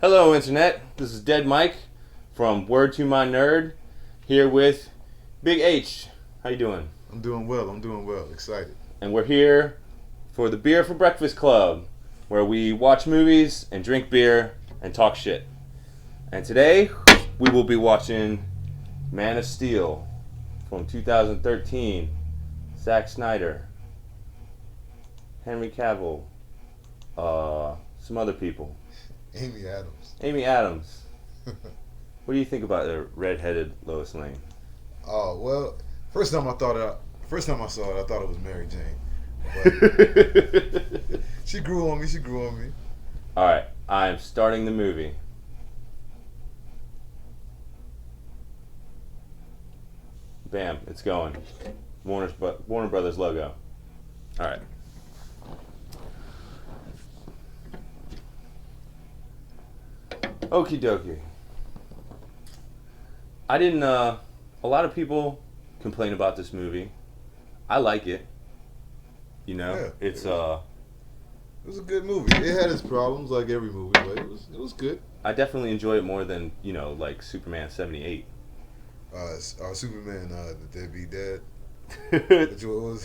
Hello, Internet. This is Dead Mike from Word to My Nerd, here with Big H. How you doing? I'm doing well. I'm doing well. Excited. And we're here for the Beer for Breakfast Club, where we watch movies and drink beer and talk shit. And today, we will be watching Man of Steel from 2013. Zack Snyder, Henry Cavill, some other people. Amy Adams. Amy Adams. What do you think about the red-headed Lois Lane? Oh well, first time I saw it, I thought it was Mary Jane. But she grew on me. All right, I'm starting the movie. Bam, it's going. Warner Brothers logo. All right. Okie dokie. I didn't. A lot of people complain about this movie. I like it. You know, Yeah, it's It was a good movie. It had its problems, like every movie, but it was good. I definitely enjoy it more than like Superman '78. Superman, the Dead Be Dead. Which was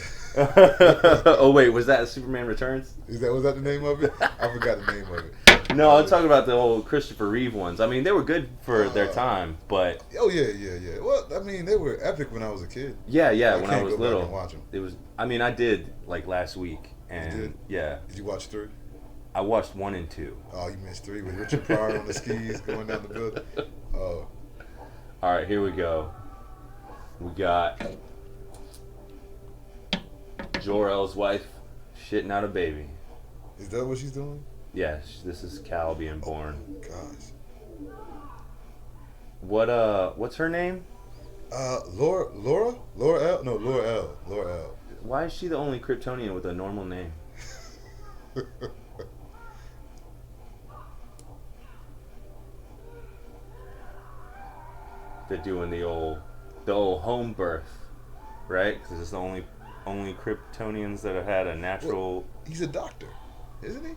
Oh wait, was that Superman Returns? was that the name of it? I forgot the name of it. No, I'm talking about the old Christopher Reeve ones. I mean, they were good for their time, but Oh yeah. Well, I mean, they were epic when I was a kid. yeah, I when I can't was go back little, and watch 'em. it was. I mean, I did like last week, and You did? yeah, Did you watch 3? I watched 1 and 2. Oh, you missed 3 with Richard Pryor on the skis going down the building. Oh, All right, here we go. We got Jor-El's wife shitting out a baby. is that what she's doing? Yes, this is Cal being born. Gosh. What's her name? Laura L. No, Laura L. Why is she the only Kryptonian with a normal name? They're doing the old home birth, right? Because it's the only Kryptonians that have had a natural. Well, he's a doctor, isn't he?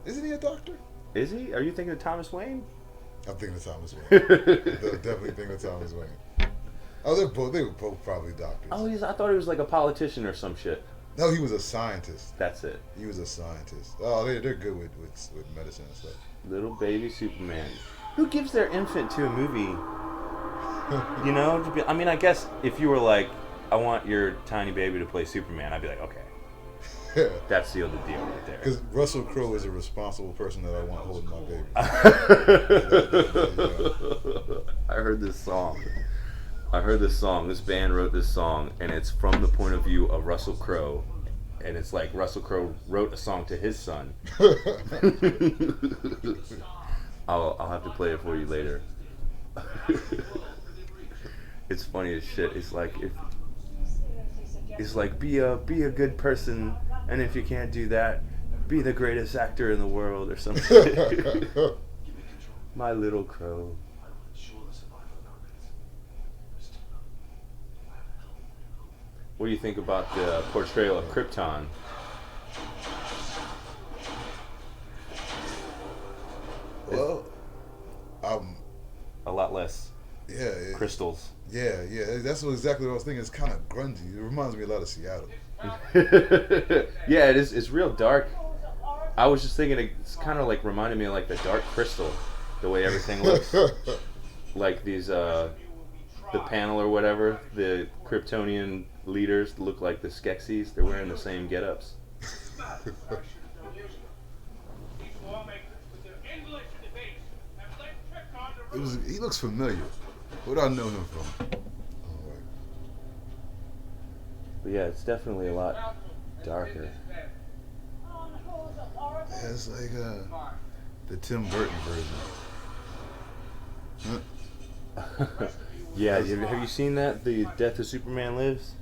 Isn't he a doctor? Is he? Are you thinking of Thomas Wayne? I'm thinking of Thomas Wayne. Definitely thinking of Thomas Wayne. Oh, they were both probably doctors. Oh, I thought he was like a politician or some shit. No, he was a scientist. That's it. He was a scientist. Oh, they're good with medicine and stuff. Little baby Superman. Who gives their infant to a movie? You know? I mean, I guess if you were like, I want your tiny baby to play Superman, I'd be like, okay. Yeah. That sealed the deal right there. Because Russell Crowe is a responsible person that I want holding my baby. I heard this song. This band wrote this song, and it's from the point of view of Russell Crowe. And it's like Russell Crowe wrote a song to his son. I'll have to play it for you later. It's funny as shit. It's like be a good person, and if you can't do that, be the greatest actor in the world or something. My little crow. What do you think about the portrayal of Krypton? Well, A lot less yeah, crystals. yeah. That's exactly what I was thinking. It's kind of grungy. It reminds me a lot of Seattle. Yeah, it is. It's real dark. I was just thinking it's kind of like reminded me of like the Dark Crystal, the way everything looks. Like these, the panel or whatever, the Kryptonian leaders look like the Skeksis. They're wearing the same get-ups. He looks familiar. Where do I know him from? But yeah, it's definitely a lot darker. Yeah, it's like the Tim Burton version. Yeah, have you seen that? The Death of Superman Lives?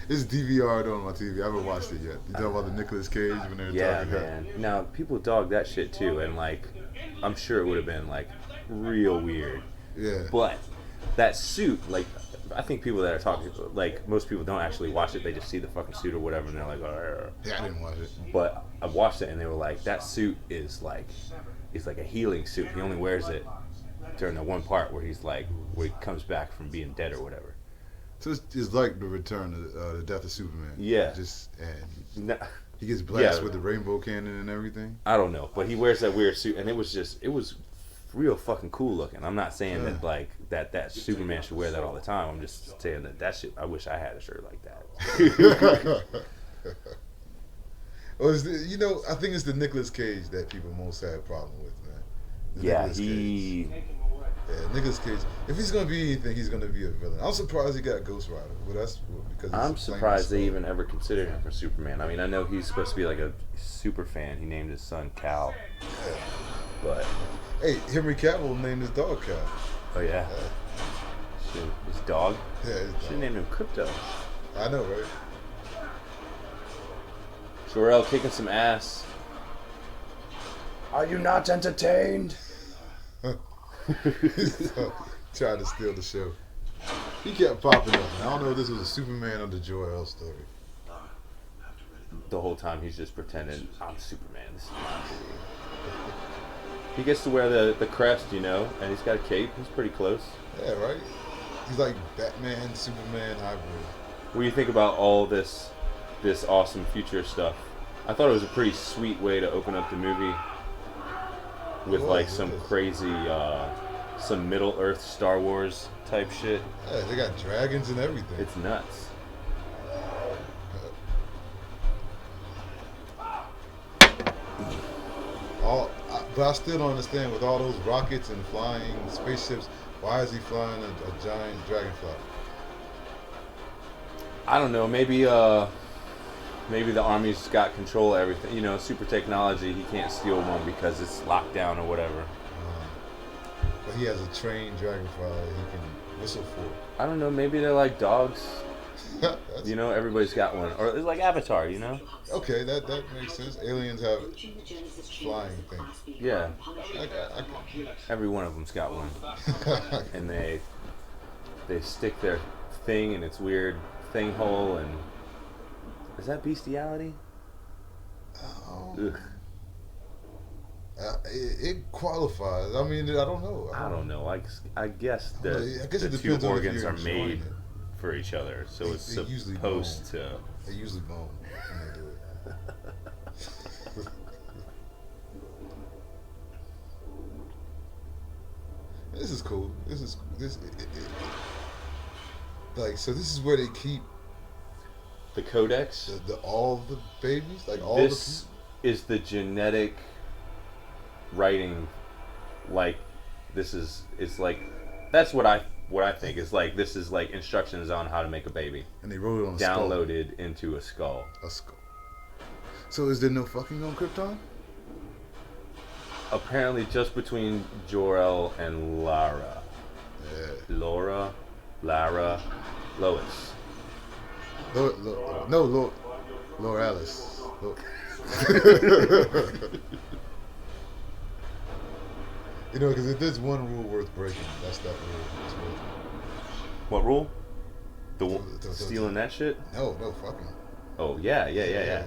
It's DVR'd on my TV. I haven't watched it yet. You talking about the Nicolas Cage when they were Yeah, talking? man. Now, people dog that shit too, and like, I'm sure it would have been like real weird. Yeah. But that suit, like, I think people that are talking, like, most people don't actually watch it. They just see the fucking suit or whatever, and they're like, "Arr." Yeah, I didn't watch it. But I watched it, and they were like, that suit is like it's like a healing suit. He only wears it during the one part where he's like where he comes back from being dead or whatever. So it's like the return of the death of Superman. Yeah. And he gets blasted with the rainbow cannon and everything. I don't know, but he wears that weird suit, and it was real fucking cool looking. I'm not saying that like that Superman should wear that all the time. I'm just saying that shit. I wish I had a shirt like that. Well, I think it's the Nicolas Cage that people most have a problem with, man. Nicolas Cage. If he's gonna be anything, he's gonna be a villain. I'm surprised he got Ghost Rider. Well, that's because I'm surprised they even ever considered him for Superman. I mean, I know he's supposed to be like a super fan. He named his son Cal, but hey, Henry Cavill named his dog Cal. Oh yeah, his dog. Yeah, his dog. Should have named him Crypto. I know, right? Jor-El kicking some ass. Are you not entertained? Tried to steal the show. He kept popping up. I don't know if this was a Superman or the Jor-El story. The whole time he's just pretending, I'm Superman. This is my movie. He gets to wear the crest, and he's got a cape. He's pretty close. Yeah, right? He's like Batman, Superman hybrid. What do you think about all this awesome future stuff? I thought it was a pretty sweet way to open up the movie with some crazy, some Middle Earth Star Wars type shit. Yeah, they got dragons and everything. It's nuts. But I still don't understand, with all those rockets and flying spaceships, why is he flying a giant dragonfly? I don't know. Maybe the army's got control of everything. Super technology. He can't steal one because it's locked down or whatever. But he has a trained dragonfly that he can whistle for. I don't know. Maybe they're like dogs. Everybody's got one. Or it's like Avatar, Okay, that makes sense. Aliens have flying things. Yeah. Every one of them's got one. And they stick their thing in its weird thing hole, and is that bestiality? Ugh. It qualifies. I mean, I don't know. I don't know. I guess the two depends on organs are made for each other, so it's supposed to. They usually bone when they do it. This is cool. So this is where they keep the codex. All the babies, like all this is the genetic writing. Like it's like that's what I think is like. This is like instructions on how to make a baby, and they wrote it on a downloaded skull. into a skull. A skull. So is there no fucking on Krypton? Apparently, just between Jor-El and Lara. Yeah. Lara, Lois. Laura Alice. Because if there's one rule worth breaking, that's that rule. What rule? Stealing that shit? No, fucking. Oh yeah.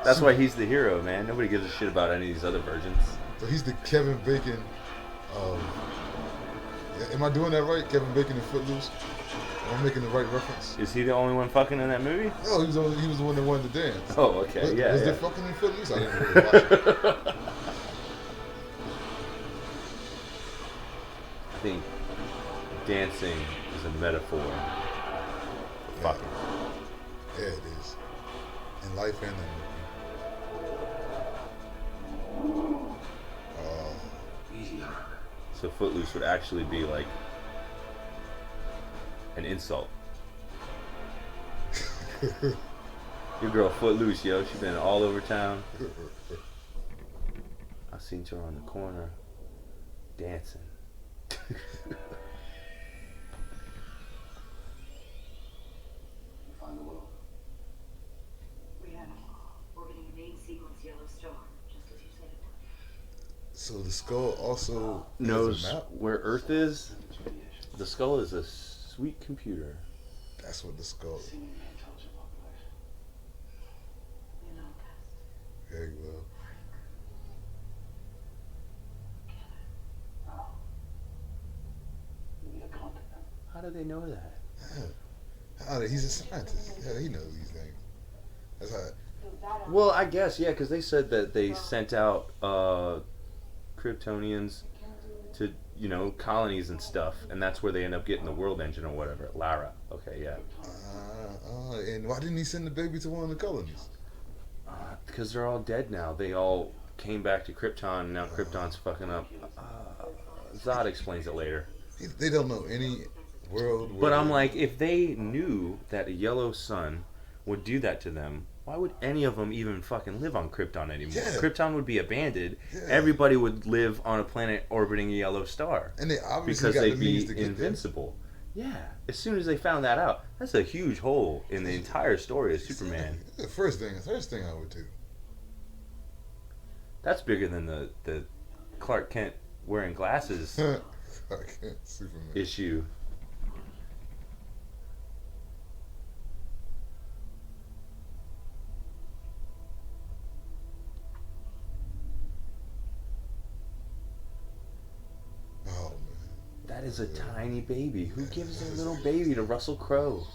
That's why he's the hero, man. Nobody gives a shit about any of these other versions. So he's the Kevin Bacon. Am I doing that right? Kevin Bacon in Footloose? Am I making the right reference? Is he the only one fucking in that movie? No, he was the one that wanted to dance. Oh, okay, Was there fucking in Footloose? I didn't really watch it. I think dancing is a metaphor for fucking. Yeah, it is. In life and in So Footloose would actually be like an insult. Your girl Footloose, yo. She been all over town. I seen her on the corner dancing. Find the will. We have orbiting a main sequence yellow star, just as you said. So the skull also knows has a map? where Earth is. The skull is a sweet computer. That's what the skull is. Very well. did they know that? He's a scientist. Yeah, he knows these things. That's how. Well, I guess, yeah, because they said that they sent out Kryptonians to, colonies and stuff, and that's where they end up getting the world engine or whatever. Lara. Okay, yeah. And why didn't he send the baby to one of the colonies? Because they're all dead now. They all came back to Krypton, and now Krypton's fucking up. Zod explains it later. They don't know any world. But I'm like, if they knew that a yellow sun would do that to them, why would any of them even fucking live on Krypton anymore? Yeah. Krypton would be abandoned. Yeah. Everybody would live on a planet orbiting a yellow star. And they obviously because got they'd the means be to get invincible. There. Yeah. As soon as they found that out, that's a huge hole in the entire story of Superman. The first thing I would do. That's bigger than the Clark Kent wearing glasses Clark Kent, Superman issue. Oh man. That is a tiny baby. Who gives a little baby to Russell Crowe?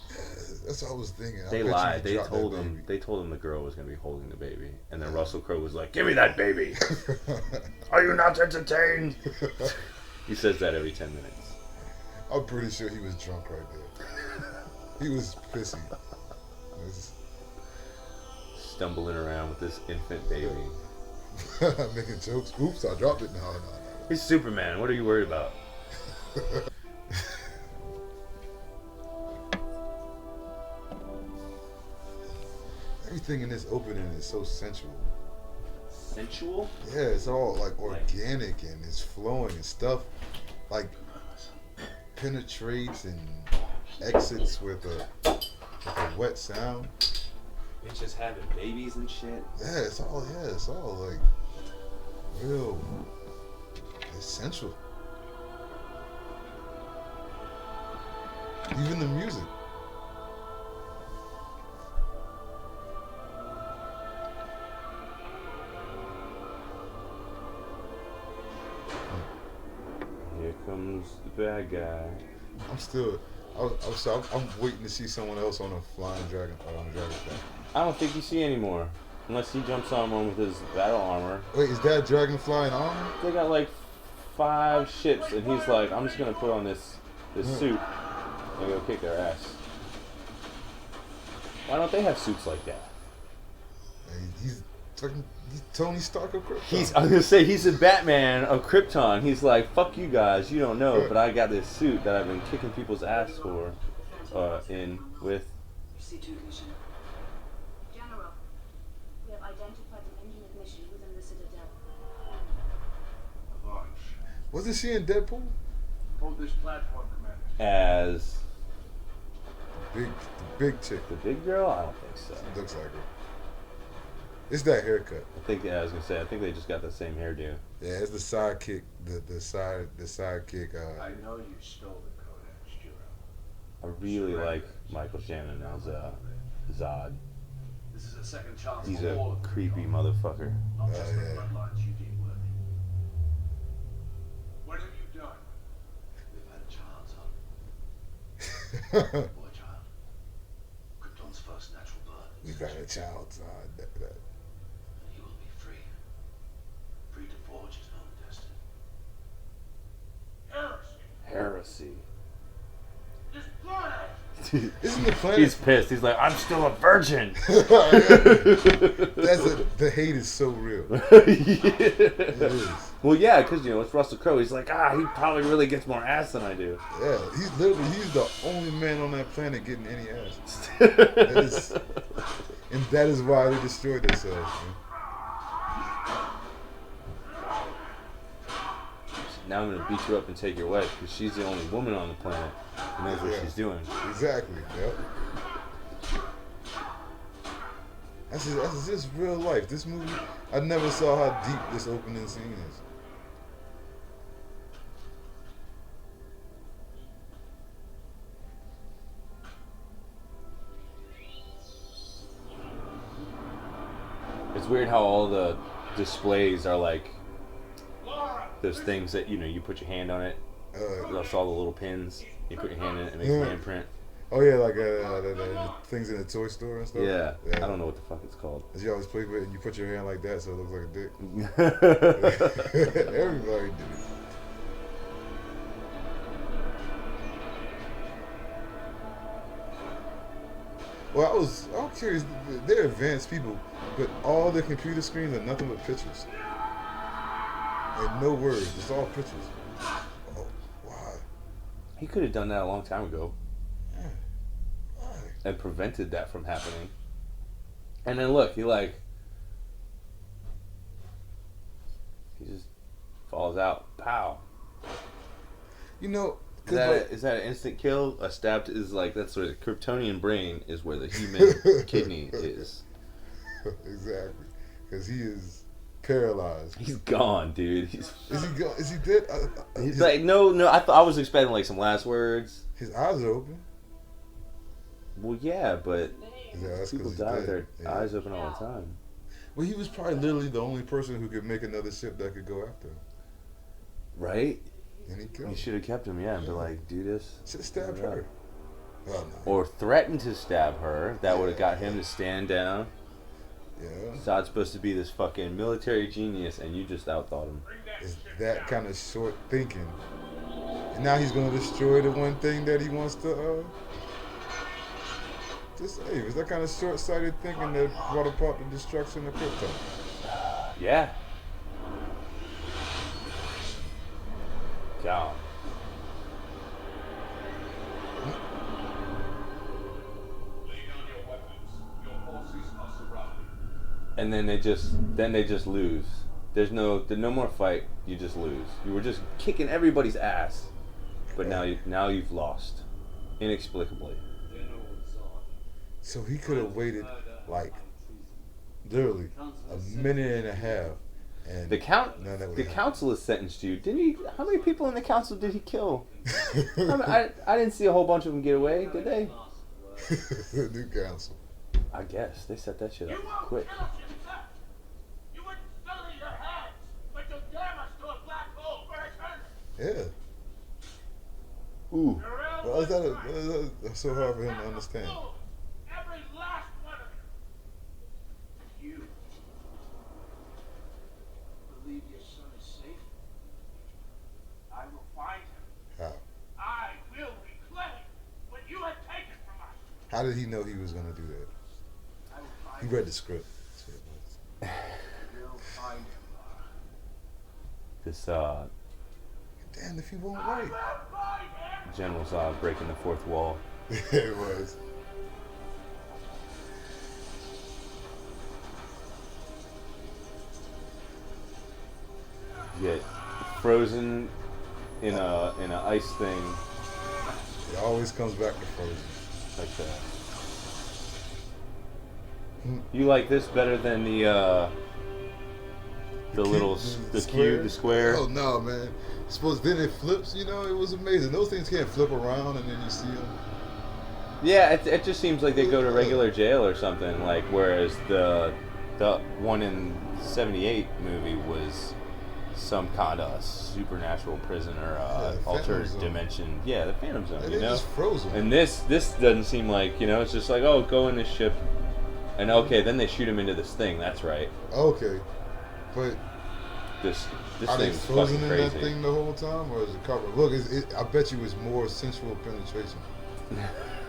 That's what I was thinking. They lied. They told him the girl was going to be holding the baby, and then Russell Crowe was like, "Give me that baby." Are you not entertained? He says that every 10 minutes. I'm pretty sure he was drunk right there. He was pissy. Stumbling around with this infant baby. Making jokes. Oops, I dropped it. No. He's Superman. What are you worried about? Everything in this opening is so sensual. Sensual? Yeah, it's all like organic and it's flowing and stuff like penetrates and exits with a wet sound. It's just having babies and shit. Yeah, it's all like real essential. Even the music. Here comes the bad guy. I'm waiting to see someone else on a flying dragon on a dragonfly. I don't think you see anymore. Unless he jumps on one with his battle armor. Wait, is that dragonfly in armor? They got like 5 ships, and he's like, I'm just gonna put on this suit and go kick their ass. Why don't they have suits like that? He's Tony Stark of Krypton. I was gonna say he's a Batman of Krypton. He's like, fuck you guys, you don't know, but I got this suit that I've been kicking people's ass for, in with. General, we have identified an engine ignition within the Citadel. Wasn't she in Deadpool? Hold this platform, Commander. As the big chick. The big girl? I don't think so. Looks like her. It's that haircut. I think I was gonna say. I think they just got the same hairdo. Yeah, it's the sidekick. The sidekick. I know you stole the Codex, Jiro. I really like Michael Shannon as Zod. This is a second chance. He's for a all of them. creepy motherfucker. Not just the yeah. bloodlines you deem worthy. What have you done? We've had a child, son. Boy child. Krypton's first natural birth. We've had a child, Zod. He will be free. Free to forge his own destiny. Heresy. This planet! Isn't the planet? He's pissed. He's like, I'm still a virgin. The hate is so real. It is. Well, yeah, because it's Russell Crowe. He's like, he probably really gets more ass than I do. Yeah, he's the only man on that planet getting any ass. And that is why they destroyed themselves. Man. Now I'm gonna beat you up and take your wife because she's the only woman on the planet who knows what she's doing. Exactly. Yep. That's just real life. This movie, I never saw how deep this opening scene is. It's weird how all the displays are like those things that you put your hand on it You saw the little pins. You put your hand in it, it makes a handprint. Oh yeah, like the things in the toy store and stuff. Yeah. I don't know what the fuck it's called. As you always play with it, and you put your hand like that, so it looks like a dick. Everybody did it. Well, I'm curious. They're advanced people, but all their computer screens are nothing but pictures and no words. It's all pictures. Oh, why? He could have done that a long time ago. Yeah. Why? And prevented that from happening. And then look, he just falls out. Pow. You know, is that an instant kill? A stab is like, that's where the Kryptonian brain is, where the human kidney is. Exactly, because he is paralyzed. He's gone, dude. Is he gone? Is he dead? He's like, no. I was expecting like some last words. His eyes are open. Well, yeah, but that's people die with their eyes open all the time. Well, he was probably literally the only person who could make another ship that could go after him. Right? And he killed him. You should have kept him, yeah, and be like, do this. Should have stabbed her. Oh, no. Or threatened to stab her. That would have got him to stand down. Yeah. Zod's supposed to be this fucking military genius, and you just outthought him. It's that kind of short thinking. And now he's going to destroy the one thing that he wants to save. It's that kind of short-sighted thinking that brought about the destruction of Krypton. Yeah. Down. And then they just lose. There's no more fight. You just lose. You were just kicking everybody's ass, but now you've lost, inexplicably. So he could have waited like literally a minute and a half, and the council has sentenced you. Didn't he? How many people in the council did he kill? I didn't see a whole bunch of them get away. Did they? The new council. I guess they set that shit up quick. Yeah. Ooh. Well, is that's so hard for him to understand? Every last one of you. You believe your son is safe? I will find him. How? I will reclaim what you have taken from us. How did he know he was going to do that? I will find He him. read the script. You'll find him. This Damn, if he won't I write. will find him. General's breaking the fourth wall. It was. Get frozen in a ice thing It always comes back to Frozen. like that. You like this better than the square? Oh no, man! Then it flips. You know, it was amazing. Those things can't flip around, and then you see them. Yeah, it just seems like they go to regular jail or something. Like whereas the one in '78 movie was some kind of supernatural prison or altered dimension. Yeah, the Phantom Zone. And You they're know, just frozen. and this doesn't seem like, you know, it's just like, oh, go in this ship, and okay, then they shoot him into this thing. That's right. Okay, but This are they thing's frozen fucking in crazy. that thing the whole time, or is it covered? Look, I bet you it's more sensual penetration.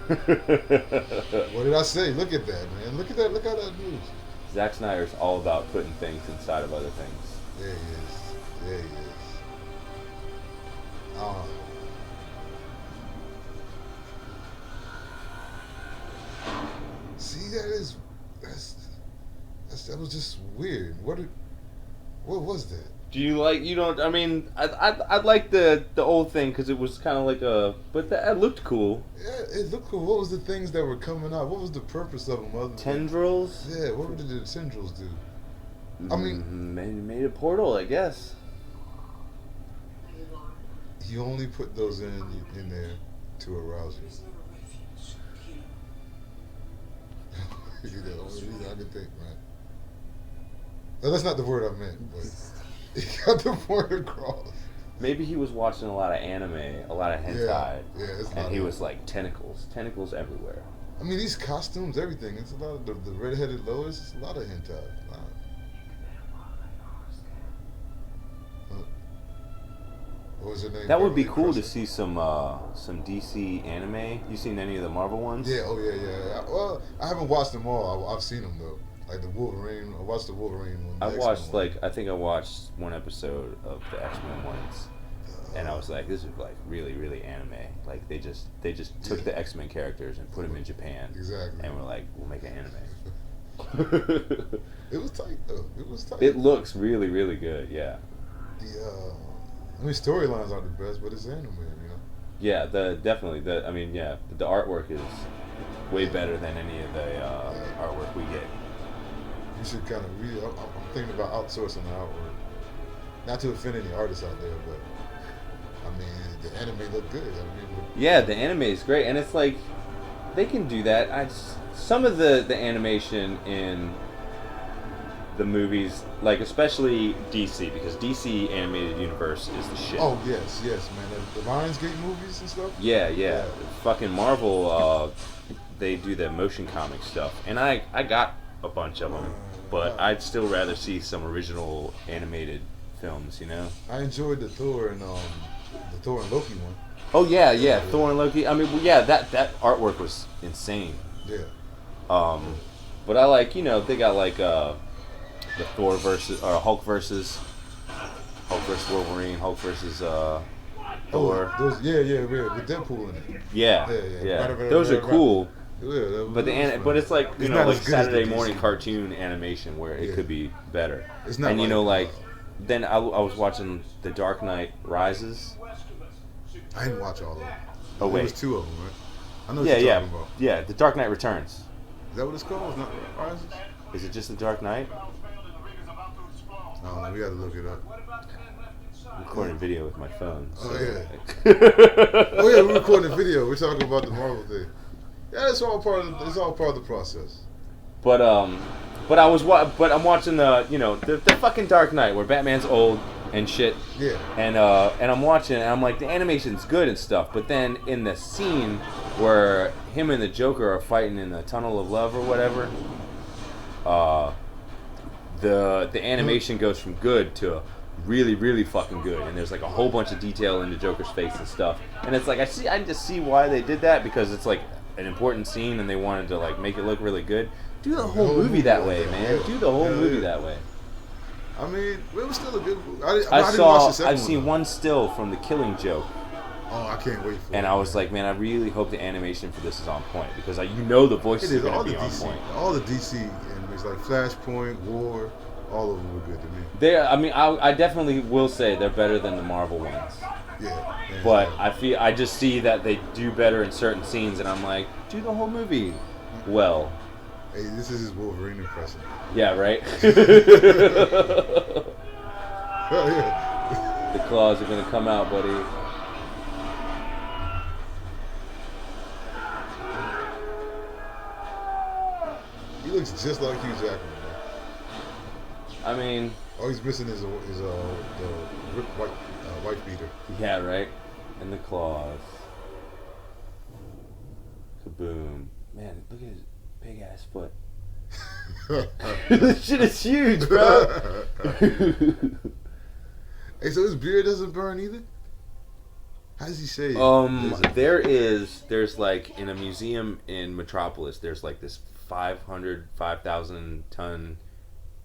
What did I say? Look at that, man. Look at that. Look how that moves. Zack Snyder's all about putting things inside of other things. There he is. There he is. See, that was just weird. What was that? Do you like? You don't? I mean, I like the old thing because it was kind of like but that looked cool. Yeah, it looked cool. What was the things that were coming out? What was the purpose of them? Other than Tendrils? Yeah, what did the tendrils do? I mean, made a portal, I guess. you only put those in there to arouse you. You know, only reason I can think, man. No, that's not the word I meant, but you got the point across. Maybe he was watching a lot of anime, a lot of hentai, Yeah, it's and he was like tentacles everywhere. I mean, these costumes, everything. It's a lot of the redheaded Lois. It's a lot of hentai. What was her name? That would be Beverly cool to Crusher? see some DC anime. You seen any of the Marvel ones? Yeah. Oh yeah. Well, I haven't watched them all. I've seen them though. Like the Wolverine. I watched the Wolverine one. I the watched X-Men one. I think I watched one episode of the X-Men ones, and I was like, this is like really anime. Like they just took the X-Men characters and put them in Japan, Exactly. and we're like, we'll make an anime. It was tight though. It was tight. It looks really good. Yeah. I mean, storylines aren't the best, but it's anime, you know. Yeah. The artwork is way better than any of the artwork we get. You should kind of read. I'm thinking about outsourcing the artwork. Not to offend any artists out there, but I mean, the anime look good. I mean, Yeah, the anime is great, and it's like they can do that. Some of the animation in the movies, like especially DC, because DC animated universe is the shit. oh yes, man. The Lionsgate movies and stuff. Yeah. Fucking Marvel, they do the motion comic stuff, and I got a bunch of them, but I'd still rather see some original animated films, you know? I enjoyed the Thor and Loki one. Oh yeah, Thor and Loki. I mean, well, yeah, that artwork was insane. Yeah. But I like, they got like the Thor versus or Hulk versus Wolverine, Hulk versus Thor. Those, yeah, with Deadpool in it. Yeah. Right, Those are right. cool. Yeah, But but it's like It's not like as good as the Saturday DC. morning cartoon animation where it Yeah. could be better. It's not and like, then I was watching The Dark Knight Rises. I didn't watch all of them. Oh wait, There was two of them, right? I know what yeah, you're yeah, talking about. yeah. The Dark Knight Returns. Is that what it's called? It's not Rises? Is it just The Dark Knight? I don't know. We got to look it up. I'm recording video with my phone. So. Oh yeah. Oh yeah, we're recording a video. We're talking about the Marvel thing. Yeah, it's all part of the process. But I'm watching the fucking Dark Knight where Batman's old and shit. Yeah. And I'm watching it and I'm like, the animation's good and stuff, but then in the scene where him and the Joker are fighting in the Tunnel of Love or whatever, the animation goes from good to really fucking good, and there's like a whole bunch of detail in the Joker's face and stuff, and it's like I just see why they did that, because it's like an important scene and they wanted to like make it look really good. Do the whole movie that way, man. Do the whole movie that way. I mean, it was still a good movie. I didn't watch the second I've seen one, one still from The Killing Joke, Oh, I can't wait for it. and I was like, man, I really hope the animation for this is on point, because the voices It are is going all to the be on DC, point. all the DC animes like Flashpoint, War, all of them were good to me. I definitely will say they're better than the Marvel ones. Yeah. But I just see that they do better in certain scenes, and I'm like, do the whole movie well. Hey, this is his Wolverine impression. Yeah, right? Oh yeah. The claws are gonna come out, buddy. He looks just like Hugh Jackman. Man. I mean, All he's missing is the ripped white beater. yeah, right? And the claws. Kaboom. Man, look at his big ass foot. This shit is huge, bro. Hey, so his beard doesn't burn either? How does he shave? There's like in a museum in Metropolis, there's like this 5,000 ton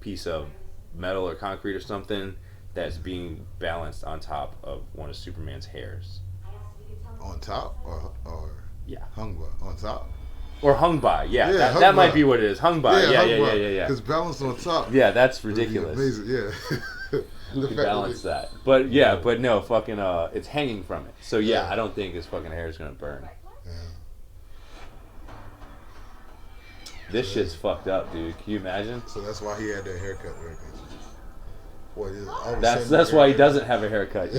piece of metal or concrete or something that's being balanced on top of one of Superman's hairs. On top or Yeah. hung by? On top? Or hung by, yeah. Yeah, hung that might by. be what it is. Hung by, yeah. Because balanced on top. Yeah, that's would be ridiculous. Amazing, yeah. Who The can fact balance that that? But yeah, but no, fucking, it's hanging from it. So yeah, Yeah. I don't think his fucking hair is gonna burn. Yeah. This shit's fucked up, dude. Can you imagine? So that's why he had that haircut, right? What is all of a That's sudden why he haircut? doesn't have a haircut.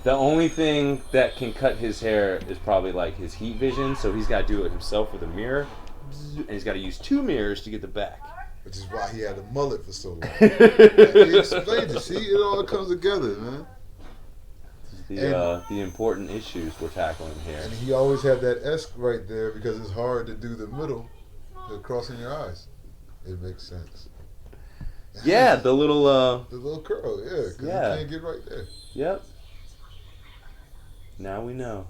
The only thing that can cut his hair is probably like his heat vision, so he's got to do it himself with a mirror, and he's got to use 2 mirrors to get the back. which is why he had a mullet for so long. He explained it. See, it all comes together, man. The important issues we're tackling here. And he always had that S right there because it's hard to do the middle, the crossing your eyes. It makes sense. Yeah, the little the little curl, yeah, because you can't get right there. Yep. Now we know.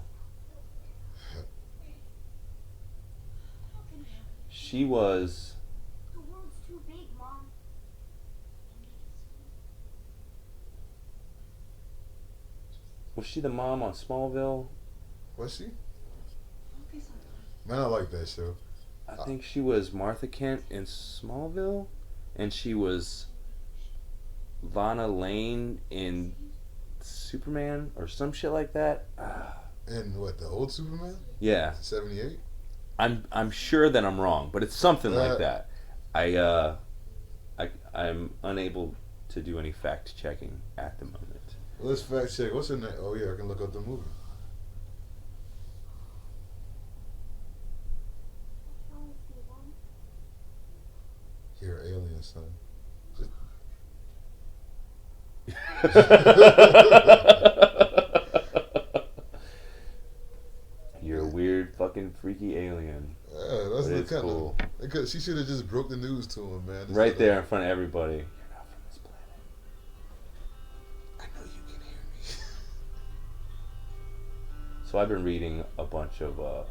She was. The world's too big, Mom. Was she the mom on Smallville? Was she? Man, I like that show. I think she was Martha Kent in Smallville, and she was Lana Lane in Superman or some shit like that. And what, the old Superman? Yeah. 78? I'm sure that I'm wrong, but it's something like that. I'm unable to do any fact checking at the moment. Well, let's fact check. What's her name? Oh yeah, I can look up the movie. You're an alien, son. You're a weird, fucking, freaky alien. Yeah, that's the kind cool. Of. She should have just broke the news to him, man. Right there in front of everybody. You're not from this planet. I know you can hear me. So I've been reading a bunch of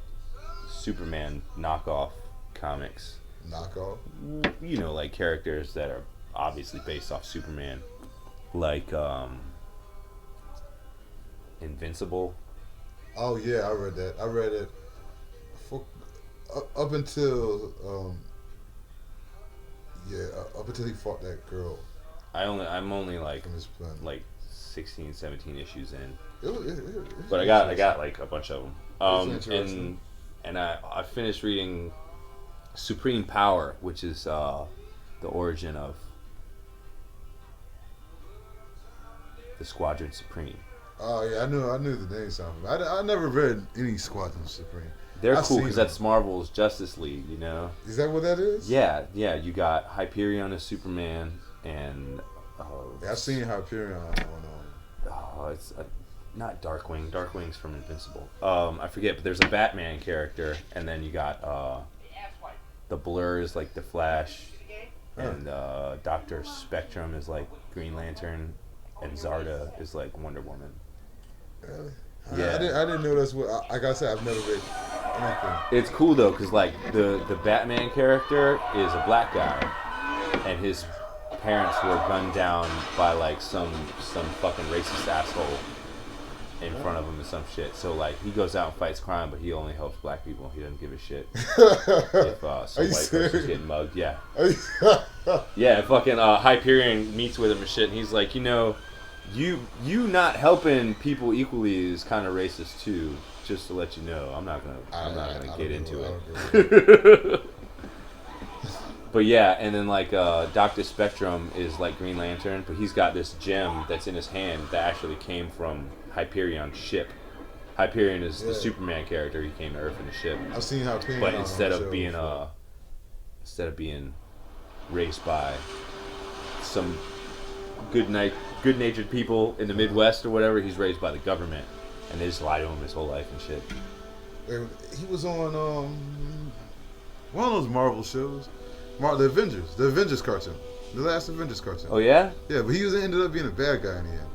Superman knockoff comics. Knockoff? You know, like characters that are obviously based off Superman. Like Invincible. Oh yeah, I read that. I read it up until up until he fought that girl. I'm only like from his planet. like 16, 17 issues in. It But I got like a bunch of them. Interesting. And I finished reading Supreme Power, which is the origin of the Squadron Supreme. Oh yeah, I knew the name sounded. I never read any Squadron Supreme. They're cool because that's Marvel's Justice League, you know. Is that what that is? Yeah. You got Hyperion as Superman, and yeah, I've seen Hyperion it's not Darkwing. Darkwing's from Invincible. I forget, but there's a Batman character, and then you got the Blurs like the Flash, and Dr. Spectrum is like Green Lantern, and Zarda is like Wonder Woman. Really? Yeah. I didn't know that's what. Like I said, I've never read anything. It's cool though, cause like the Batman character is a black guy, and his parents were gunned down by like some fucking racist asshole in front of him and some shit. So like he goes out and fights crime, but he only helps black people. He doesn't give a shit if some white person's getting mugged. Yeah. Yeah. Fucking Hyperion meets with him and shit, and he's like, you know, you not helping people equally is kind of racist too. Just to let you know, I'm not gonna get into it. But yeah, and then like Dr. Spectrum is like Green Lantern, but he's got this gem that's in his hand that actually came from Hyperion's ship. Hyperion is the Superman character. He came to Earth in a ship. I've seen Hyperion. But instead of being raised by some good-natured people in the Midwest or whatever, he's raised by the government, and they just lie to him his whole life and shit. He was on one of those Marvel shows, the Avengers cartoon, the last Avengers cartoon. Oh yeah? Yeah, but he ended up being a bad guy in the end.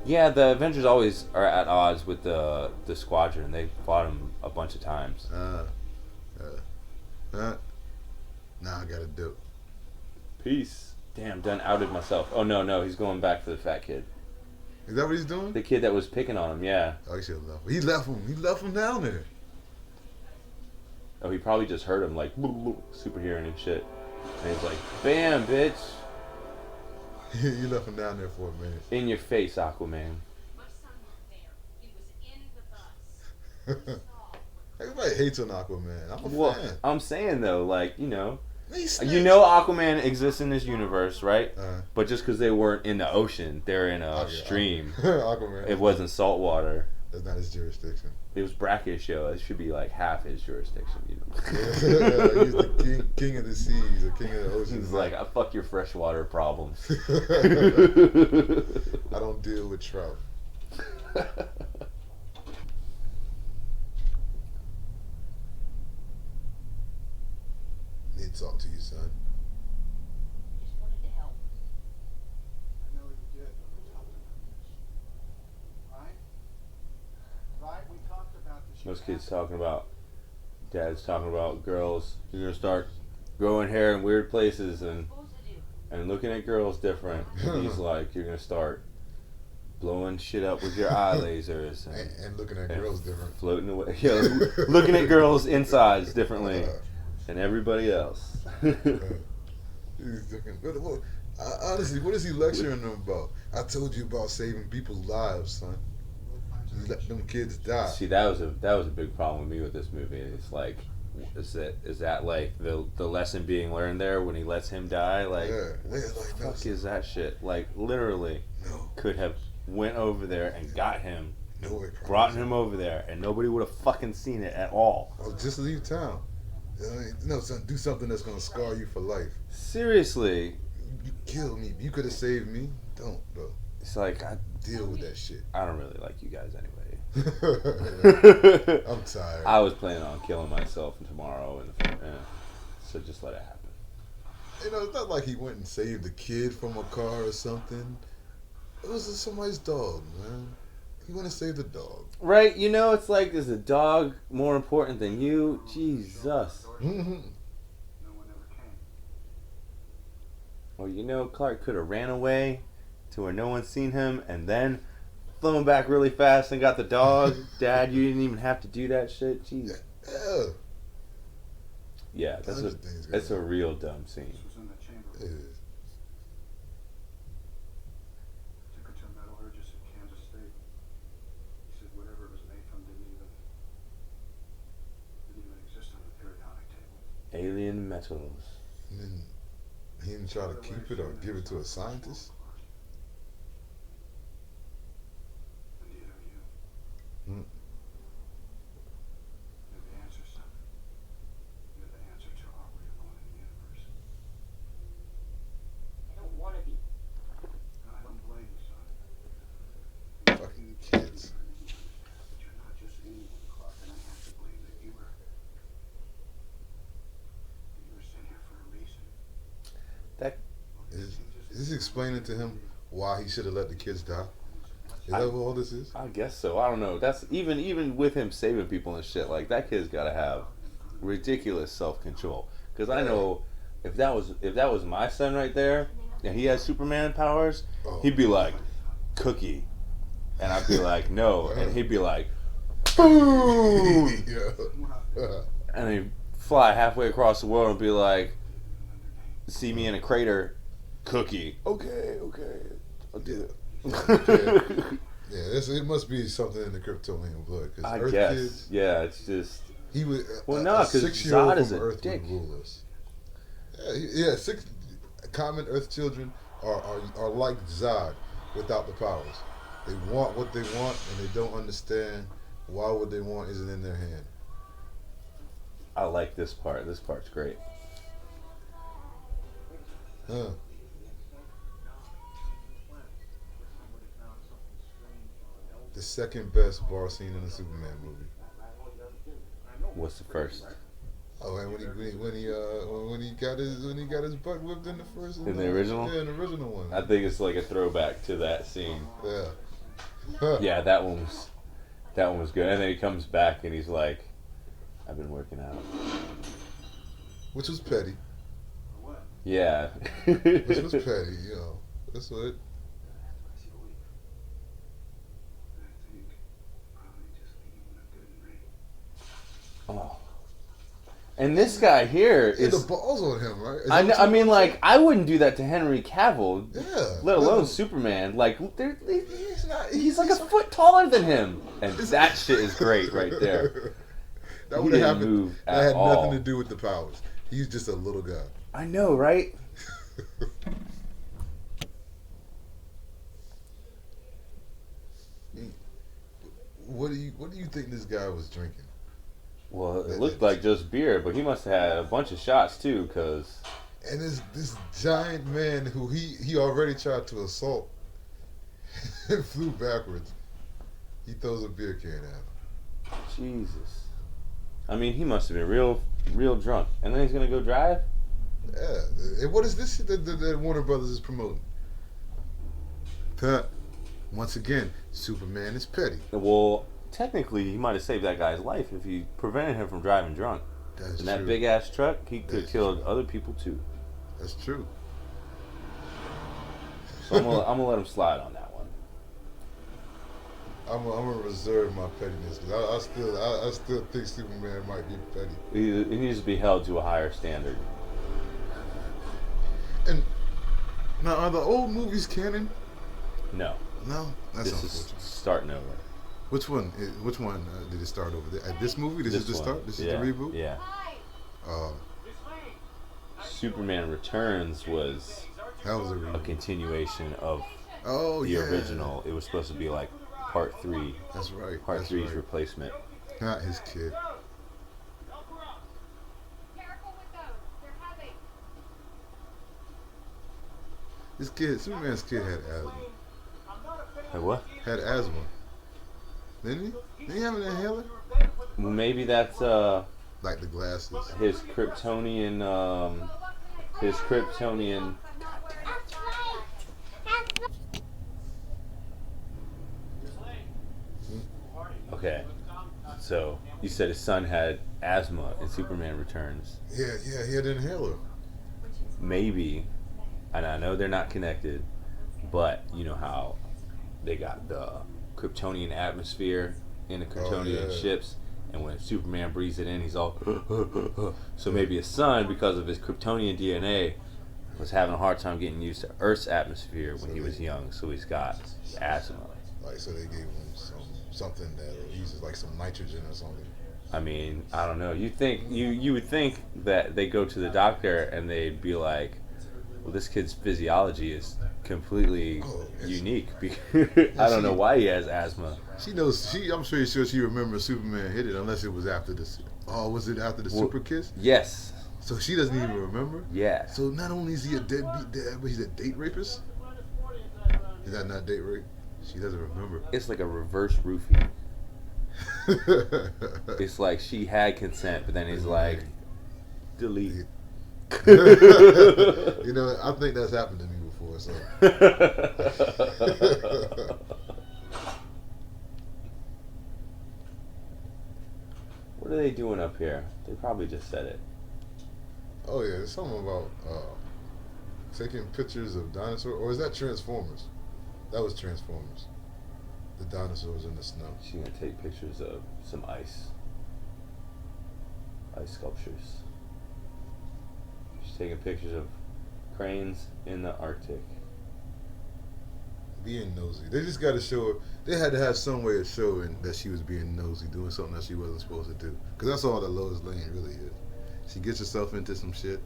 Yeah, the Avengers always are at odds with the Squadron. They fought him a bunch of times. Now I gotta do. Peace. Damn, done outed myself. Oh no, he's going back for the fat kid. Is that what he's doing? The kid that was picking on him, yeah. Oh, he should have left. He left him. He left him down there. Oh, he probably just heard him like super hearing and shit. And he's like, "Bam, bitch." He left him down there for a minute. In your face, Aquaman. My son was there. He was in the bus. Everybody hates on Aquaman. I'm a fan. I'm saying though, like, you know Aquaman exists in this universe, right? But just because they weren't in the ocean, they're in a stream. Aquaman. It wasn't salt water. That's not his jurisdiction. It was brackish, yo. It should be like half his jurisdiction, you know. He's the king of the seas, or king of the ocean. He's like, I fuck your freshwater problems. I don't deal with trout. Need to talk to you, son. Just wanted to help. I know you did, but we talked about this. Right? Right? We talked about this. Most kids talking about, dad's talking about girls. You're gonna start growing hair in weird places and Supposed to do. looking at girls different. And he's like, you're gonna start blowing shit up with your eye lasers And looking at and girls different. floating away. Yeah, looking at girls' insides differently than everybody else. He's looking, honestly, what is he lecturing them about? I told you about saving people's lives, son. You let them kids die. See, that was a big problem with me with this movie. It's like, is that like the lesson being learned there when he lets him die? Like, Yeah, what the like, no, fuck son. is that shit? Like, literally, No, could have went over there and got him, no way. brought him over there, and nobody would have fucking seen it at all. Oh, just leave town. No, son, do something that's gonna scar you for life. Seriously, You kill me. You could have saved me. Don't, bro. it's like Deal with that shit. I don't really like you guys anyway. I'm tired. I was planning on killing myself tomorrow, so just let it happen. You know, it's not like he went and saved the kid from a car or something. It was just somebody's dog, man. He went and saved the dog. Right? You know, it's like, is the dog more important than you? Jesus. Mm-hmm. No one ever came. Well, you know, Clark could have ran away to where no one's seen him and then flown back really fast and got the dog. Dad, you didn't even have to do that shit. Jeez. Yeah. Yeah, that's a real dumb scene. This was in the chamber. It is. Took her to a metallurgist in Kansas State. He said whatever it was made from didn't even exist on the periodic table. Alien metals. And then he didn't try to keep it or give it to a scientist. And neither are you. Hmm. You're the answer, son. You're the answer to our way of going in the universe. I don't want to be. I don't blame you, son. Fucking kids. But you're not just anyone, Clark, and I have to believe that you were sent here for a reason. That Is this explaining to him why he should have let the kids die? Is that what all this is? I guess so. I don't know. That's even with him saving people and shit. Like, that kid's got to have ridiculous self-control. Because I know if that was my son right there and he has Superman powers, Oh. he'd be like, Cookie, and I'd be like, no, and he'd be like, boom, Yeah. and he'd fly halfway across the world and be like, see me in a crater, Cookie. Okay, I'll do it. Yeah, it must be something in the Kryptonian blood. Cause I Earth guess. Kids, Yeah, it's just. he would. Well, no, 'cause 6-year-old Zod is from a Earth dick. would rule us. Yeah, six common Earth children are like Zod without the powers. They want what they want, and they don't understand why what they want isn't in their hand. I like this part. This part's great. Huh. The second best bar scene in a Superman movie. What's the first? Oh, and when he got his butt whipped in the first In the original? Yeah, in the original one. I think it's like a throwback to that scene. Yeah. Yeah, that one was good. And then he comes back and he's like, I've been working out. Which was petty. Yeah. Which was petty, you know. That's what. I think probably just leave him in a good ring. Oh. And this guy here Yeah, is. the balls on him, right? Is I that know, what I you mean, want to like, I wouldn't do that to Henry Cavill, say? Yeah. let alone No, Superman. Like, he's not. he's like a foot taller than him, and that shit is great right there. That He would have didn't happened. move That at had all. nothing to do with the powers. He's just a little guy. I know, right? What do you think this guy was drinking? Well, it looked like just beer, but he must have had a bunch of shots too, cause. And this giant man who he already tried to assault flew backwards. He throws a beer can at him. Jesus. I mean, he must have been real drunk, and then he's gonna go drive. Yeah. And what is this shit that Warner Brothers is promoting? Once again, Superman is petty. Well, technically, he might have saved that guy's life if he prevented him from driving drunk. That's In that true. big ass truck, he could have That's killed true. other people too. That's true. So I'm gonna let him slide on that one. I'm gonna reserve my pettiness because I still think Superman might be petty. He needs to be held to a higher standard. And now, are the old movies canon? No, No, that's this is unfortunate. starting over. Which one? Which one did it start over? At this movie? This is the one. start. This is Yeah, the reboot. Yeah. Superman Returns was That was a a reboot. continuation of Oh the yeah. original. It was supposed to be like part 3. That's right. Part That's 3's right. replacement. Not his kid. Careful with those. They're heavy. This kid, Superman's kid had asthma. Like what? Had asthma. Didn't he? Didn't he have an inhaler? Well, maybe that's Like the glasses. his Kryptonian Okay. So you said his son had asthma in Superman Returns. Yeah, he had an inhaler. Maybe, and I know they're not connected, but you know how they got the Kryptonian atmosphere in the Kryptonian yeah. ships, and when Superman breathes it in, he's all so maybe his son, because of his Kryptonian DNA, was having a hard time getting used to Earth's atmosphere when he was young, so he's got asthma. Like, so they gave him something that uses like some nitrogen or something. I mean, I don't know. You would think that they go to the doctor and they'd be like, well, this kid's physiology is completely unique. I don't know why he has asthma. She knows. I'm sure she remembers Superman hit it, unless it was after this. Oh, was it after the super kiss? Yes. So she doesn't even remember. Yeah. So not only is he a deadbeat dad, but he's a date rapist. Is that not date rape? She doesn't remember. It's like a reverse roofie. It's like she had consent, but then he's like, delete. You know, I think that's happened to me before. So. What are they doing up here? They probably just said it. Oh yeah, there's something about taking pictures of dinosaurs, or is that Transformers? That was Transformers. The dinosaurs in the snow. She's gonna take pictures of some ice sculptures. She's taking pictures of cranes in the Arctic. Being nosy. They just got to show her. They had to have some way of showing that she was being nosy, doing something that she wasn't supposed to do. Because that's all that Lois Lane really is. She gets herself into some shit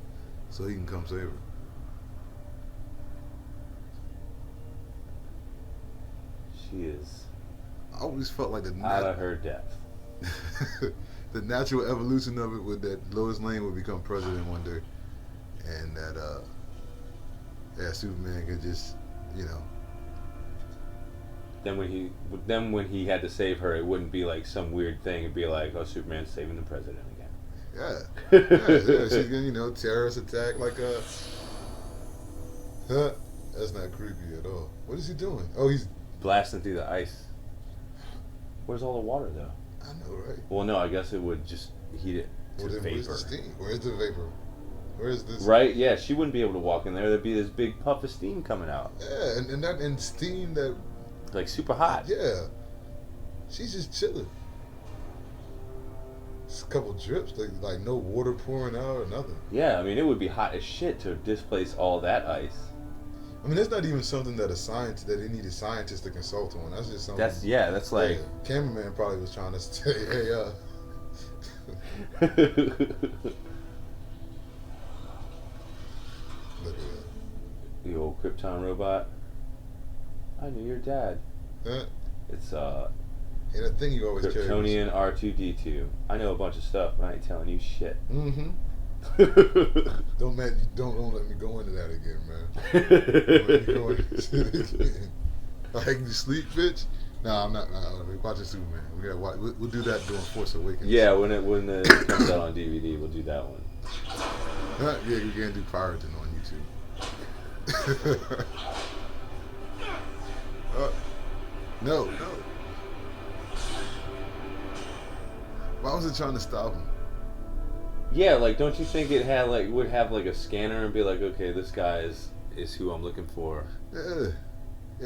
so he can come save her. She is I always felt like out of her depth. the natural evolution of it would that Lois Lane would become president one day, and that Superman could just, you know. Then when he had to save her, it wouldn't be like some weird thing. It'd be like, oh, Superman's saving the president again. Yeah, she's gonna, you know, terrorist attack like a. Huh? That's not creepy at all. What is he doing? Oh, he's. Blasting through the ice. Where's all the water though? I know, right? Well, no, I guess it would just heat it to Well, then where's vapor. the steam? Where's the vapor? Where's this? Right? Yeah, she wouldn't be able to walk in there. There'd be this big puff of steam coming out, Yeah, and that and steam that. like super hot. Yeah, she's just chilling. Just a couple drips, like no water pouring out or nothing. Yeah, I mean it would be hot as shit to displace all that ice. I mean, that's not even something that they needed scientists to consult on. That's just something. That's like. Yeah, cameraman probably was trying to say, hey, Look at that. The old Krypton robot. I knew your dad. Huh? It's And the thing you always carry. Kryptonian R2D2. I know a bunch of stuff, but I ain't telling you shit. Mm-hmm. Don't let me go into that again, man. Don't let me go into shit again. Like, you sleep, bitch? No, I'm not. We're watching Superman. We gotta watch. We'll do that during Force Awakens. Yeah, when it comes out on DVD, we'll do that one. Yeah, we can't do pirating on YouTube. No. Why was it trying to stop him? Yeah, like, don't you think it had would have like a scanner and be like, okay, this guy is who I'm looking for? Yeah.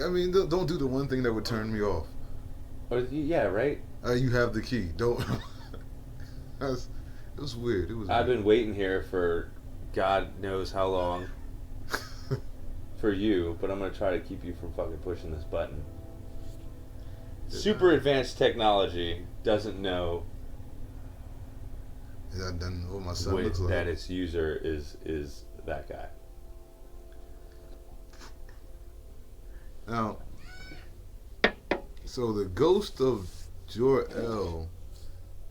I mean, don't do the one thing that would turn me off. Or yeah, right. You have the key. Don't. It was weird. I've been waiting here for God knows how long for you, but I'm gonna try to keep you from fucking pushing this button. Super advanced technology doesn't know what my son looks like. that its user is that guy. Now, so the ghost of Jor-El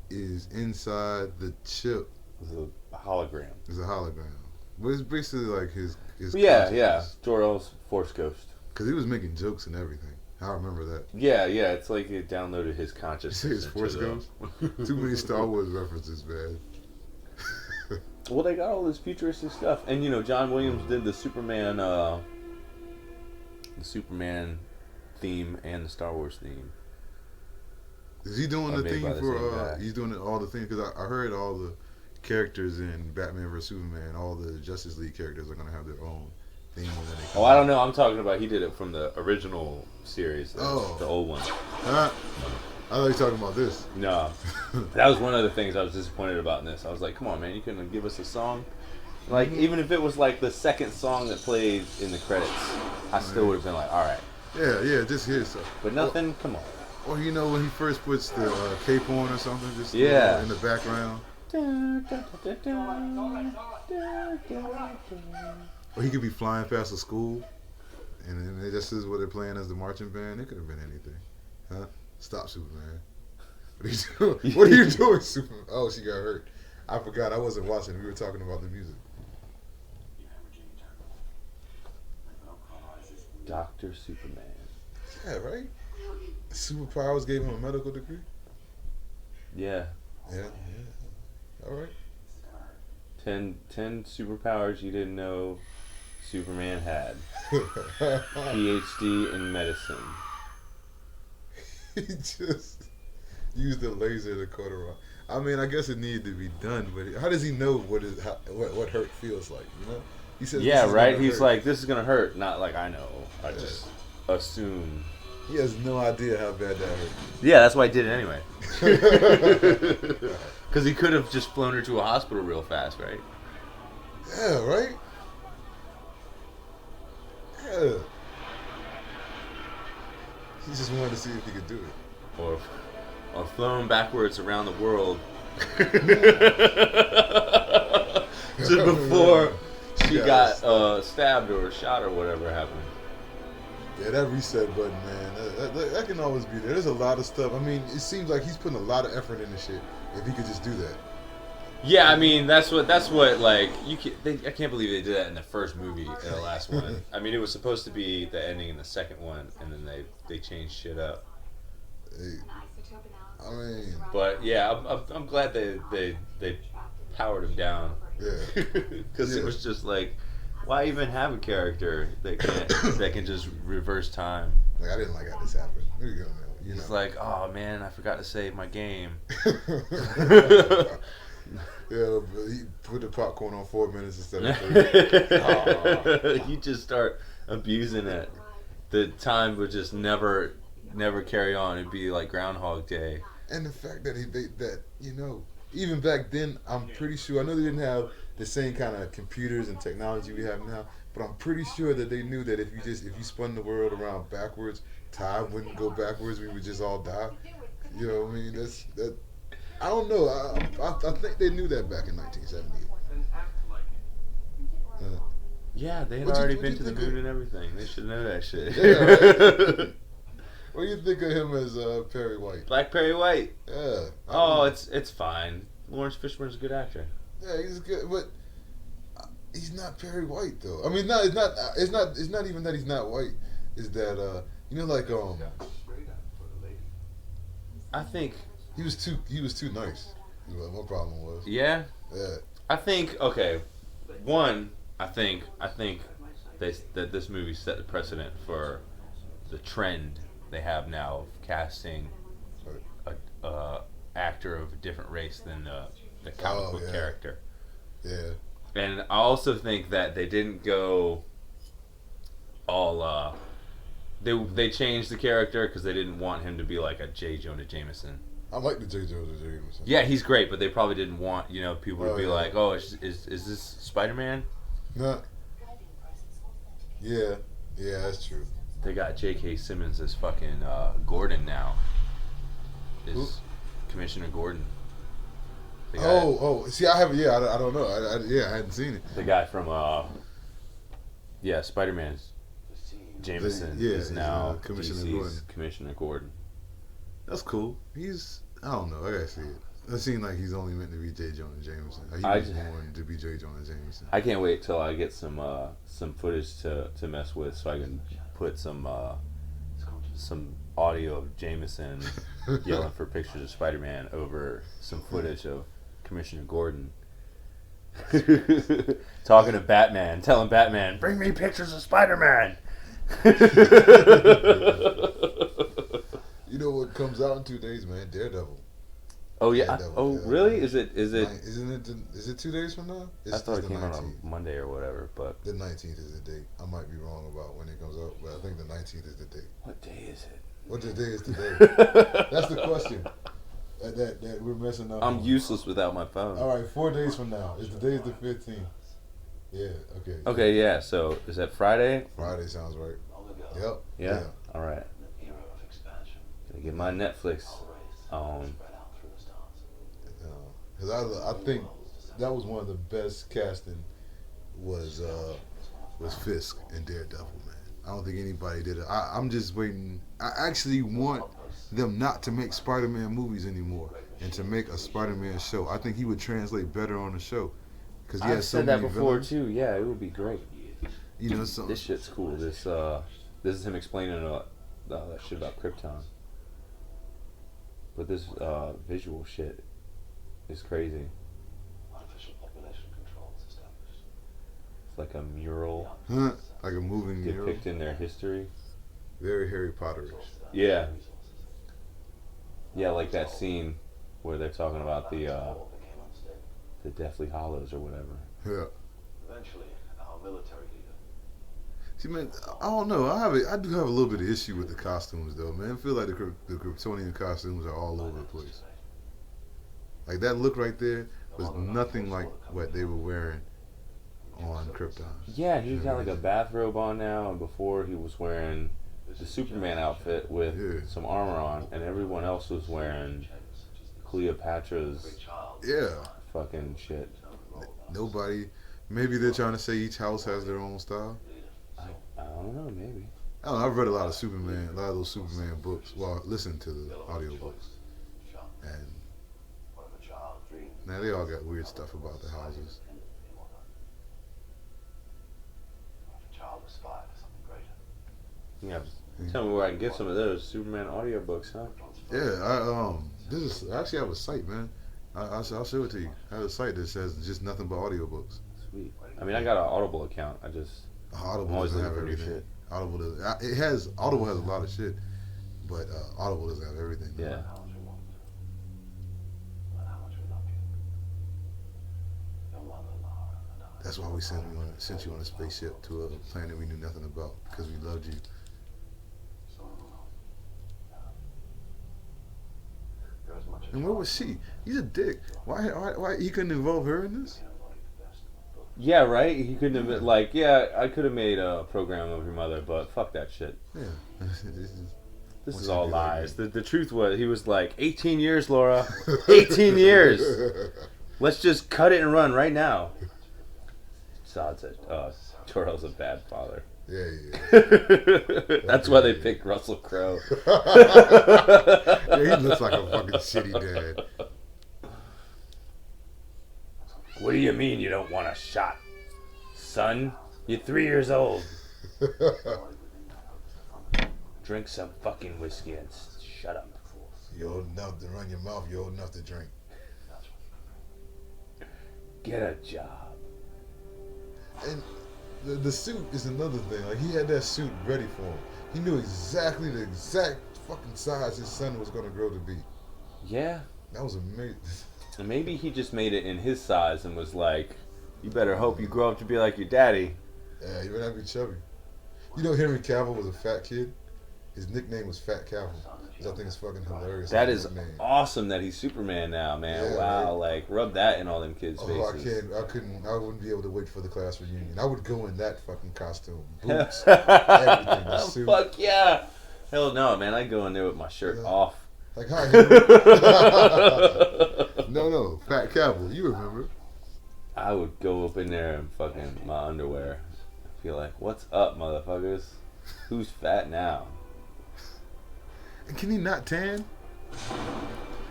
is inside the chip. It's a hologram. It's a hologram. But it's basically like his Yeah. Jor-El's Force Ghost. Because he was making jokes and everything. I remember that. Yeah. It's like he downloaded his consciousness. His Force Ghost? Too many Star Wars references, man. Well, they got all this futuristic stuff. And, John Williams did the Superman theme and the Star Wars theme. Is he doing the theme for? He's doing all the things because I heard all the characters in Batman vs Superman, all the Justice League characters are gonna have their own theme when they come I don't know. I'm talking about he did it from the original series, the old one. Huh? I thought you were talking about this. No, that was one of the things I was disappointed about in this. I was like, come on, man, you couldn't give us a song. Like, even if it was like the second song that played in the credits, I still would have been like, all right. Yeah, just hear stuff. But nothing, come on. Or when he first puts the cape on or something, just in the background. Or he could be flying past the school, and this is what they're playing as the marching band. It could have been anything. Huh? Stop, Superman. What are you doing, Superman? Oh, she got hurt. I forgot. I wasn't watching. We were talking about the music. Dr. Superman. Yeah, right? Superpowers gave him a medical degree? Yeah. All right. 10 superpowers you didn't know Superman had. PhD in medicine. He just used a laser to cut her off. I mean, I guess it needed to be done, but how does he know what hurt feels like? He says, yeah, right. He's like, this is gonna hurt. Not like I know. I just assume. He has no idea how bad that hurt. Yeah, that's why I did it anyway. Because he could have just flown her to a hospital real fast, right? Yeah, right. Yeah. He just wanted to see if he could do it. Or flown backwards around the world. Just before she got stabbed or shot or whatever happened. Yeah, that reset button, man, that can always be there. There's a lot of stuff. I mean, it seems like he's putting a lot of effort into shit. If he could just do that. Yeah, I mean, that's what like I can't believe they did that in the first movie and the last one. I mean, it was supposed to be the ending in the second one, and then they changed shit up. I mean, but yeah, I'm glad they powered him down. Yeah, because it was just like, why even have a character that can just reverse time? Like, I didn't like how this happened. Here you go, man. He's like, oh man, I forgot to save my game. Yeah, but he put the popcorn on 4 minutes instead of 3. You just start abusing it. The time would just never carry on. It'd be like Groundhog Day. And the fact that even back then, I'm pretty sure, I know they didn't have the same kind of computers and technology we have now, but I'm pretty sure that they knew that if you spun the world around backwards, time wouldn't go backwards. We would just all die. You know what I mean? That. I don't know. I think they knew that back in 1978. Yeah, they had already been to the moon and everything. They should know that shit. Yeah, right? What do you think of him as Perry White? Black Perry White. Yeah. Oh, it's fine. Lawrence Fishburne's a good actor. Yeah, he's good, but he's not Perry White though. I mean, it's not even that he's not white. Is that you know, like I think. he was too nice. Is what my problem was. Yeah. Yeah. I think okay. One, I think that this movie set the precedent for the trend they have now of casting a actor of a different race than the comic book character. Yeah. And I also think that they didn't go all. They changed the character because they didn't want him to be like a J. Jonah Jameson. I like the J. Jonah Jameson. Yeah, he's great, but they probably didn't want people to be yeah. like, oh, is this Spider-Man? Nah. Yeah. Yeah, that's true. They got J.K. Simmons as fucking Gordon now. Who? Commissioner Gordon. The guy, Oh. See, I haven't. Yeah, I don't know. I hadn't seen it. the guy from Spider-Man's Jameson is now Commissioner DC's Gordon. Commissioner Gordon. That's cool. I don't know. I gotta see it. It seems like he's only meant to be J. Jonah Jameson. He was born to be J. Jonah Jameson. I can't wait till I get some footage to mess with, so I can put some audio of Jameson yelling for pictures of Spider-Man over some footage of Commissioner Gordon talking to Batman, telling Batman, "Bring me pictures of Spider-Man." You know what comes out in 2 days, man? Daredevil. Oh yeah. Daredevil, Oh yeah. really? Is it? Isn't it? Is it 2 days from now? I thought it the came out 19th. on Monday or whatever, but The 19th is the date. I might be wrong about when it comes out, but I think the 19th is the date. what day is it? What the day is today? That's the question. That we're messing up. I'm on. useless without my phone. All right, 4 days from now. Is the day is the 15th. Yeah. Okay. Okay, yeah. So is that Friday? Friday sounds right. Yep. Yeah. All right. Gonna get my Netflix on. Because I think that was one of the best casting was Fisk and Daredevil, man. I don't think anybody did it. I'm just waiting. I actually want them not to make Spider-Man movies anymore and to make a Spider-Man show. I think he would translate better on the show. Because he I've has so said that many before villains. too. Yeah, it would be great. You know, so This shit's cool. This is him explaining that shit about Krypton. But this visual shit is crazy. It's like a mural like a moving mural. depicting their history. Very Harry Potterish. Yeah. Yeah, like that scene where they're talking about the Deathly Hollows or whatever. Yeah. Eventually, our military leader. See, man, I don't know. I do have a little bit of issue with the costumes, though, man. I feel like the Kryptonian costumes are all over the place. Like that look right there was nothing like what they were wearing on Krypton. Yeah, he's got like a bathrobe on now, and before he was wearing the Superman outfit with some armor on, and everyone else was wearing Cleopatra's Yeah. fucking shit. Nobody. Maybe they're trying to say each house has their own style. I don't know, maybe. I don't know. I've read a lot of those Superman books. Well, listened to the audiobooks. And now they all got weird stuff about the houses. Yeah, tell me where I can get some of those Superman audiobooks, huh? Yeah, this is actually I have a site, man. I'll show it to you. I have a site that says just nothing but audiobooks. Sweet. I mean, I got an Audible account. I'm Audible always doesn't looking have for new everything. shit. Audible has a lot of shit, but Audible doesn't have everything. Yeah. That's why we sent you on a spaceship to a planet we knew nothing about because we loved you. And where was she? He's a dick. Why he couldn't involve her in this? Yeah, right? He couldn't have been like, yeah, I could have made a program of your mother, but fuck that shit. Yeah. This Once is you all be like lies. me. The truth was, he was like, 18 years, Laura. 18 years. Let's just cut it and run right now. Sod's it. Jor-El's a bad father. Yeah. That's why they picked Russell Crowe. Yeah, he looks like a fucking shitty dad. What do you mean you don't want a shot? Son, you're 3 years old. Drink some fucking whiskey and shut up. You're old enough to run your mouth. You're old enough to drink. Get a job. And the suit is another thing. Like, he had that suit ready for him. He knew exactly the exact fucking size his son was going to grow to be. Yeah. That was amazing. And maybe he just made it in his size and was like, you better hope you grow up to be like your daddy. Yeah, he would have to be chubby. You know, Henry Cavill was a fat kid. His nickname was Fat Cavill. I think it's fucking hilarious. That is awesome that he's Superman now, man. Yeah, wow, right? Like, rub that in all them kids' faces. I wouldn't be able to wait for the class reunion. I would go in that fucking costume. Boots, everything, the suit. Fuck yeah. Hell no, man. I go in there with my shirt off. Like, hi, Henry. No, Fat Cavill. You remember. I would go up in there and fucking my underwear. Feel like, what's up, motherfuckers? Who's fat now? And can he not tan?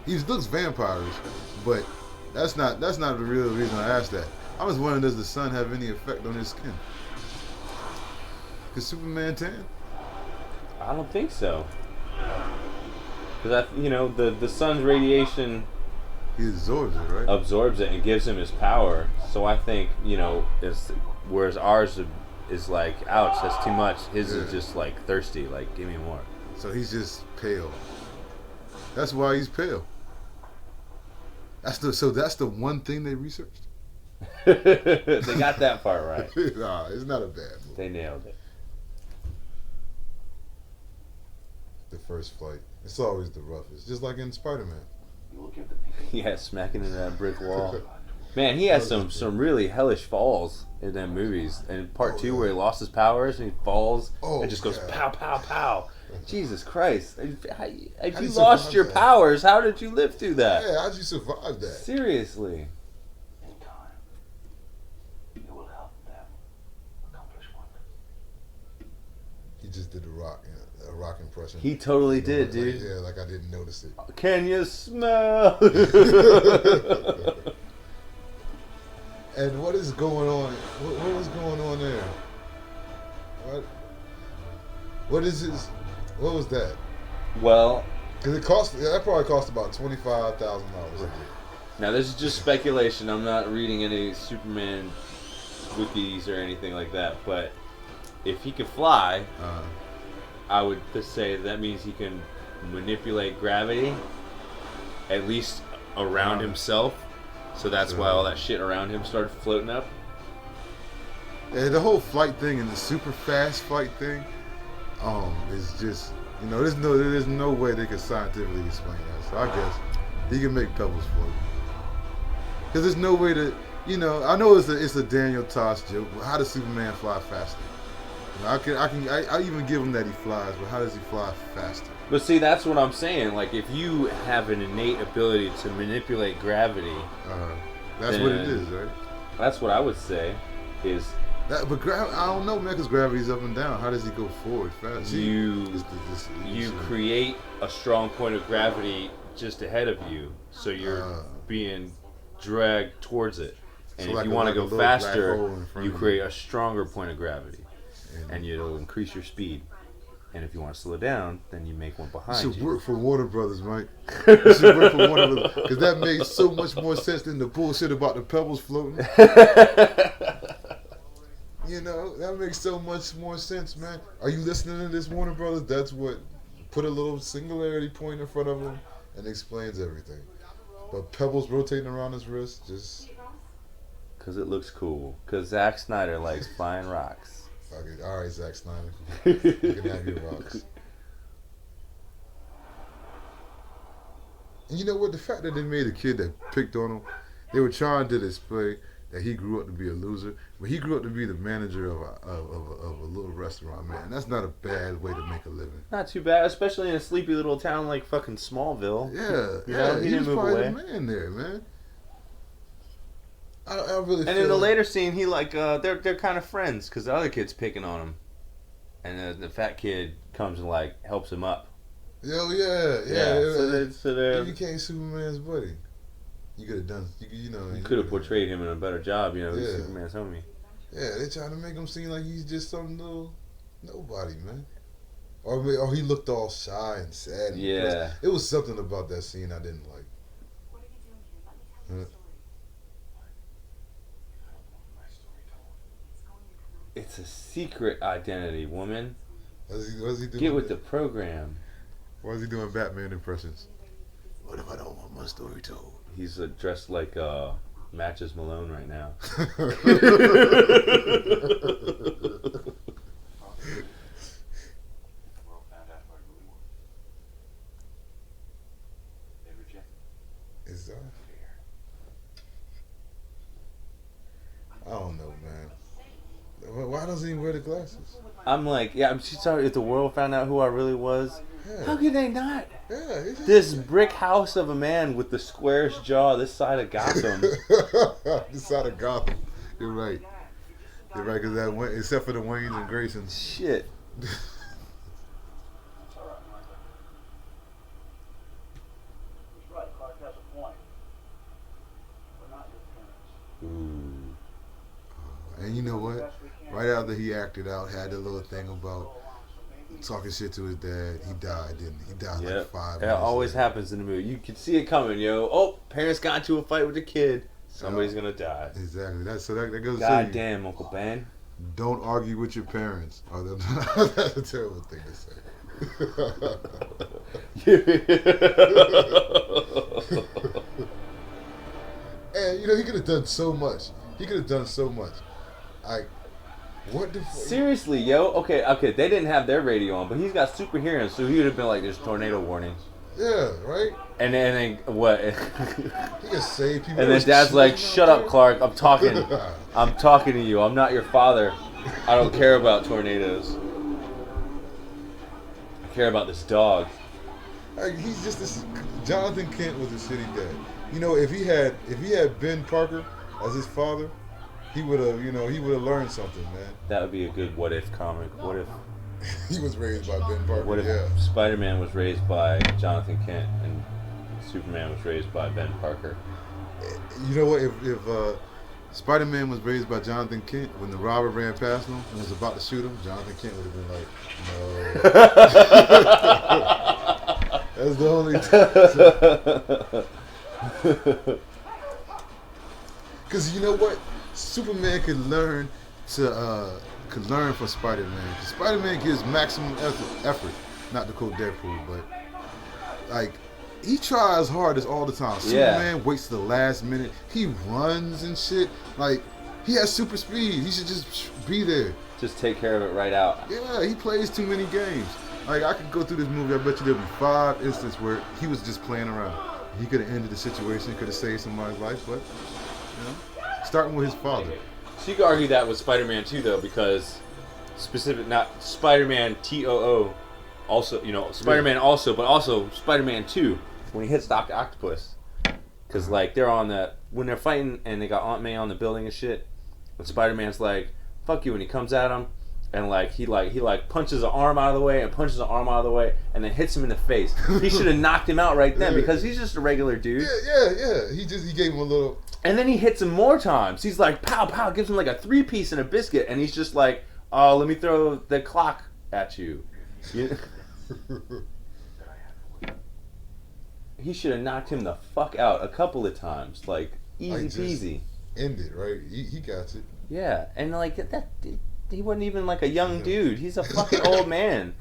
He looks vampirish, but that's not the real reason I asked that. I was wondering, does the sun have any effect on his skin? Could Superman tan? I don't think so. Because the sun's radiation He absorbs it, right? absorbs it and gives him his power. So I think whereas ours is like, ouch, that's too much. His is just like thirsty, like give me more. So he's just pale. That's why he's pale. That's the one thing they researched. They got that part right. Nah, it's not a bad movie. They nailed it. The first flight. It's always the roughest. Just like in Spider-Man. You will give the people Yeah, smacking into that brick wall. Man, he has some really hellish falls in them movies. And part 2 where he lost his powers and he falls and just goes pow, pow, pow. Jesus Christ. If you lost your powers, how did you live through that? Yeah, how'd you survive that? Seriously. in time. You will help them accomplish one. He just did a rock impression. He totally did, Like, dude. yeah, like I didn't notice it. Can you smell? And what is going on? What was going on there? What is his? What was that? Well, Because that probably cost about $25,000. now this is just speculation. I'm not reading any Superman wikis or anything like that. But if he could fly, I would just say that means he can manipulate gravity, at least around himself. So that's why all that shit around him started floating up. Yeah, the whole flight thing and the super fast flight thing, is just, there's no way they could scientifically explain that. So I guess he can make pebbles float. Because there's no way to, I know it's a Daniel Tosh joke, but how does Superman fly faster? I even give him that he flies, but how does he fly faster? But see, that's what I'm saying. Like, if you have an innate ability to manipulate gravity, That's what it is, right? that's what I would say is I don't know, man, because gravity's up and down. How does he go forward fast? you create a strong point of gravity just ahead of you, so you're being dragged towards it. And So if like you a- want to like a go little black faster, hole in front you of create you. a stronger point of gravity, and it'll increase your speed. And if you want to slow down, then you make one You behind should you. work for Warner Brothers, Mike. You should work for Warner Brothers, because that makes so much more sense than the bullshit about the pebbles floating. That makes so much more sense, man. Are you listening to this, Warner Brothers? That's what, put a little singularity point in front of him and explains everything. But pebbles rotating around his wrist, just... Because it looks cool. Because Zack Snyder likes flying rocks. Okay, all right, Zack Snyder. You can have your rocks. And you know what? The fact that they made a kid that picked on him, they were trying to display that he grew up to be a loser, but he grew up to be the manager of a little restaurant, man. That's not a bad way to make a living. Not too bad, especially in a sleepy little town like fucking Smallville. Yeah, he he didn't was move probably away. the man there, man. I really And feel in the like- later scene, he they're kind of friends because the other kid's picking on him. and the fat kid comes and like helps him up. Yo, yeah. So they're, He became Superman's buddy. You could have done, you could have portrayed him in a better job, you know, Yeah. Superman's homie. Yeah, they trying to make him seem like he's just some little nobody, man. Or he looked all shy and sad. And Yeah. depressed. It was something about that scene I didn't like. What are you doing here? Let me tell you a story. It's going to come out. It's a secret identity, woman. What's he doing? Get with the program. Why is he doing Batman impressions? What if I don't want my story told? He's dressed like Matches Malone right now. World found out who I really was. They rejected me. Is that? I don't know, man. Why doesn't he wear the glasses? I'm like, yeah, I'm sorry if the world found out who I really was. Yeah. How could they not? Yeah, he just, This brick house of a man with the squarish jaw this side of Gotham. this side of Gotham. You're right. You're right, because that Wayne, except for the Waynes and Graysons. Shit. It's all right, Martha. He's right. Clark has a point. We're not your parents. Ooh. And you know what? Right after he acted out, had the little thing about talking shit to his dad, he died, didn't he? He died like 5 It minutes always later. happens in the movie. You can see it coming, yo. Oh, parents got into a fight with the kid. Somebody's gonna die. Exactly. That goes to God say, damn, Uncle Ben. don't argue with your parents. Oh, that's a terrible thing to say. And he could have done so much. Like, what the fuck? Seriously, yo. Okay. They didn't have their radio on, but he's got super hearing, so he would have been like, "There's tornado warning." Yeah, right? And then what? He could save people. And then Dad's like, "Shut up, Clark. I'm talking. I'm talking to you. I'm not your father. I don't care about tornadoes. I care about this dog." Like, he's just this. Jonathan Kent was a shitty dad. If he had Ben Parker as his father, he would have learned something, man. That would be a good what if comic. What if He was raised by Ben Parker. What if Yeah. Spider-Man was raised by Jonathan Kent and Superman was raised by Ben Parker? You know what? If Spider-Man was raised by Jonathan Kent, when the robber ran past him and was about to shoot him, Jonathan Kent would have been like, no. That's the only Because you know what? Superman could learn from Spider-Man. 'Cause Spider-Man gives maximum effort. Not to quote Deadpool, but like he tries hardest all the time. Yeah. Superman waits to the last minute. He runs and shit. Like he has super speed. He should just be there. Just take care of it right out. Yeah, he plays too many games. Like I could go through this movie. I bet you there'll be 5 instances where he was just playing around. He could have ended the situation. Could have saved somebody's life, but starting with his father. So you could argue that with Spider-Man 2 though, because not Spider-Man TOO, also Spider-Man also, but also Spider-Man 2 when he hits Dr. Octopus, because like when they're fighting and they got Aunt May on the building and shit, and Spider-Man's like fuck you, and he comes at him and he punches an arm out of the way and punches an arm out of the way and then hits him in the face. He should have knocked him out right then because he's just a regular dude. Yeah. He gave him a little. And then he hits him more times. He's like, pow, pow, gives him like a 3-piece and a biscuit. And he's just like, oh, let me throw the clock at you. He should have knocked him the fuck out a couple of times. Like, easy peasy. End it, right? He got it. Yeah, and like, he wasn't even like a young dude. He's a fucking old man.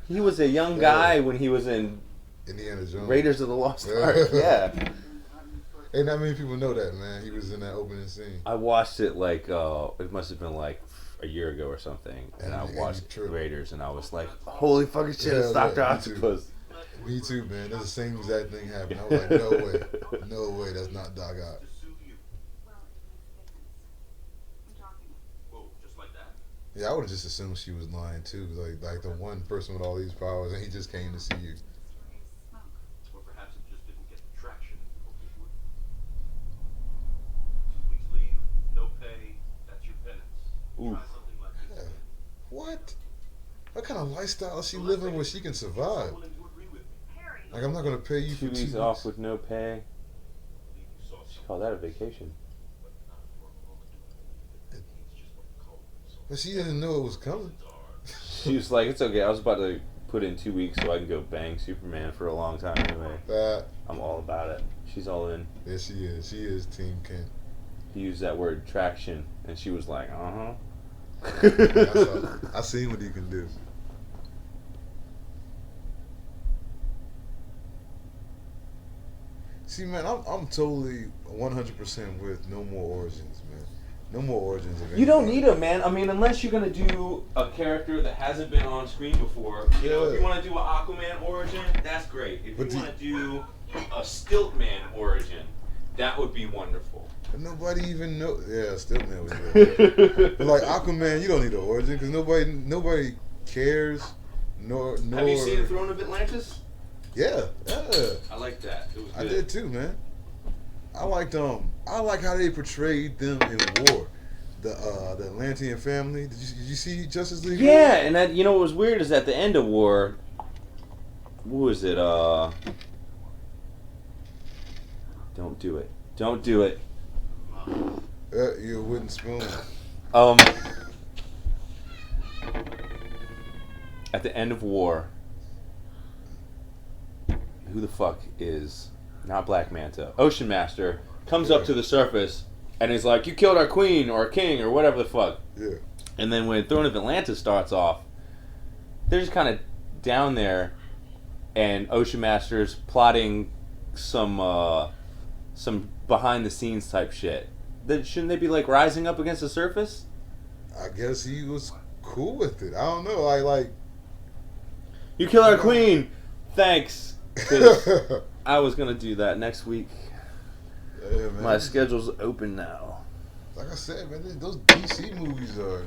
He was a young guy when he was in Indiana Jones. Raiders of the Lost Ark. Yeah. Ain't not many people know that, man. He was in that opening scene. I watched it like it must have been like a year ago or something, and I watched Raiders, and I was like, "Holy fucking shit, it's Dr. Octopus!" Me too, man. That's the same exact thing happened. I was like, no way, that's not Doc Ock. Well, it makes a difference. I'm talking. Whoa, just like that? Yeah, I would have just assumed she was lying too. Like the one person with all these powers, and he just came to see you. Smoke. Or perhaps it just didn't get the traction you hoped it would. 2 weeks leave, no pay, that's your penance. Oof. Try something like this. Yeah. What? kind of lifestyle is she living where she can survive? Like, I'm not gonna pay you for 2 weeks off with no pay. She called that a vacation. But she didn't know it was coming. She was like, it's okay. I was about to put in 2 weeks so I can go bang Superman for a long time anyway. I'm all about it. She's all in. Yeah, she is. She is Team Kent. He used that word traction, and she was like, uh-huh. I seen what he can do. See, man, I'm totally 100% with no more origins, man. No more origins. You don't need them, man. I mean, unless you're going to do a character that hasn't been on screen before. You know, if you want to do an Aquaman origin, that's great. If you want to do a Stiltman origin, that would be wonderful. But nobody even knows. Yeah, Stiltman was good. But like Aquaman, you don't need an origin because nobody cares. Have you seen Throne of Atlantis? Yeah. I like that. It was good. I did too, man. I like how they portrayed them in war. The Atlantean family. Did you see Justice League? Yeah, and that, you know what was weird is at the end of war, what was it? Don't do it. Don't do it. You're a wooden spoon. At the end of war, who the fuck is not Black Manta? Ocean Master comes up to the surface and he's like, "You killed our queen or our king or whatever the fuck." Yeah. And then when Throne of Atlantis starts off, they're just kind of down there, and Ocean Master's plotting some behind the scenes type shit. Then shouldn't they be like rising up against the surface? I guess he was cool with it. I don't know. Like you kill our queen. Thanks. 'Cause I was gonna do that next week. Yeah, man. My schedule's open now. Like I said, man, those DC movies are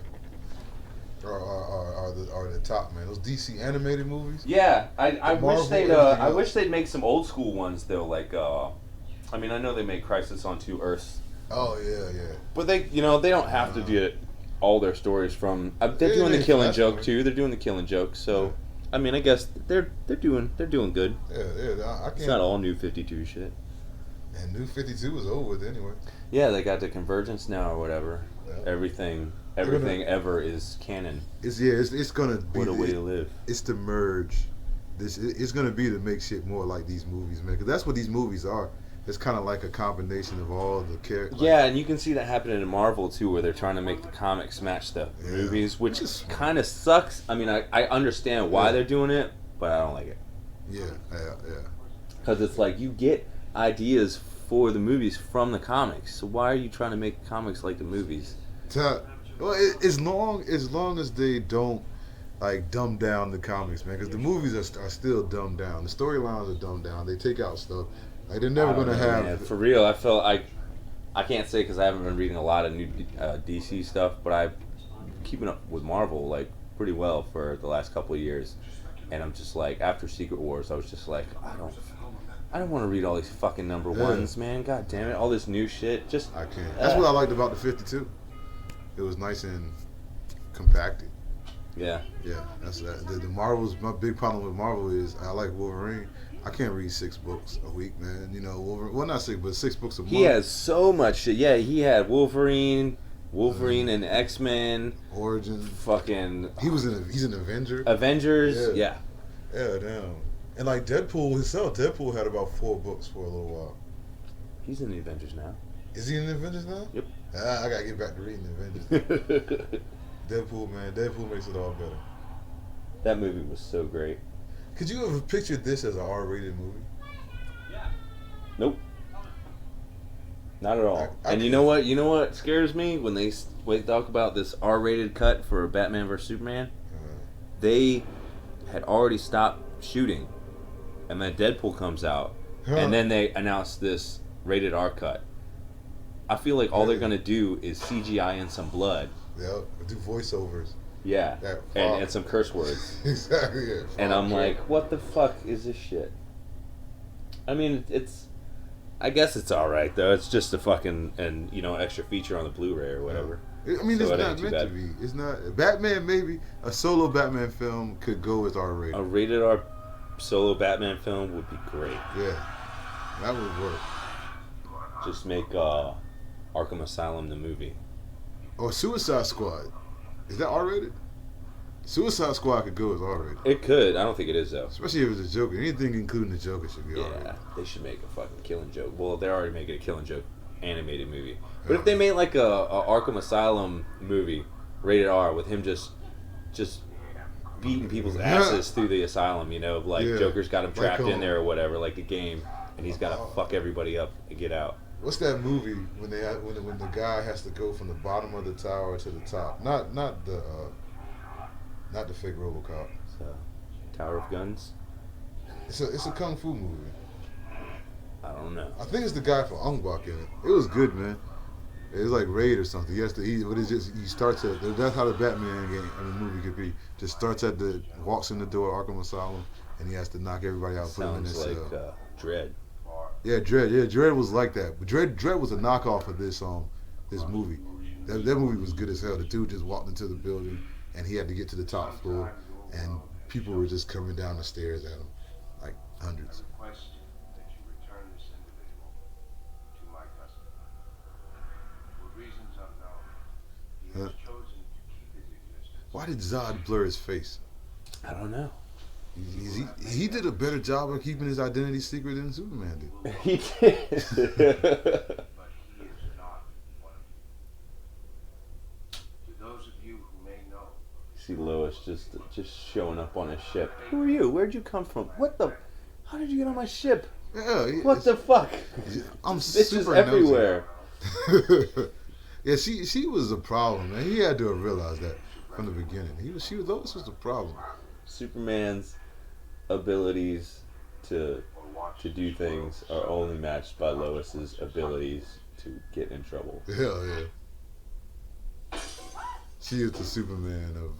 the top, man. Those DC animated movies. Yeah, I wish they'd I wish they'd make some old school ones though. Like I mean, I know they made Crisis on Two Earths. Oh yeah. But they don't have to get all their stories from. They're doing the Killing Joke too. They're doing the Killing Joke, so. I mean, I guess they're doing good. Yeah. I can't. It's not all New 52 shit. And New 52 was over with anyway. Yeah, they got the Convergence now or whatever. Yeah. Everything ever is canon. It's gonna be what a way to live. It's to merge. It's gonna be to make shit more like these movies, man. Because that's what these movies are. It's kind of like a combination of all the characters. Yeah, and you can see that happening in Marvel too, where they're trying to make the comics match the movies, which kind of sucks. I mean, I understand why they're doing it, but I don't like it. Yeah. Because it's like you get ideas for the movies from the comics, so why are you trying to make comics like the movies? Well, as long as they don't like dumb down the comics, man, because the movies are still dumbed down. The storylines are dumbed down. They take out stuff. Like they're never gonna have. Man. For real, I felt I can't say because I haven't been reading a lot of new DC stuff, but I'm keeping up with Marvel like pretty well for the last couple of years, and I'm just like after Secret Wars, I was just like I don't want to read all these fucking number ones, man. God damn it, all this new shit. Just I can't. That's what I liked about the 52. It was nice and compacted. Yeah. That's that. The Marvels. My big problem with Marvel is I like Wolverine. I can't read 6 books a week, man. You know, Wolverine. Well, not 6, but 6 books a month. He has so much shit. Yeah, he had Wolverine and X-Men. Origins. Fucking. He's an Avenger. Avengers. Yeah. Yeah, damn. And like Deadpool himself, Deadpool had about 4 books for a little while. He's in the Avengers now. Is he in the Avengers now? Yep. I gotta get back to reading the Avengers. Deadpool, man. Deadpool makes it all better. That movie was so great. Could you have pictured this as an R-rated movie? Nope. Not at all. And you know what? You know what scares me when they talk about this R-rated cut for Batman vs Superman? They had already stopped shooting, and then Deadpool comes out, and then they announce this rated R cut. I feel like all they're gonna do is CGI in some blood. Yeah, do voiceovers. Yeah, and some curse words. Exactly. Yeah, and I'm like, what the fuck is this shit? I mean, I guess it's all right though. It's just a fucking extra feature on the Blu-ray or whatever. I mean, So it's it not ain't too meant to bad. be. It's not. Batman, maybe a solo Batman film could go as R rated. A rated R solo Batman film would be great. Yeah, that would work. Just make Arkham Asylum the movie. Or Suicide Squad. Is that R rated? Suicide Squad could go as R rated. It could. I don't think it is though. Especially if it's a Joker. Anything including the Joker should be R rated. Yeah, they should make a fucking Killing Joke. Well, they're already making a Killing Joke animated movie. But if they made like a Arkham Asylum movie, rated R, with him just beating people's asses through the asylum, you know, like Yeah. Joker's got him Like trapped in Home. there or whatever, like the game, and he's got to fuck everybody up and get out. What's that movie when when the guy has to go from the bottom of the tower to the top? Not the fake RoboCop. So, Tower of Guns? It's a kung fu movie. I don't know. I think it's the guy from Ong Bak in it. It was good, man. It was like Raid or something. He has to eat, but it's just he starts at. That's how the Batman game I mean, movie could be. Just starts at walks in the door of Arkham Asylum, and he has to knock everybody out. Put them in Sounds their like cell. Dread. Yeah, Dread. Yeah, Dread was like that. But Dread was a knockoff of this movie. That movie was good as hell. The dude just walked into the building, and he had to get to the top floor, and people were just coming down the stairs at him, like hundreds. Request that you return this individual to my custody. For reasons unknown, he has chosen to keep his existence. Why did Zod blur his face? I don't know. He did a better job of keeping his identity secret than Superman did. He did. But he is not one of you. To those of you who may know, See Lois just showing up on his ship. Who are you? Where'd you come from? What the? How did you get on my ship? Yeah, What the fuck? I'm Bitches super everywhere. nosy. Yeah, she was a problem, man. He had to have realized that from the beginning. Lois was the problem. Superman's abilities to do things are only matched by Lois's abilities to get in trouble. Hell yeah. She is the Superman of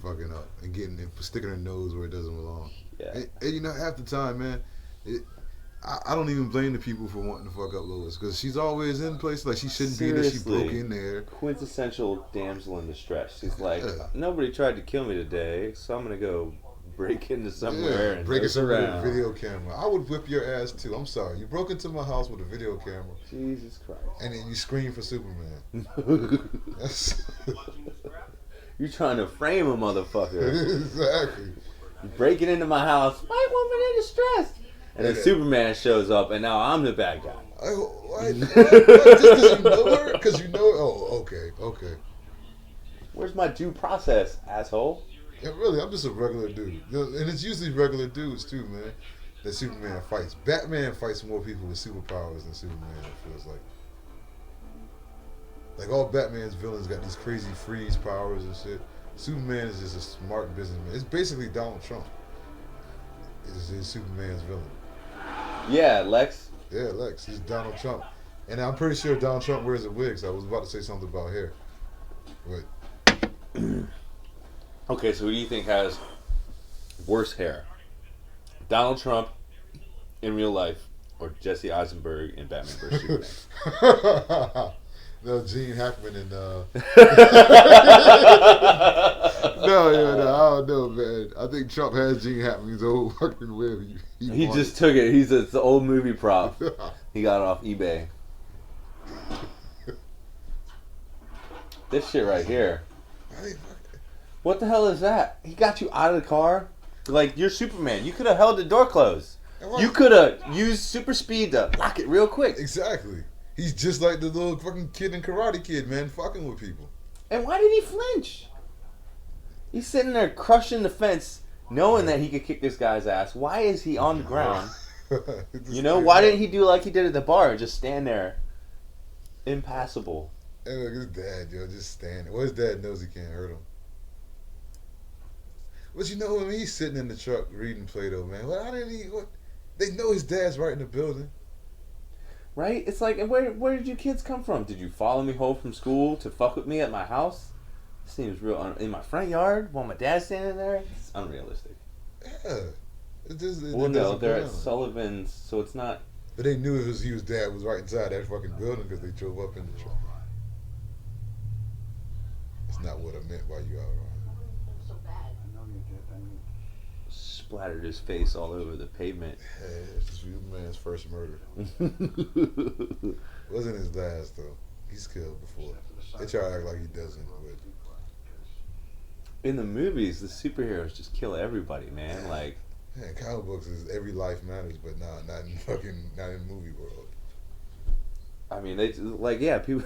fucking up and sticking her nose where it doesn't belong. Yeah. And you know, half the time, man, I don't even blame the people for wanting to fuck up Lois because she's always in places like she shouldn't be there. She Seriously. broke in there. Quintessential damsel in distress. She's like, Yeah. nobody tried to kill me today, so I'm gonna go break into somewhere and break nose into with a around. video camera. I would whip your ass too. I'm sorry. You broke into my house with a video camera Jesus Christ. and then you scream for Superman. That's You're trying to frame a motherfucker. exactly. You're breaking into my house. White woman in distress. And then Yeah. Superman shows up, and now I'm the bad guy. What? Just because you know her? Because you know. Oh, okay. Where's my due process, asshole? Yeah, really, I'm just a regular dude. You know, and it's usually regular dudes too, man. That Superman fights. Batman fights more people with superpowers than Superman. It feels like. Like all Batman's villains got these crazy freeze powers and shit. Superman is just a smart businessman. It's basically Donald Trump. Is Superman's villain. Yeah, Lex. Yeah, Lex. He's Donald Trump. And I'm pretty sure Donald Trump wears a wig, so I was about to say something about hair. But Okay, so who do you think has worse hair? Donald Trump in real life or Jesse Eisenberg in Batman vs. Superman? no, Gene Hackman and No, I don't know, man. I think Trump has Gene Hackman's old fucking wig. He just took it. It's an old movie prop. He got it off eBay. This shit right here. What the hell is that? He got you out of the car? Like, you're Superman. You could have held the door closed. You could have used super speed to lock it real quick. Exactly. He's just like the little fucking kid in Karate Kid, man, fucking with people. And why did he flinch? He's sitting there crushing the fence, knowing that he could kick this guy's ass. Why is he on the ground? You know, why didn't he do like he did at the bar? Just stand there. Impassable. And look, his dad, just standing. Well, his dad knows he can't hurt him. But you know, when he's sitting in the truck reading Plato, man, how did he? What? They know his dad's right in the building. Right? It's like, where did you kids come from? Did you follow me home from school to fuck with me at my house? Seems real. In my front yard while my dad's standing there? It's unrealistic. Yeah. No, they're at Sullivan's, so it's not. But they knew his dad was right inside that fucking building because they drove up in the truck. That's not what I meant by you outright. So bad. I know you did. I mean, Splattered his face all over the pavement. Hey, it's just Superman's first murder. Wasn't his last though. He's killed before. They try to act like he doesn't, but In the movies, the superheroes just kill everybody, man. Like, man, comic books is every life matters, but not in movie world. I mean, they like, yeah, people.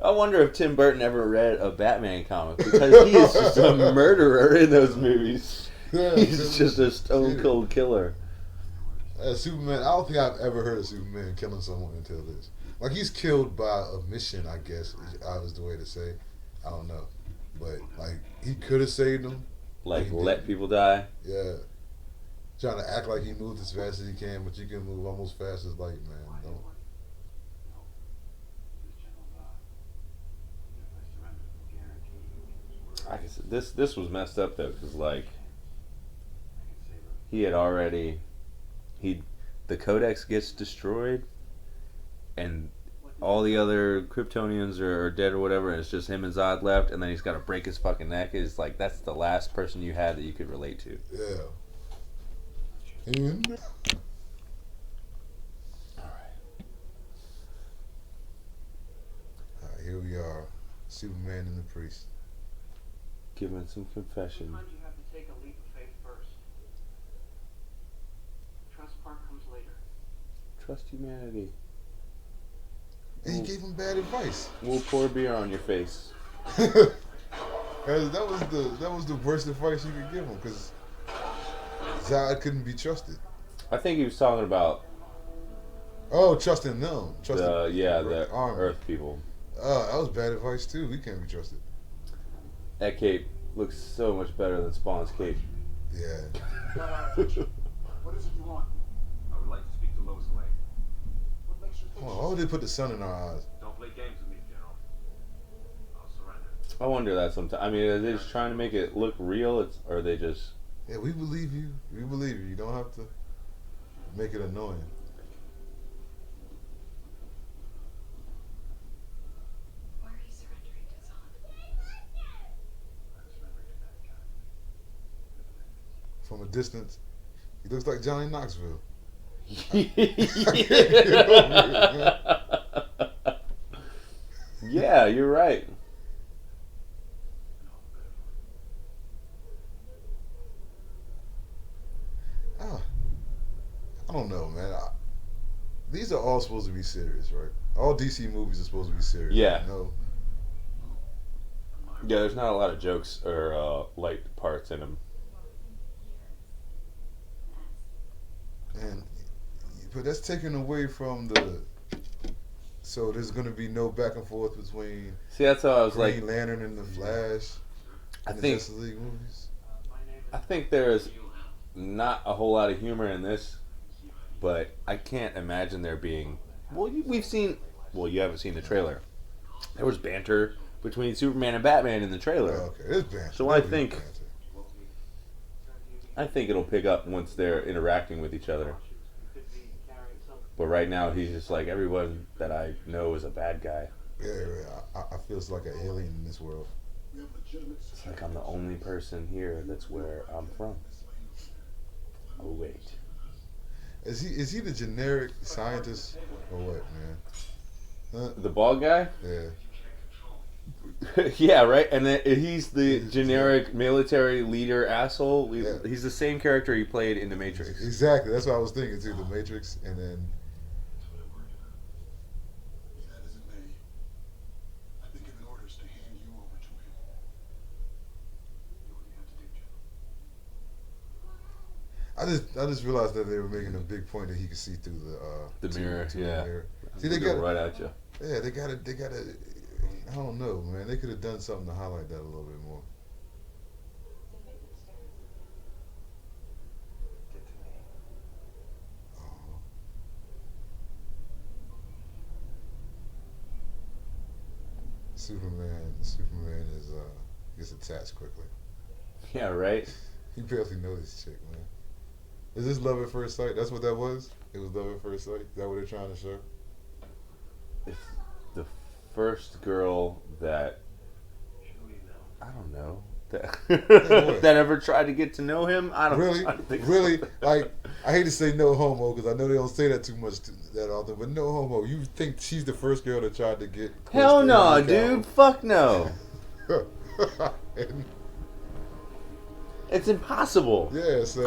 I wonder if Tim Burton ever read a Batman comic, because he is just a murderer in those movies. Yeah, He's just a stone cold killer. Superman. I don't think I've ever heard of Superman killing someone until this. Like, he's killed by omission, I guess is the way to say. I don't know, but like, he could have saved them. Like, He let didn't. people die. Yeah, trying to act like he moved as fast as he can, but you can move almost fast as light, man. Don't. I guess this was messed up though, because like, he had already, the Codex gets destroyed, and all the other Kryptonians are dead or whatever, and it's just him and Zod left, and then he's got to break his fucking neck. It's like, that's the last person you had that you could relate to. Yeah. And Alright, here we are. Superman and the priest. Giving some confession. Sometimes you have to take a leap of faith first. Trust part comes later. Trust humanity. And he gave him bad advice. We'll pour beer on your face. that was the worst advice you could give him, because Zod couldn't be trusted. I think he was talking about Oh, trusting them. Trusting the army. Earth people. That was bad advice too. We can't be trusted. That cape looks so much better than Spawn's cape. Yeah. what is it you want? I would like to speak to Lois Lane. What makes you think Come on, why would they put the sun in our eyes? Don't play games with me, General. I'll surrender. I wonder that sometimes. I mean, are they just trying to make it look real, or are they just... Yeah, we believe you. We believe you. You don't have to make it annoying. Why are you surrendering to Zod? I was never your bad guy. From a distance, he looks like Johnny Knoxville. Yeah, you're right. I don't know, man. These are all supposed to be serious, right? All DC movies are supposed to be serious. Yeah. No. Yeah, there's not a lot of jokes or light parts in them. But that's taken away from the. So there's gonna be no back and forth between See, that's how I was Green like. Lantern and the Flash. I in the think Justice League movies. I think there's not a whole lot of humor in this, but I can't imagine there being. Well, we've seen. Well, you haven't seen the trailer. There was banter between Superman and Batman in the trailer. Oh, okay, it's banter. So I There'll be think- banter. I think it'll pick up once they're interacting with each other. Could be carrying something. But right now, he's just like, everyone that I know is a bad guy. Yeah, I feel it's like an alien in this world. we have legitimate It's like I'm the only person here that's where I'm from. Oh wait. Is he the generic scientist or what, man? Huh? The bald guy? Yeah. Yeah, right. And then he's the generic military leader asshole. Yeah. He's the same character he played in The Matrix. Exactly. That's what I was thinking too. The Matrix, and then That isn't me. I've been given orders to hand you over to him. Do what you have to do, General. I just realized that they were making a big point that he could see through the mirror, yeah. mirror. See, they Go got right at you. yeah, they got to. I don't know, man. They could have done something to highlight that a little bit more. Oh. Superman is gets attached quickly. Yeah, right. He barely knows this chick, man. Is this love at first sight? That's what that was? It was love at first sight? Is that what they're trying to show? It's the first girl that I don't know. what? That ever tried to get to know him? I don't Really, I don't think really, so. like I hate to say no homo because I know they don't say that too much that often, but no homo. You think she's the first girl that tried to get? close Hell to no, Henry dude. Fuck no. Cavill? And, It's impossible. yeah, so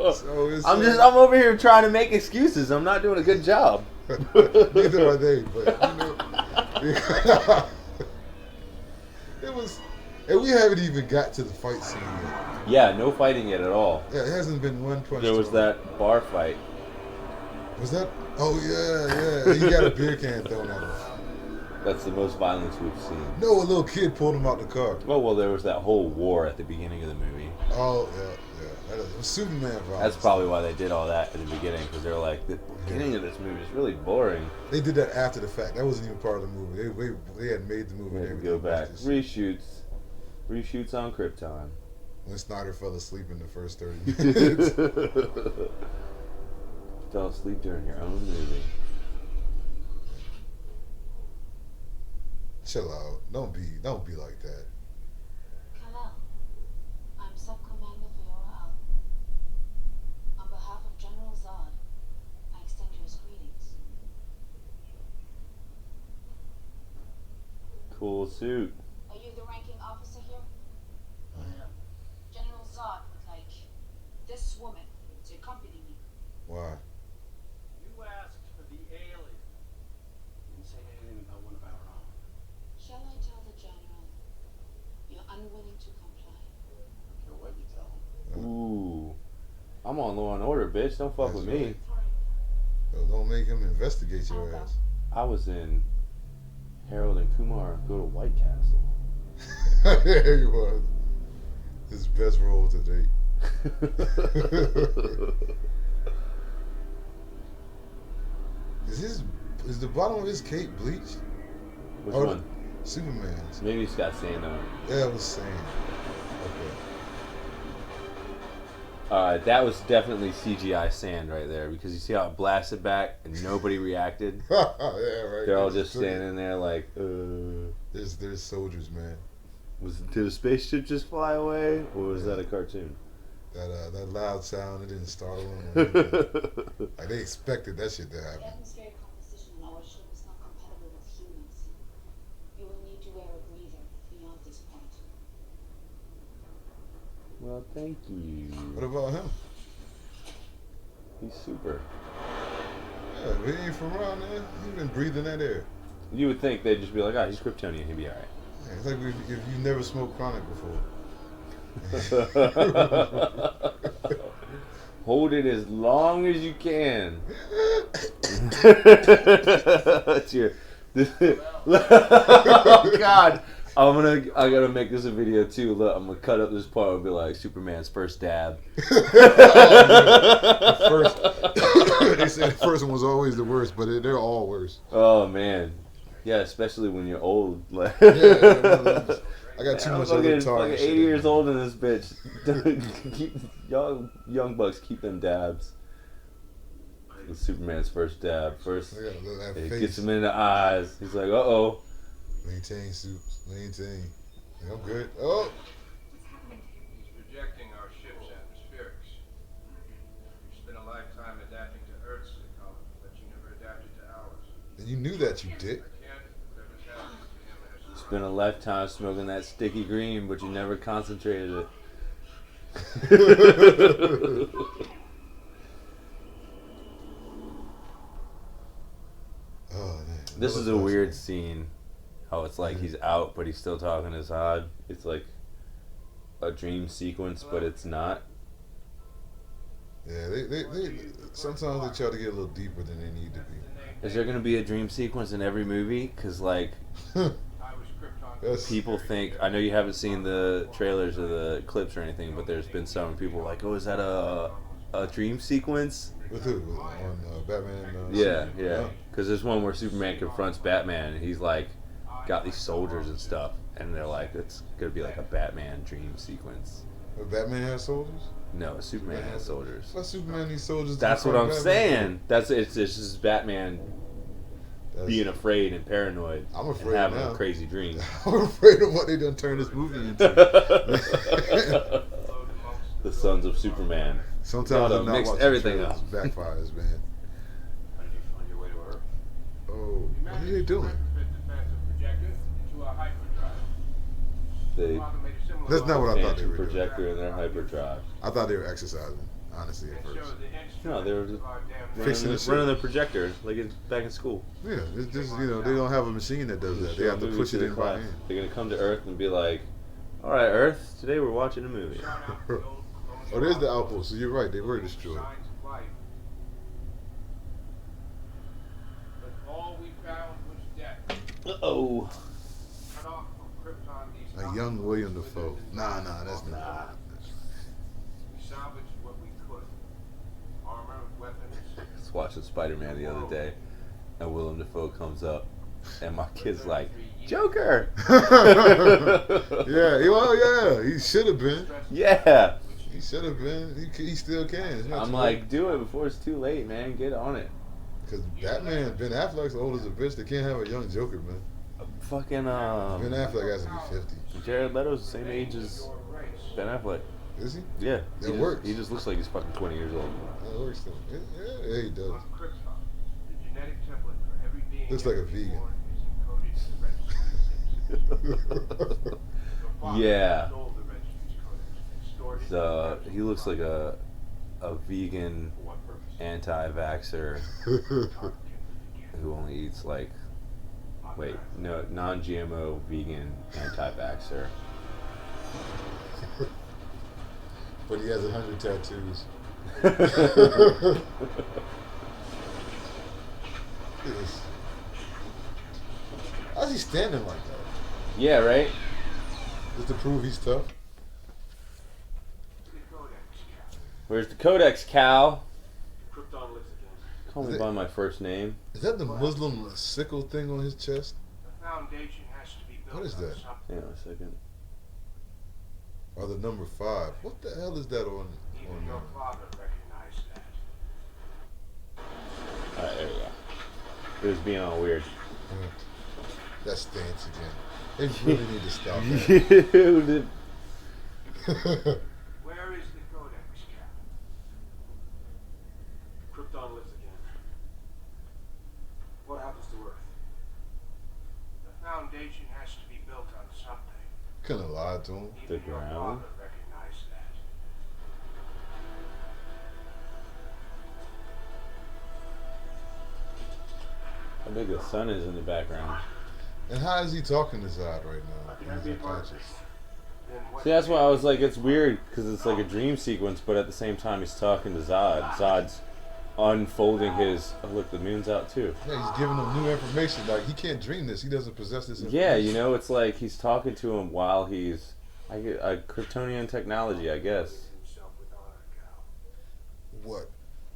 it's, I'm over here trying to make excuses. I'm not doing a good job. neither are they, but it was, and we haven't even got to the fight scene yet. Yeah, no fighting yet at all. Yeah, it hasn't been one punch. There was thrown. that bar fight. Was that? Oh yeah. He got a beer can thrown at him. That's the most violence we've seen. No, a little kid pulled him out the car. Oh, well, there was that whole war at the beginning of the movie. Oh yeah. That was Superman violence. That's probably why they did all that at the beginning, because they were like, the beginning of this movie is really boring. They did that after the fact. That wasn't even part of the movie. They had made the movie. We and had to everything. go back. Just- Reshoots on Krypton. When Snyder fell asleep in the first 30 minutes. Fell asleep during your own movie. Chill out. Don't be like that. Kal-El, I'm Sub-Commander Fiora Al. On behalf of General Zod, I extend you his greetings. Cool suit. Are you the ranking officer here? I am. General Zod would like this woman to accompany me. Why? You asked for the alien. You didn't say anything about one of our own. Shall I tell the General you're unwilling to comply? I don't care what you tell him. Ooh. I'm on Law and Order, bitch. Don't fuck That's with me. right. Don't make him investigate your I'll ass. I was in Harold and Kumar Go to White Castle. There he was. His best role to date. Is the bottom of his cape bleached? Which Oh, one? Superman's. Maybe it's got sand on it. Yeah, it was sand. Okay. That was definitely CGI sand right there, because you see how it blasted back and nobody reacted. Yeah, right. They're all They just took it. standing there like, There's soldiers, man. did a spaceship just fly away, or was that a cartoon? That loud sound, it didn't startle them. Like they expected that shit to The happen. atmospheric composition on our ship is not compatible with humans. You will need to wear a breather beyond this point. Well, thank you. What about him? He's super. Yeah, but he ain't from around there. He's been breathing that air. You would think they'd just be like, he's Kryptonian, he'll be alright. Yeah, it's like if you never smoked chronic before. Hold it as long as you can. That's your. Oh God! I gotta make this a video too. Look, I'm gonna cut up this part and be like Superman's first dab. First, they said the first one was always the worst, but they're all worse. Oh man, yeah, especially when you're old. Like, Yeah, I got too I'm much fucking, other tar. fucking 80 years old in this bitch. Keep, young bucks keep them dabs. It's Superman's first dab. First, Look at that it face. gets him in the eyes. He's like, uh-oh. Maintain, Soups. Maintain. Yeah, I'm good. Oh, He's rejecting our ship's atmospherics. You spent a lifetime adapting to Earth's ecology, but you never adapted to ours. and you knew that, you dick. I can't. Whatever's happening to him has Spent a lifetime smoking that sticky green, but you never concentrated it. Oh, man. This is a weird scene. How it's like he's out, but he's still talking to Zod. It's like a dream sequence, but it's not. Yeah, they sometimes they try to get a little deeper than they need to be. Is there gonna be a dream sequence in every movie? Cause like I was Krypton. That's- people think, I know you haven't seen the trailers or the clips or anything, but there's been some people like, oh, is that a dream sequence? With who? On Batman? Yeah, Superman? yeah. Because there's one where Superman confronts Batman, and he's like, got these soldiers and stuff, and they're like, it's gonna be like a Batman dream sequence. But Batman has soldiers? No, Superman has soldiers. Why Superman needs soldiers? to That's what fight I'm Batman? saying. It's just Batman being afraid and paranoid. I'm afraid and having now. crazy dreams. I'm afraid of what they done turned this movie into. The Sons of Superman. Sometimes I'm not mixed watching everything trailers. up. Backfires, man. How did you find your way to Earth? Oh, what are they doing? They That's not what I thought they phantom were doing. projector in their hyperdrive. I thought they were exercising, honestly, at first. No, they were just Fixing the running the projector like back in school. Yeah, it's just, they don't have a machine that does that. They have to push it in by hand. They're gonna come to Earth and be like, "All right, Earth, today we're watching a movie." Oh, there's the outpost. So you're right, they were destroyed. Oh. A young William Dafoe. Nah, that's not. We salvaged what we could. Armor, weapons. I was watching Spider-Man the other day, and Willem Dafoe comes up, and my kid's like, "Joker!" Yeah, he should have been. Yeah. He should have been. He still can. It's not I'm too like, late. do it before it's too late, man. Get on it. Because Batman, Ben Affleck's old as a bitch. They can't have a young Joker, man. Fucking Ben Affleck has to be 50. Jared Leto's the same age as Ben Affleck. Is he? Yeah. That works. He just looks like he's fucking 20 years old. That works though. Yeah, he does. On Krypton, the genetic template for every being Looks like a ever vegan. born is encoded in the registry. The father Yeah. stole the registry's codex and stored it So in he looks like a vegan For what purpose? anti-vaxxer Talk can begin. who only eats like, wait, no, non-GMO vegan anti-vaxxer. But he has 100 tattoos. Yes. How's he standing like that? Yeah, right? Just to prove he's tough? The codex, Captain. Where's the Codex, Cal? Krypton lives again. Call me by my first name. Is that the Muslim sickle thing on his chest? The foundation has to be built What is on that? something. Hang on a second. Or the number 5? What the hell is that on? Even your father recognized that. Alright, there we go. It was being all weird. That stance again. They really need to stop that. Dude. Where is the codex, Captain? Krypton lives again. What happens to Earth? The foundation has to be built on something. Couldn't have lied to him. The Even your ground? father recognized that. How big the sun is in the background. And how is he talking to Zod right now? He's unconscious. Then what See, that's why I was like, it's weird because it's like a dream sequence, but at the same time he's talking to Zod. Zod's unfolding his. Oh, look, the moon's out too. Yeah, he's giving him new information. Like, he can't dream this. He doesn't possess this information. Yeah, you know, it's like he's talking to him while he's. I get a Kryptonian technology, I guess. himself with honor, Cal. What?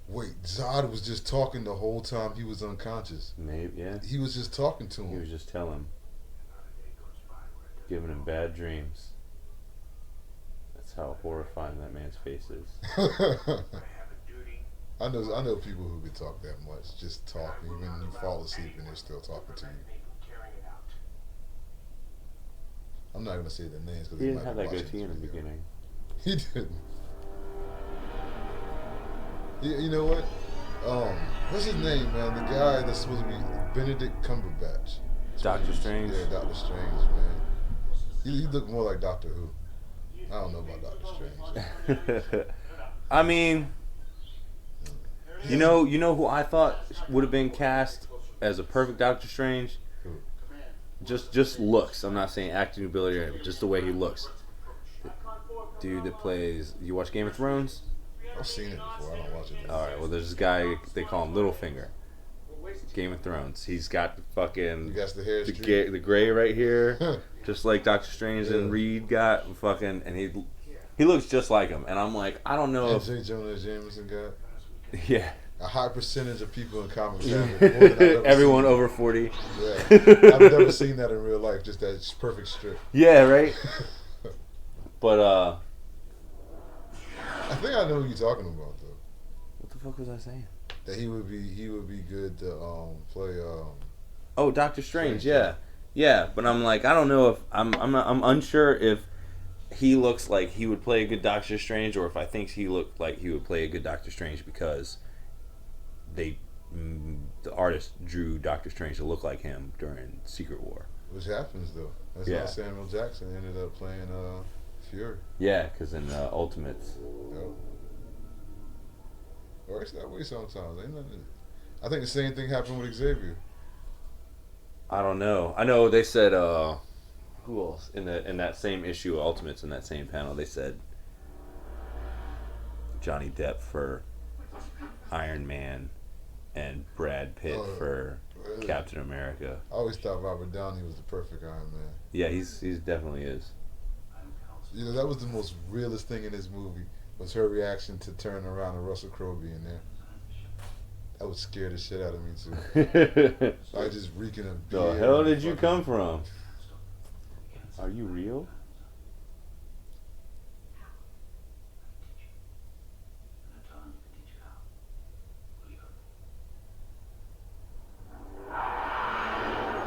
Wait, Zod was just talking the whole time he was unconscious. Maybe, yeah. He was just talking to He him. was just telling him, Not a day goes by where it doesn't giving him bad dreams. That's how horrifying that man's face is. I have a duty. I know people who could talk that much. Just talk. Even when you fall asleep and they're still talking to Prevent you. me from carrying it out. I'm not gonna say their names because He didn't have that goatee in the beginning. He didn't. You know what? What's his name, man? The guy that's supposed to be Benedict Cumberbatch. Doctor Strange? Yeah, Doctor Strange, man. He looked more like Doctor Who. I don't know about Doctor Strange. I mean, you know who I thought would have been cast as a perfect Doctor Strange? Who? Just looks. I'm not saying acting ability, or anything, just the way he looks. The dude that plays. You watch Game of Thrones? I've seen it before. I don't watch it. All right. Well, there's this guy they call him Littlefinger. Game of Thrones. He's got the You fucking got the hair the, streak. the gray right here, just like Doctor Strange and Yeah. Reed got fucking, and he looks just like him. And I'm like, I don't know And if J. Jonah Jameson got yeah. a high percentage of people in comics have it. More than I've ever Everyone seen. over 40. Yeah, I've never seen that in real life. Just that perfect strip. Yeah, right. But I think I know who you're talking about though. what the fuck was I saying? That he would be good to play Oh, Doctor Strange. Strange, Yeah, yeah. But I'm like, I don't know if I'm unsure if he looks like he would play a good Doctor Strange, or if I think he looked like he would play a good Doctor Strange because the artist drew Doctor Strange to look like him during Secret War. Which happens though. That's Yeah. how Samuel Jackson ended up playing Fury. Yeah, because in Ultimates. Yep. Or it's that way sometimes. Ain't nothing. I think the same thing happened with Xavier. I don't know. I know they said who else in that same issue of Ultimates, in that same panel, they said Johnny Depp for Iron Man and Brad Pitt for Really? Captain America. I always thought Robert Downey was the perfect Iron Man. Yeah, he's definitely is. You know, that was the most realist thing in this movie, was her reaction to turning around and Russell Crowe being there. That would scare the shit out of me too. I just reeking of beer. The hell did you come from? Are you real?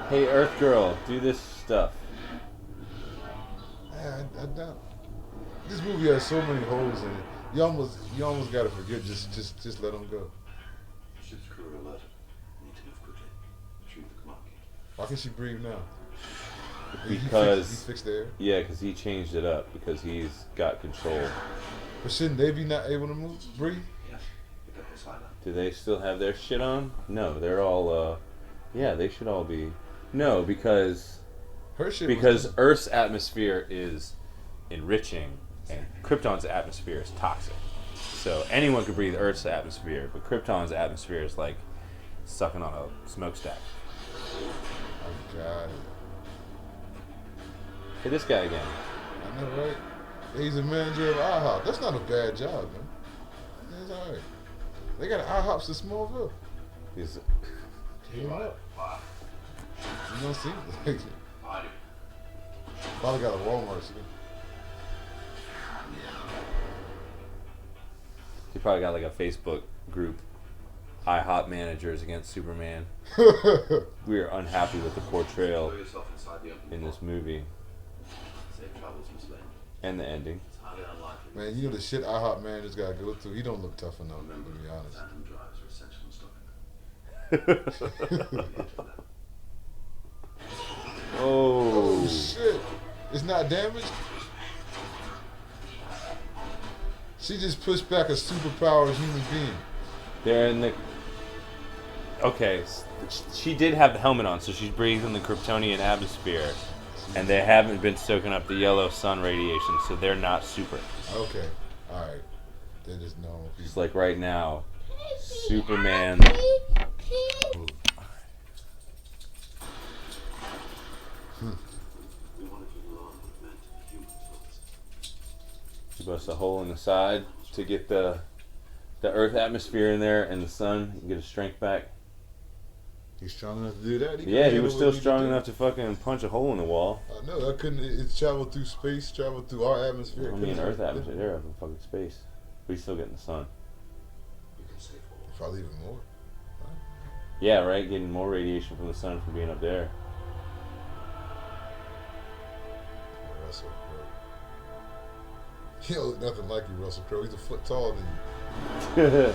Hey, Earth Girl, do this stuff. I doubt. This movie has so many holes in it. You almost gotta forget. Just let them go. Ship's crew are alert. Need to move quickly. Retrieve the command key. Why can't she breathe now? Because he fixed the air. Yeah, because he changed it up because he's got control. But shouldn't they be not able to breathe? Yes. Pick up this island. Do they still have their shit on? No, they're all. Yeah, they should all be. No, because Her shit. because Earth's atmosphere is enriching and Krypton's atmosphere is toxic. So anyone could breathe Earth's atmosphere, but Krypton's atmosphere is like sucking on a smokestack. Oh God. Hey, this guy again. I know, right? He's a manager of IHOP. That's not a bad job, man. That's all right. They got IHOPs in Smallville. He's, You know, you don't see like I do. probably got a Walmart. See? he probably got like a Facebook group. IHOP managers against Superman. We are unhappy with the portrayal Throw yourself inside the open in door. this movie Safe travels, Miss Lane. and the ending. It's highly unlikely. Man, you know the shit IHOP managers gotta go through. He don't look tough enough, Remember, to be honest. phantom drives are essential in stopping them. Oh Oh, shit! It's not damaged. She just pushed back a superpowered human being. they're in the. Okay, she did have the helmet on, so she's breathing the Kryptonian atmosphere, and they haven't been soaking up the yellow sun radiation, so they're not super. Okay, all right. They're just normal Just people. like right now, Superman. We wanted to learn what it meant to be human first. She busts a hole in the side to get the Earth atmosphere in there and the sun and get his strength back. He's strong enough to do that. Yeah, he was still strong enough to fucking punch a hole in the wall. I know. I couldn't. It's traveled through space, traveled through our atmosphere. I mean, Earth atmosphere, they're up in fucking space. But he's still getting the sun. We can save all. Probably even more. Yeah, right? Getting more radiation from the sun from being up there. Russell Crowe. He don't look nothing like you, Russell Crowe. He's a foot taller than you.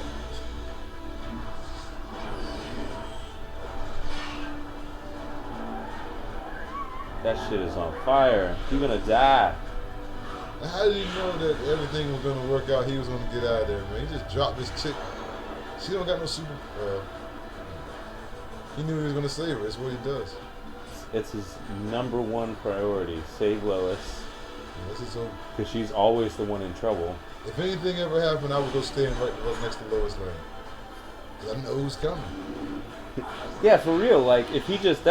That shit is on fire. You're gonna die. How did he know that everything was gonna work out? He was gonna get out of there, man. He just dropped this chick. She don't got no super. He knew he was gonna save her. That's what he does. It's his number one priority. Save Lois. Unless it's over. Because she's always the one in trouble. If anything ever happened, I would go stand right next to Lois Lane. 'Cause I know who's coming. Yeah, for real. Like, if he just...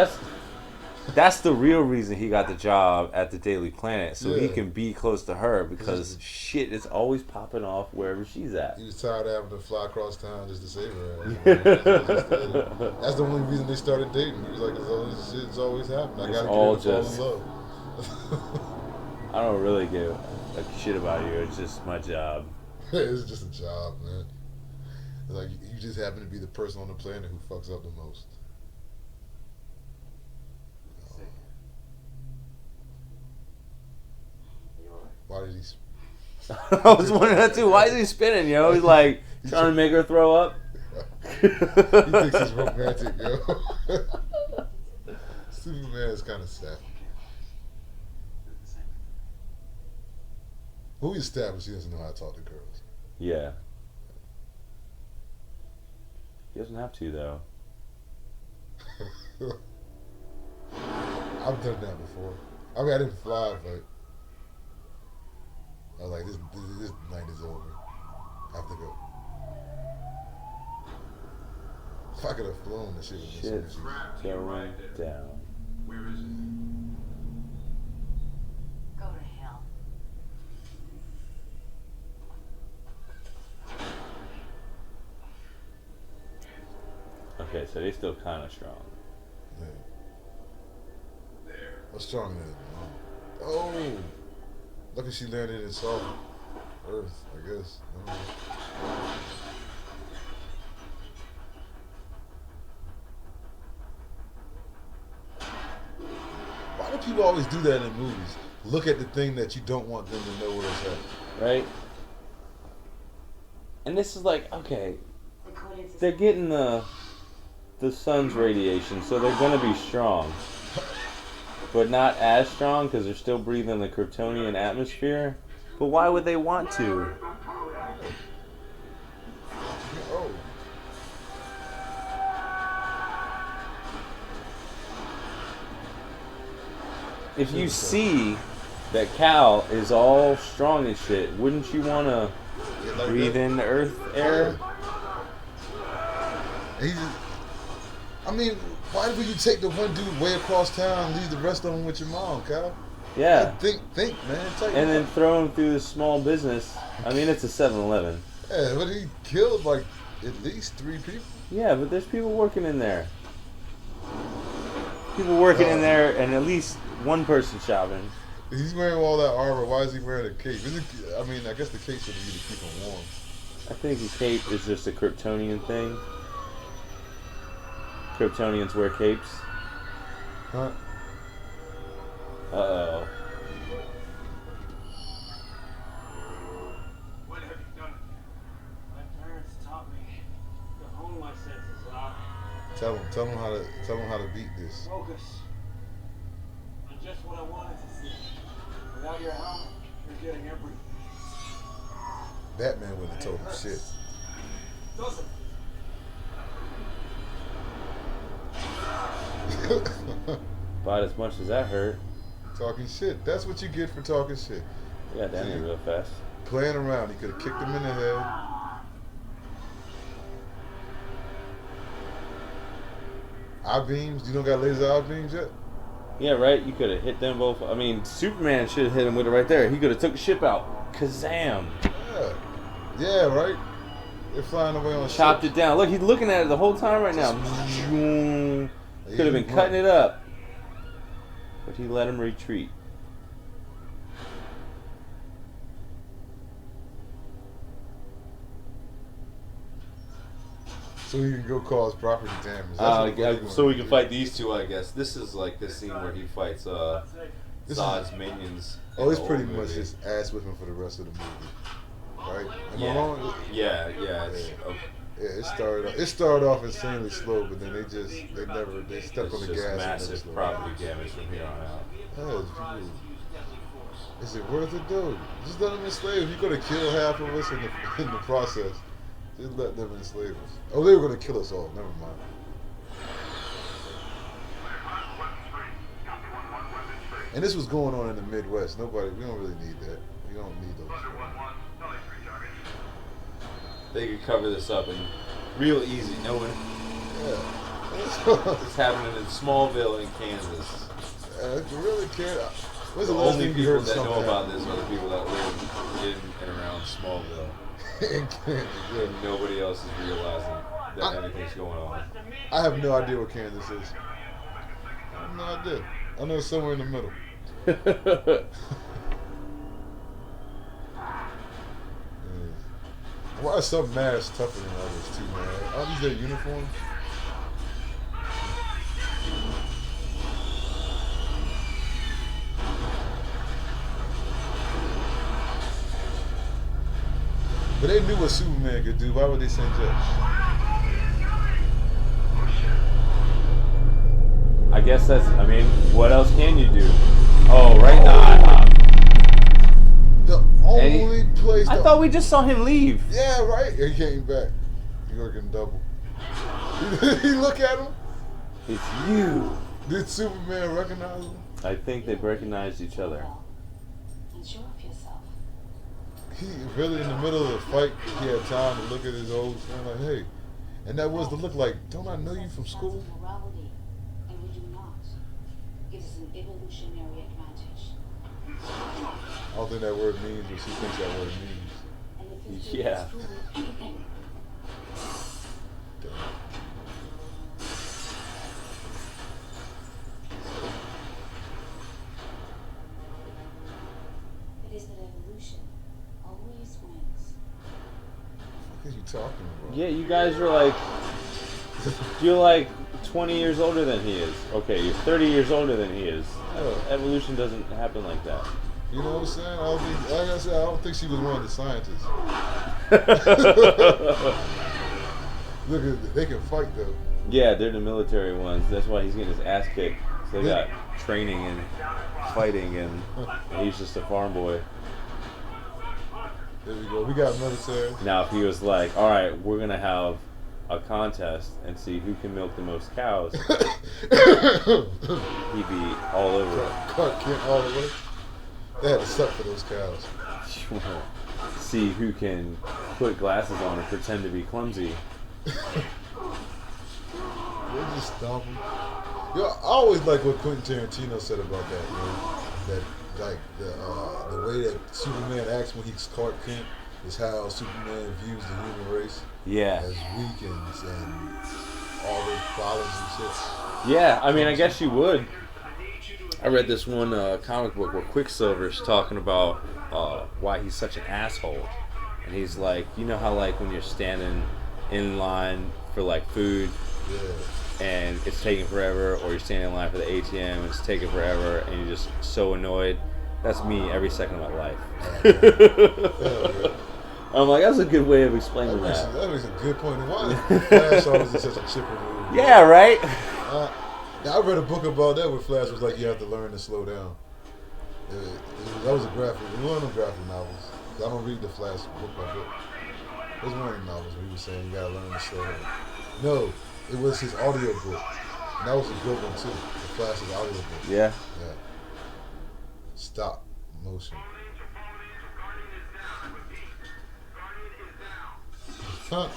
That's the real reason he got the job at the Daily Planet. So he Yeah. can be close to her because shit is always popping off wherever she's at. He was tired of having to fly across town just to save her. That's the only reason they started dating. He was like, this shit's always happened. I It's gotta all get her to just- fall in love. I don't really give a shit about you. It's just my job. It's just a job, man. It's like you just happen to be the person on the planet who fucks up the most. Why did he? I was wondering that too. Why is he spinning, yo? He's like trying to make her throw up. He thinks it's romantic, yo. Superman is kind of sad. Who established he doesn't know how to talk to girls? Yeah. He doesn't have to though. I've done that before. I mean, I didn't fly, but I was like, this night is over. I have to go. If I could have flown, the shit would have been Shit's so much going down. Where is it? Go to hell. Okay, so he's still kind of strong. Yeah. There. What's stronger than his mom? Oh! Lucky she landed in soft earth, I guess. I don't know. Why do people always do that in movies? Look at the thing that you don't want them to know where it's at. Right? And this is like, okay, The codex is they're getting the sun's radiation, so they're gonna be strong. But not as strong because they're still breathing the Kryptonian atmosphere. But why would they want to? Oh. If you see that Cal is all strong as shit, wouldn't you want to Yeah, like breathe that. in the Earth air? He just, I mean, why would you take the one dude way across town and leave the rest of them with your mom, Cal? Yeah. Think, man. Tell you And then what. throw him through the small business. I mean, it's a 7-Eleven. Yeah, but he killed like at least 3 people. Yeah, but there's people working in there. People working in there and at least one person shopping. He's wearing all that armor. Why is he wearing a cape? I mean, I guess the cape should be to keep him warm. I think the cape is just a Kryptonian thing. Kryptonians wear capes. Huh? Uh-oh. What have you done? My parents taught me to hone my senses, Tell him how to beat this. focus on just what I wanted to see. Without your helmet, you're getting everything. Batman wouldn't have told him shit. Doesn't. About as much as that hurt. Talking shit. That's what you get for talking shit. We got down here real fast. Playing around. He could have kicked him in the head. Eye beams? You don't got laser eye beams yet? Yeah, right? You could have hit them both. I mean, Superman should have hit him with it right there. He could have took the ship out. Kazam. Yeah. Yeah, right? They're flying away on Chopped ships. it down. Look, he's looking at it the whole time right now. Could have been cutting it up. But he let him retreat. So he can go cause property damage. That's what he So we wanted can to fight these two, I guess. This is like the scene where he fights This Zod's minions. do. Oh, in it's the pretty old much movie. just ass whipping for the rest of the movie. Right? Am I Yeah. wrong? Yeah. It's, Yeah, it started off insanely slow, but then they stepped on it's the just gas and massive never slowed property down. damage from here on out. Yeah, it's is it worth it though? Just let them enslave. You're gonna kill half of us in the process. Just let them enslave us. Oh, they were gonna kill us all. Never mind. And this was going on in the Midwest. We don't really need that. We don't need those. They could cover this up and real easy. No one. Yeah. It's happening in Smallville in Kansas. You really can't. When's The the last only thing you people heard that know something about this are the people that live in and around Smallville. in Kansas? Yeah. And nobody else is realizing that I- anything's going on. I have no idea what Kansas is. I have no idea. I know it's somewhere in the middle. Why are some masks tougher than others too, man? Are these their uniforms? But they knew what Superman could do. Why would they send Jet? I guess that's. I mean, what else can you do? Oh, right now. The only place. I thought we just saw him leave. Yeah, right. He came back. He working double. He look at him. It's you. Did Superman recognize him? I think they've recognized each other. And sure of yourself. He really in the middle of the fight. He had time to look at his old friend like, hey, and that was the look like. Don't I know you from school? Morality, and we do not, gives us an evolutionary advantage. I don't think that word means what she thinks that word means. And if history Yeah. is truly anything, it is that evolution always wins. What are you talking about? Yeah, you guys are like. You're like 20 years older than he is. Okay, you're 30 years older than he is. Evolution doesn't happen like that. You know what I'm saying? I don't think, like I said, I don't think she was one of the scientists. Look at they can fight though. Yeah, they're the military ones. That's why he's getting his ass kicked. So they got training and fighting, and he's just a farm boy. There we go. We got military. Now, if he was like, all right, we're going to have a contest and see who can milk the most cows, he'd be all over it. Clark Kent all the way. They had to suck for those cows. See who can put glasses on and pretend to be clumsy. They just stomp them. Yo, I always like what Quentin Tarantino said about that, man. That like the way that Superman acts when he's Clark Kent is how Superman views the human race Yeah. as weak and all those problems and shit. Yeah, I mean, I guess you would. I read this one comic book where Quicksilver's talking about why he's such an asshole. And he's like, you know how like when you're standing in line for like food Yeah. and it's taking forever, or you're standing in line for the ATM and it's taking forever and you're just so annoyed? That's me every second of my life. Yeah. I'm like, that's a good way of explaining That that. makes a good point. Why is Flash always in such a chipper mood? Yeah, right? I read a book about that where Flash was like, you have to learn to slow down. That was a graphic. It was one of them graphic novels. I don't read the Flash book by book. It was one of them novels where he was saying you gotta learn to slow down. No, it was his audio book. And that was a good one too. The Flash's audio book. Yeah. Yeah. Stop motion. Huh?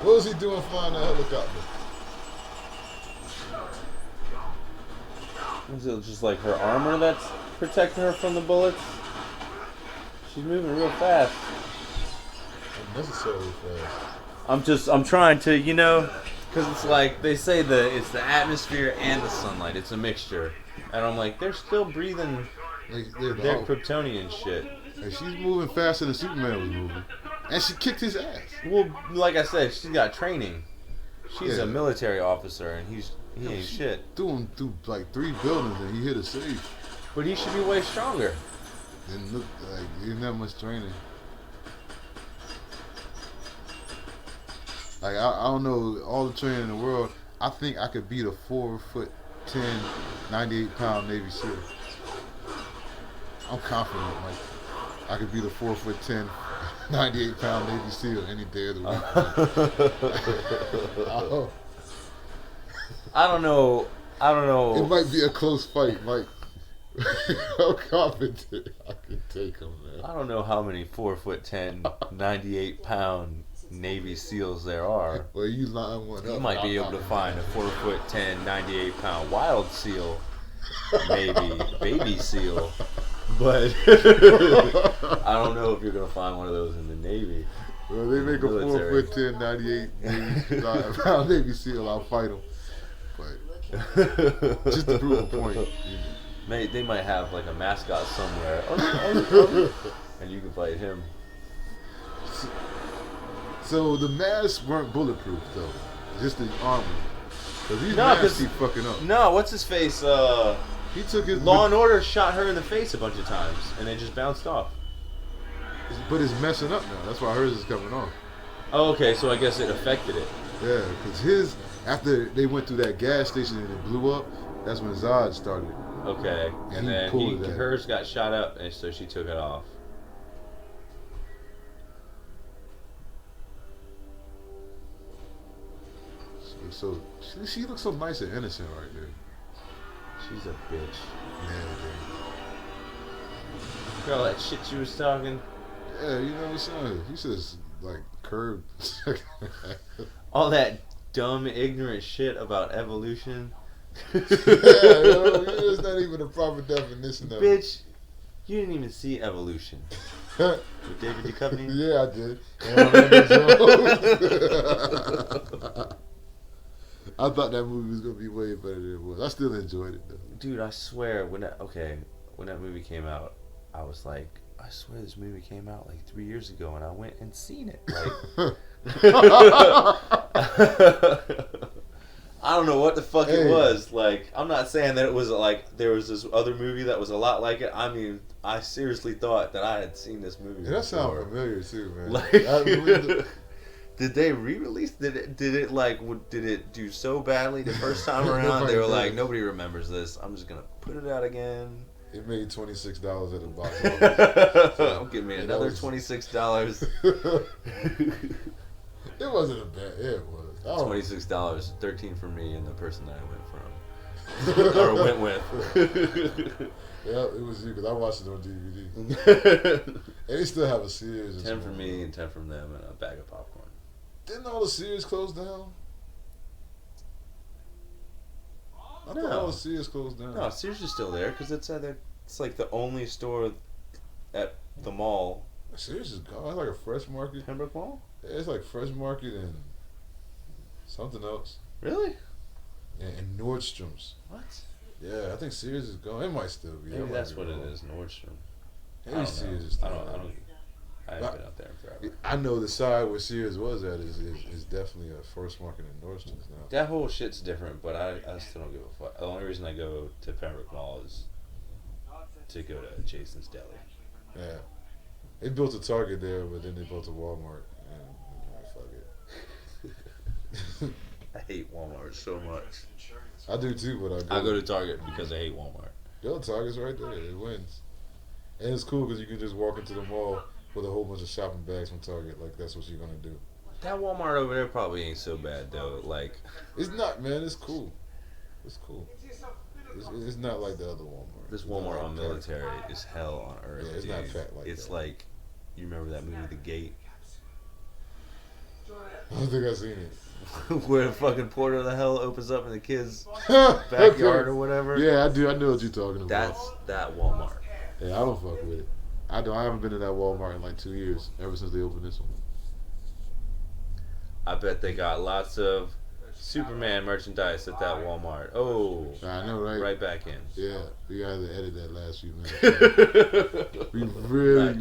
What was he doing flying that helicopter? Is it just like her armor that's protecting her from the bullets? She's moving real fast. Unnecessarily fast. I'm trying to, you know, because it's like, they say it's the atmosphere and the sunlight. It's a mixture. And I'm like, they're still breathing their Kryptonian shit. And she's moving faster than Superman was moving. And she kicked his ass. Well, like I said, she's got training. She's Yeah. a military officer, and he ain't She shit. threw him through like 3 buildings and he hit a safe. But he should be way stronger. Didn't look like he didn't have much training. Like I don't know all the training in the world. I think I could beat a 4'10", 98-pound Navy SEAL. I'm confident, like I could beat a 4'10", 98-pound Navy SEAL any day of the week. I don't know. It might be a close fight, Mike. I'm confident I can take him, man. I don't know how many 4'10", 98-pound Navy SEAls there are. Well, you line one up. You might be able to find a 4'10", 98-pound wild seal, maybe baby seal, but I don't know if you're gonna find one of those in the Navy. Well, they make a Military. 4'10", 98-pound Navy SEAL. I'll fight him. But just to prove a point. They might have like a mascot somewhere, and you can fight him. So the masks weren't bulletproof though, just the armor. Cause these No, masks 'cause- keep fucking up. No, what's his face? He took his Law and Order shot her in the face a bunch of times, and they just bounced off. But it's messing up now. That's why hers is coming off. Oh, okay, so I guess it affected it. Yeah, because his, after they went through that gas station and it blew up, that's when Zod started. Okay, and He then pulled it out. hers got shot up, and so she took it off. So she looks so nice and innocent right there. She's a bitch. Yeah, Girl, that shit she was talking. yeah, you know what I'm saying? He says like curved. All that dumb, ignorant shit about evolution. It's not even a proper definition of it. Bitch, you didn't even see Evolution. With David Duchovny? Yeah, I did. I thought that movie was gonna be way better than it was. I still enjoyed it though. Dude, I swear, when that movie came out, I was like, I swear this movie came out like 3 years ago, and I went and seen it. Like, I don't know what the fuck it was. Like, I'm not saying that it was like there was this other movie that was a lot like it. I mean, I seriously thought that I had seen this movie. Yeah, that sounds before. familiar too, man. Like, did they re-release? Did it do so badly the first time around? They were like, nobody remembers this. I'm just gonna put it out again. It made $26 at the box office. Give me another $26. It wasn't a bad. Yeah, it was. $26, 13 for me and the person that I went from, or went with. Yeah, it was you because I watched it on DVD. And they still have a Sears. 10 for me and 10 from them and a bag of popcorn. Didn't all the Sears close down? I thought all the Sears closed down. No, Sears is still there because it's like the only store at the mall. Sears is gone. It's like a Fresh Market. Pembroke Mall? Yeah, it's like Fresh Market and something else. Really? And Nordstrom's. What? Yeah, I think Sears is gone. It might still be. Maybe that's what it is, Nordstrom. Maybe Sears is still I haven't been out there forever. I know the side where Sears was at is definitely a First Market and Nordstrom's now. That whole shit's different, but I still don't give a fuck. The only reason I go to Pembroke Mall is to go to Jason's Deli. Yeah. They built a Target there, but then they built a Walmart. And fuck it. I hate Walmart so much. I do too, but I go to Target because I hate Walmart. Yo, Target's right there. It wins. And it's cool because you can just walk into the mall with a whole bunch of shopping bags from Target. Like, that's what you're going to do. That Walmart over there probably ain't so bad, though. Like, it's not, man. It's cool. It's cool. It's not like the other Walmart. This Walmart on Military is hell on earth. Yeah, it's dude. not packed like it's that. like, you remember that movie, The Gate? I don't think I've seen it. Where the fucking portal of the hell opens up in the kid's backyard or whatever? Yeah, I do. I know what you're talking about. That's that Walmart. Yeah, I don't fuck with it. I haven't been to that Walmart in like 2 years, ever since they opened this one. I bet they got lots of Superman merchandise at that Walmart. Oh, I know, right? Right back in. Yeah, we had to edit that last few minutes. we really.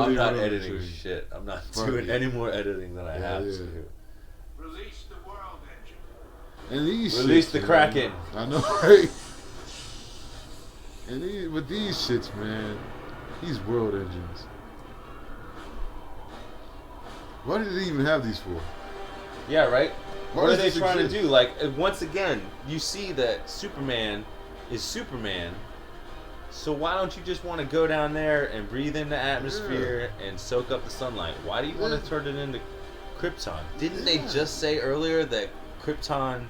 I'm not editing shit. I'm not doing any more editing than I have to. Release the world engine. And these Release shits, the man. Kraken. I know, right? And with these shits, man, these world engines. What did they even have these for? Yeah, right? What are they does this trying to exist? do? Like, once again, you see that Superman is Superman. So why don't you just want to go down there and breathe in the atmosphere and soak up the sunlight? Why do you want to turn it into Krypton? Didn't they just say earlier that Krypton,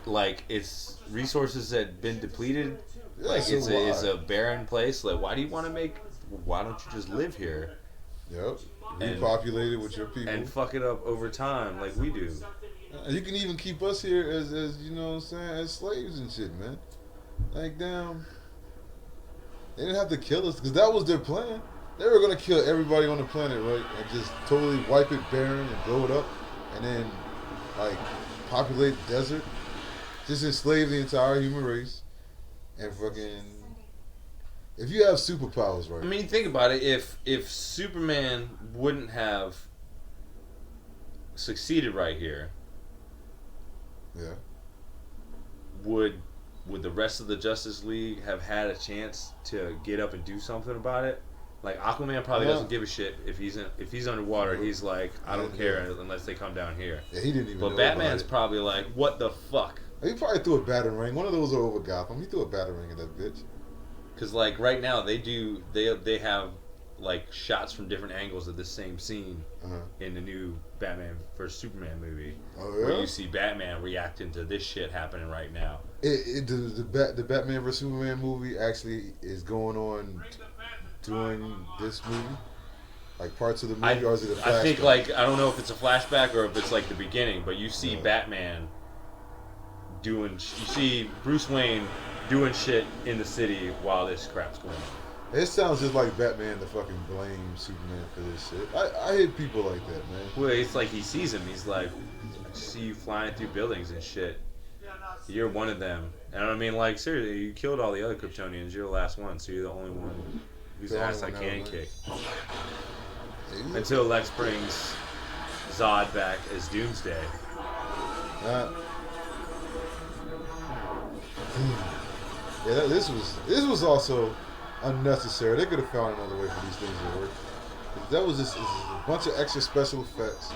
like, its resources had been depleted? Yeah, Like, so it's a barren place? Like, why don't you just live here? Yep. Repopulate it with your people. And fuck it up over time like we do. You can even keep us here as you know what I'm saying, as slaves and shit, man. Like, damn. They didn't have to kill us, because that was their plan. They were going to kill everybody on the planet, right? And just totally wipe it barren and blow it up. And then, like, populate the desert. Just enslave the entire human race. And fucking... If you have superpowers, right? I mean, think about it. If Superman wouldn't have succeeded right here, Yeah. would the rest of the Justice League have had a chance to get up and do something about it? Like Aquaman probably doesn't give a shit if he's underwater. He's like, I don't care unless they come down here. Yeah, he didn't even. But know Batman's about it. probably like, what the fuck? He probably threw a battering ring. One of those are over Gotham. He threw a battering ring in that bitch. Because like right now they have like shots from different angles of the same scene in the new Batman vs Superman movie, where you see Batman reacting to this shit happening right now. The Batman vs Superman movie actually is going on during this movie, like parts of the movie, or is it a flashback? I think like I don't know if it's a flashback or if it's like the beginning, but you see Batman doing. You see Bruce Wayne doing shit in the city while this crap's going on. It sounds just like Batman to fucking blame Superman for this shit. I hate people like that, man. Well, it's like he sees him. He's like, I see you flying through buildings and shit. You're one of them. And I mean, like, seriously, you killed all the other Kryptonians. You're the last one, so you're the only one whose ass I can kick. Until Lex brings Zod back as Doomsday. Yeah, this was also unnecessary. They could have found another way for these things to work. That was just a bunch of extra special effects,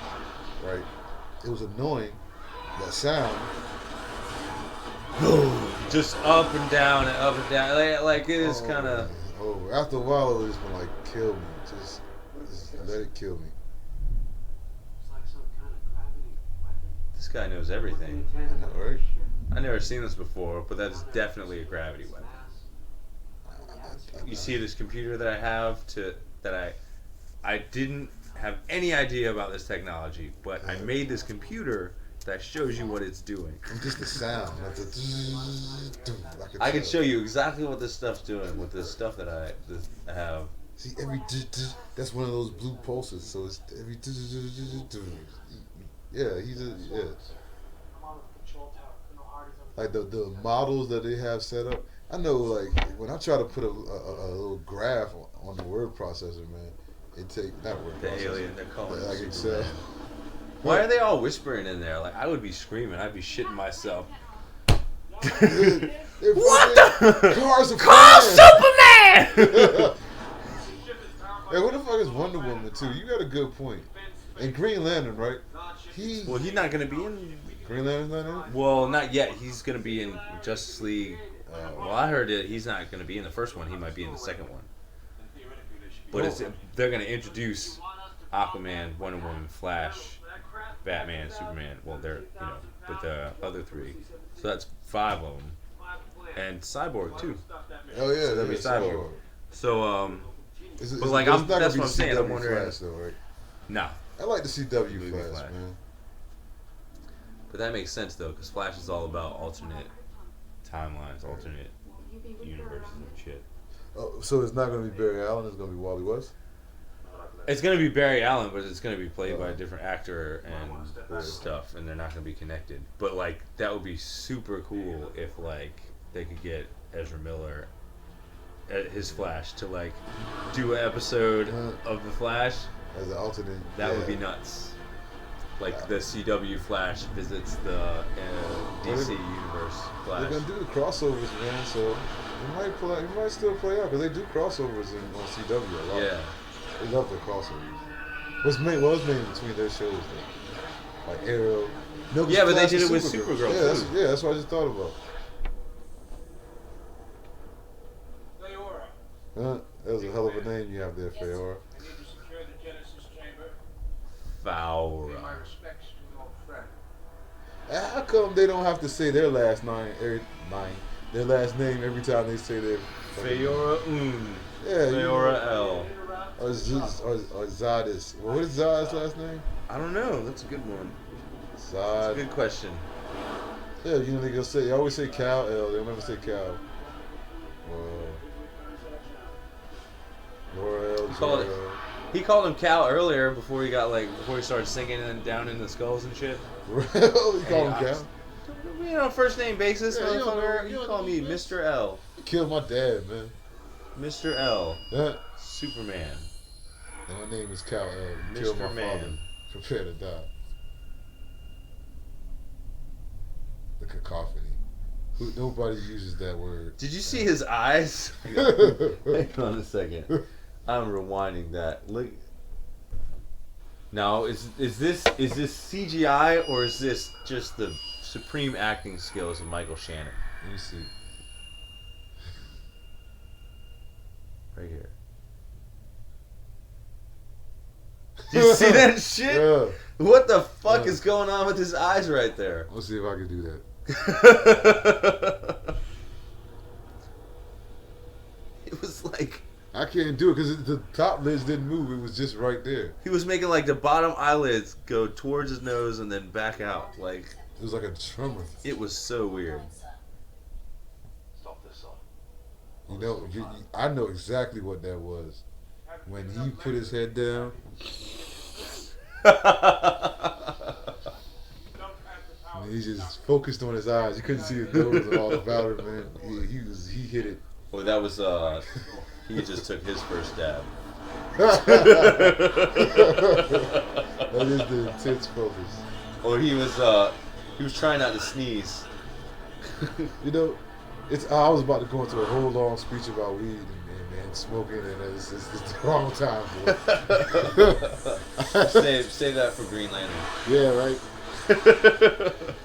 right? It was annoying. That sound, just up and down and up and down. Like it is kind of. Oh, after a while, it was just gonna like kill me. Just let it kill me. It's like some kind of gravity weapon. This guy knows everything. I know, right? I've never seen this before, but that's definitely a gravity weapon. You see this computer that I have I didn't have any idea about this technology, but I made this computer that shows you what it's doing. Just the sound. I can show you exactly what this stuff's doing with this stuff that I have. See, that's one of those blue pulses. So it's every he's I'm on the control tower. No hard is like the models that they have set up. I know, like when I try to put a little graph on the word processor, man, it take not word The processor, alien, they're calling like it Excel. Why are they all whispering in there? Like I would be screaming. I'd be shitting myself. What the? Cars are Call flying! Superman! Hey, what the fuck is Wonder Woman too? You got a good point. And Green Lantern, right? He's not gonna be in. Green Lantern's not in it? Well, not yet. He's gonna be in Justice League. Well, I heard that he's not gonna be in the first one. He might be in the second one. But they're gonna introduce Aquaman, Wonder Woman, Flash, Batman, Superman. Well, they're with the other three. So that's 5 of them, and Cyborg too. Oh yeah, that'd be Cyborg. So but like it's not gonna that's be what I'm saying. I'm CW wondering. Flash, though, right? Nah. I like the CW Movie Flash, Flash. man. But that makes sense though, because Flash is all about alternate timelines, alternate universes and shit. Oh, so it's not going to be Barry Allen. It's going to be Wally West. It's gonna be Barry Allen, but it's gonna be played by a different actor and stuff, and they're not gonna be connected. But like that would be super cool if like they could get Ezra Miller, his Flash, to like do an episode of the Flash as an alternate. That would be nuts. Like the CW Flash visits the DC universe Flash. They're gonna do the crossovers, man. So it might still play out because they do crossovers on CW a lot. Yeah. They love the crossovers. What's main between their shows though? Like Arrow. No, yeah, but they Flash did it and with Supergirl. Supergirl. That's what I just thought about. Leora. That was a hell of a name you have there, Feora. I need to secure the Genesis chamber. Faora. Pay my respects to your old friend. How come they don't have to say their last their last name every time they say their Feora Yeah, Feora L. Or Zod what is Zod's last name? I don't know. That's a good one. Zod. That's a good question. Yeah, they always say Cal L. They'll never say Cal. Laura L. He called him Cal earlier before he started sinking down in the skulls and shit. He called him Cal. First name basis, Yeah, motherfucker. You call me Mr. L. You killed my dad, man. Mr. L. Yeah. Superman. And my name is Cal L. You killed my father. Prepare to die. The cacophony. Nobody uses that word. Did you see his eyes? Hang on a second. I'm rewinding that. Look. Now, is this CGI or is this just the supreme acting skills of Michael Shannon? Let me see. Right here. Do you see that shit? Yeah. What the fuck is going on with his eyes right there? Let's see if I can do that. It was like I can't do it because the top lids didn't move. It was just right there. he was making like the bottom eyelids go towards his nose and then back out. Like It was like a tremor. it was so weird. Stop this, son. You know, I know exactly what that was. When he put his head down, and he just focused on his eyes. You couldn't see his nose and all about it, man. He hit it. Well, that was he just took his first dab. That is the intense focus. Or he was trying not to sneeze. You know, I was about to go into a whole long speech about weed and smoking, and it's the wrong time for it. Save that for Green Lantern. Yeah, right.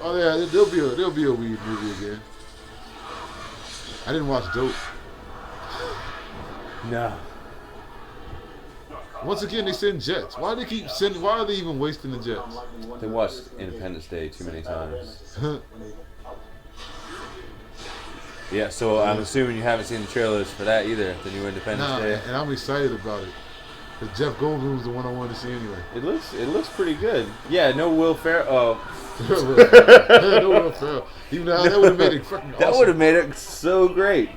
Oh yeah, there'll be a weed movie again. I didn't watch Dope. No. Once again, they send jets. Why do they keep sending? Why are they even wasting the jets? They watched Independence Day too many times. Yeah, so I'm assuming you haven't seen the trailers for that either, the new Independence Nah, Day. and I'm excited about it. Because Jeff Goldblum's the one I wanted to see anyway. It looks pretty good. Yeah, no Will Ferrell. No Will Ferrell. Even though that would have made it fucking awesome. That would have made it so great.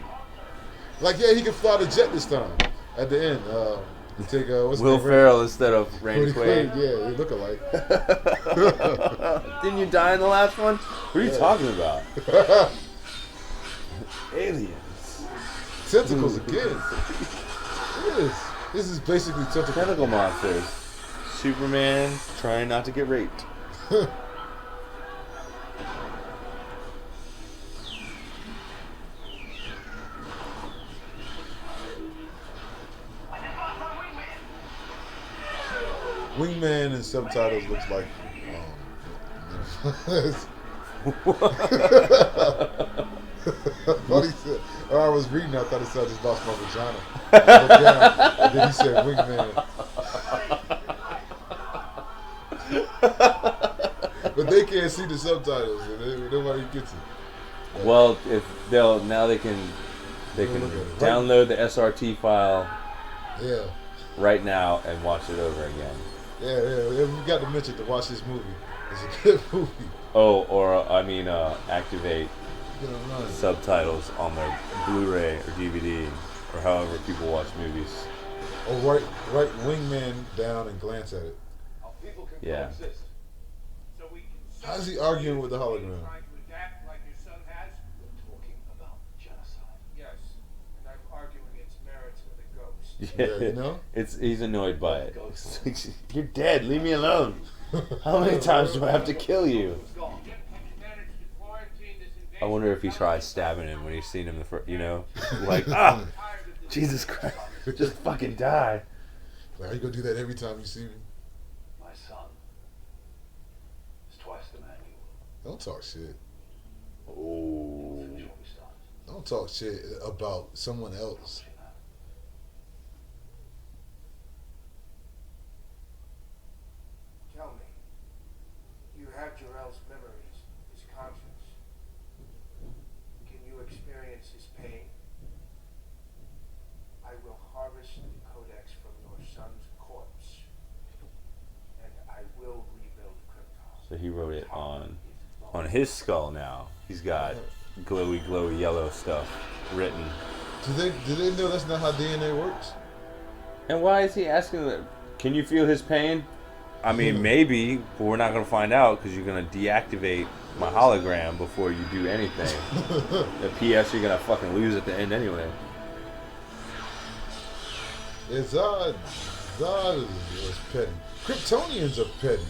Like, yeah, he can fly the jet this time. At the end. Take, what's Will his name? Ferrell instead of Randy Quaid. Quaid. Yeah, they look alike. Didn't you die in the last one? What are you talking about? Aliens. Tentacles again. Look at this. This is basically tentacles. Tentacle monsters. Superman trying not to get raped. Wingman in subtitles looks like. What he said. Oh, I was reading. I thought he said I just lost my vagina. I looked down, and then he said Wingman. But they can't see the subtitles, and nobody gets it. Well, if they can download the SRT file Yeah. right now and watch it over again. Yeah. We got to mention to watch this movie. It's a good movie. Oh, or activate It's gonna run. subtitles on their Blu-ray or DVD or however people watch movies. Or write Wingman down and glance at it. Our people can Yeah. coexist. So we can How's he arguing with the hologram? trying to adapt like your son has? We're talking about genocide. Yes. And I'm arguing its merits with a ghost. Yeah, you know? He's annoyed by it. You're dead. Leave me alone. How many times do I have to kill you? Have you managed to quarantine this invasion? I wonder if he tries stabbing him when he's seen him like, ah, Tired of this Jesus Christ, just fucking die. Like, are you gonna do that every time you see me? My son is twice the man you were. Don't talk shit. Oh. Finish what we started. Don't talk shit about someone else. Tell me, you have Jarrell's memories, his conscience. Can you experience his pain? I will harvest the codex from your son's corpse, and I will rebuild Krypton. So he wrote it on his skull now. He's got glowy yellow stuff written. Do they know that's not how DNA works? And why is he asking that? Can you feel his pain? I mean, maybe, but we're not going to find out because you're going to deactivate my hologram before you do anything. The PS you're going to fucking lose at the end anyway. Yeah, Zod is petty. Kryptonians are petty.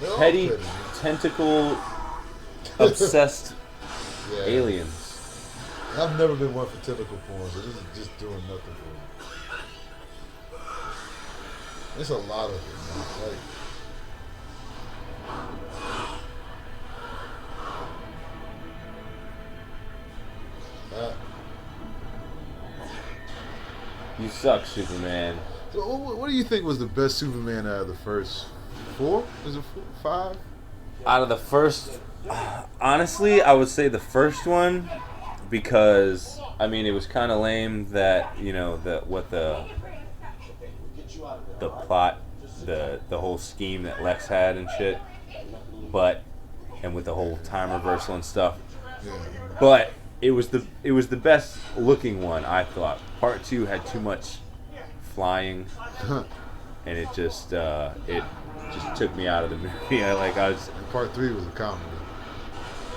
They're all Petty, petty. tentacle, obsessed Yeah. aliens. I've never been one for typical porn, so this is just doing nothing for me. There's a lot of it, man. Like, You suck, Superman. so what do you think was the best Superman out of the first 4? Is it 5? Out of the first, honestly, I would say the first one, because I mean it was kind of lame that the plot, the whole scheme that Lex had and shit, and with the whole time reversal and stuff. Yeah. But it was the best looking one, I thought. Part 2 had too much flying, and it just took me out of the movie. And part 3 was a comedy.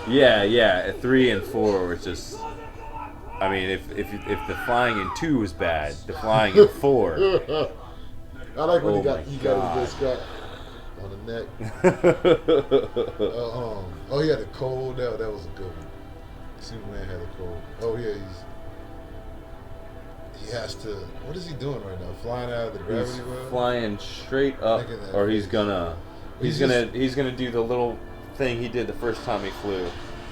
Yeah. 3 and 4 were just. I mean, if the flying in 2 was bad, the flying in 4. I like when Oh he got his Scott on the neck. He had a cold. That was a good one. Superman had a cold. Oh yeah, he has to. What is he doing right now? Flying out of the gravity He's well? flying straight up, or he's gonna do the little thing he did the first time he flew,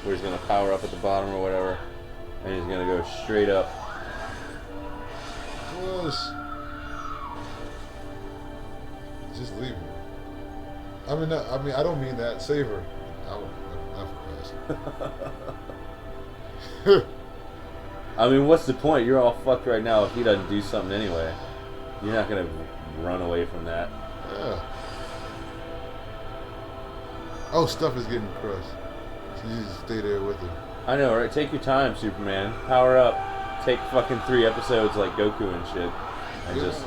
where he's gonna power up at the bottom or whatever, and he's gonna go straight up. Close. Just leave her. I don't mean that. Save her. I mean, what's the point? You're all fucked right now if he doesn't do something anyway. You're not gonna run away from that. Yeah. Oh, stuff is getting crushed. So you just stay there with her. I know, right? Take your time, Superman. Power up. Take fucking 3 episodes like Goku and shit, and just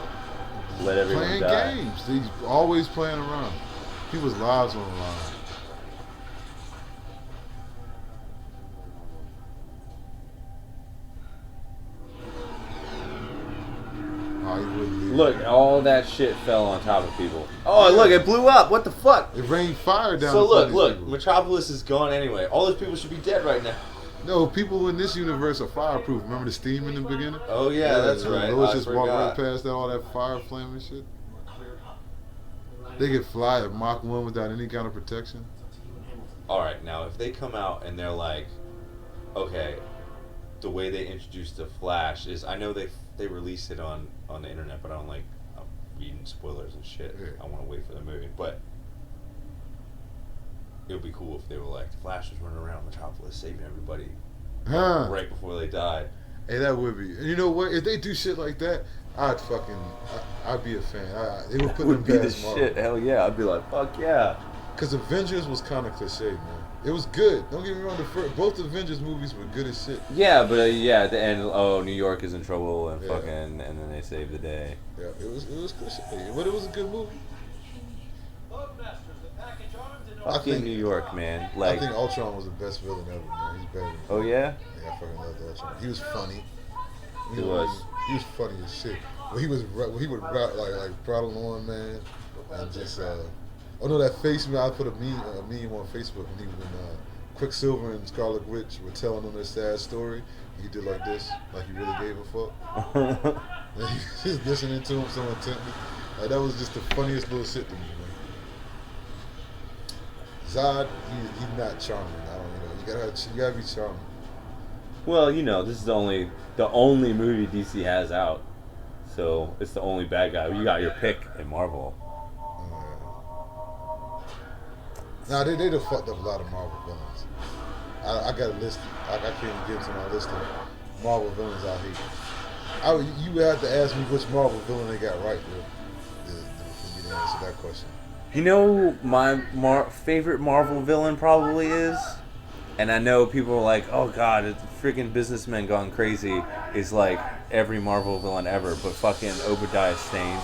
let everyone playing die. games. He's always playing around. People's lives on the line. Oh, he wouldn't leave. Look, all that shit fell on top of people. Oh, look, it blew up. What the fuck? It rained fire down. So upon these look, people. Metropolis is gone anyway. All those people should be dead right now. No, people in this universe are fireproof. Remember the steam in the beginning? Oh yeah, that's right. Lois I just walked right forgot. past that, all that fire flame and shit. They could fly at Mach 1 without any kind of protection. Alright, now if they come out and they're like, okay, the way they introduced the Flash is, I know they released it on the internet, but I don't like reading spoilers and shit. Yeah. I want to wait for the movie, but it would be cool if they were like, the Flash was running around Metropolis saving everybody right before they died. Hey, that would be. And you know what? If they do shit like that, I'd be a fan. It would put It would them be the past Marvel. shit. Hell yeah, I'd be like, fuck yeah. Because Avengers was kind of cliche, man. It was good. Don't get me wrong. Both Avengers movies were good as shit. Yeah, but at the end, New York is in trouble and Yeah. and then they save the day. Yeah, it was cliche, but it was a good movie. Fucking New York, man. I think Ultron was the best villain ever, man. He's better. Oh yeah? Yeah, I fucking loved Ultron. He was funny. He was. He was funny as shit. When he would rap like prattle on, man, and just oh no, that face, man. I put a meme on Facebook when Quicksilver and Scarlet Witch were telling him their sad story. He did like this, like he really gave a fuck. And he was listening to him so intently. Like, that was just the funniest little shit to me, man. Zod, he's not charming. You gotta be charming. Well, this is the only movie DC has out, so it's the only bad guy. You got your pick in Marvel. Nah, they done fucked up a lot of Marvel villains. I got a list. I can't get to my list of Marvel villains I hate. You would have to ask me which Marvel villain they got right for me to answer that question. You know my favorite Marvel villain probably is, and I know people are like, oh god, it's freaking businessmen gone crazy, is like every Marvel villain ever, but fucking Obadiah Stane.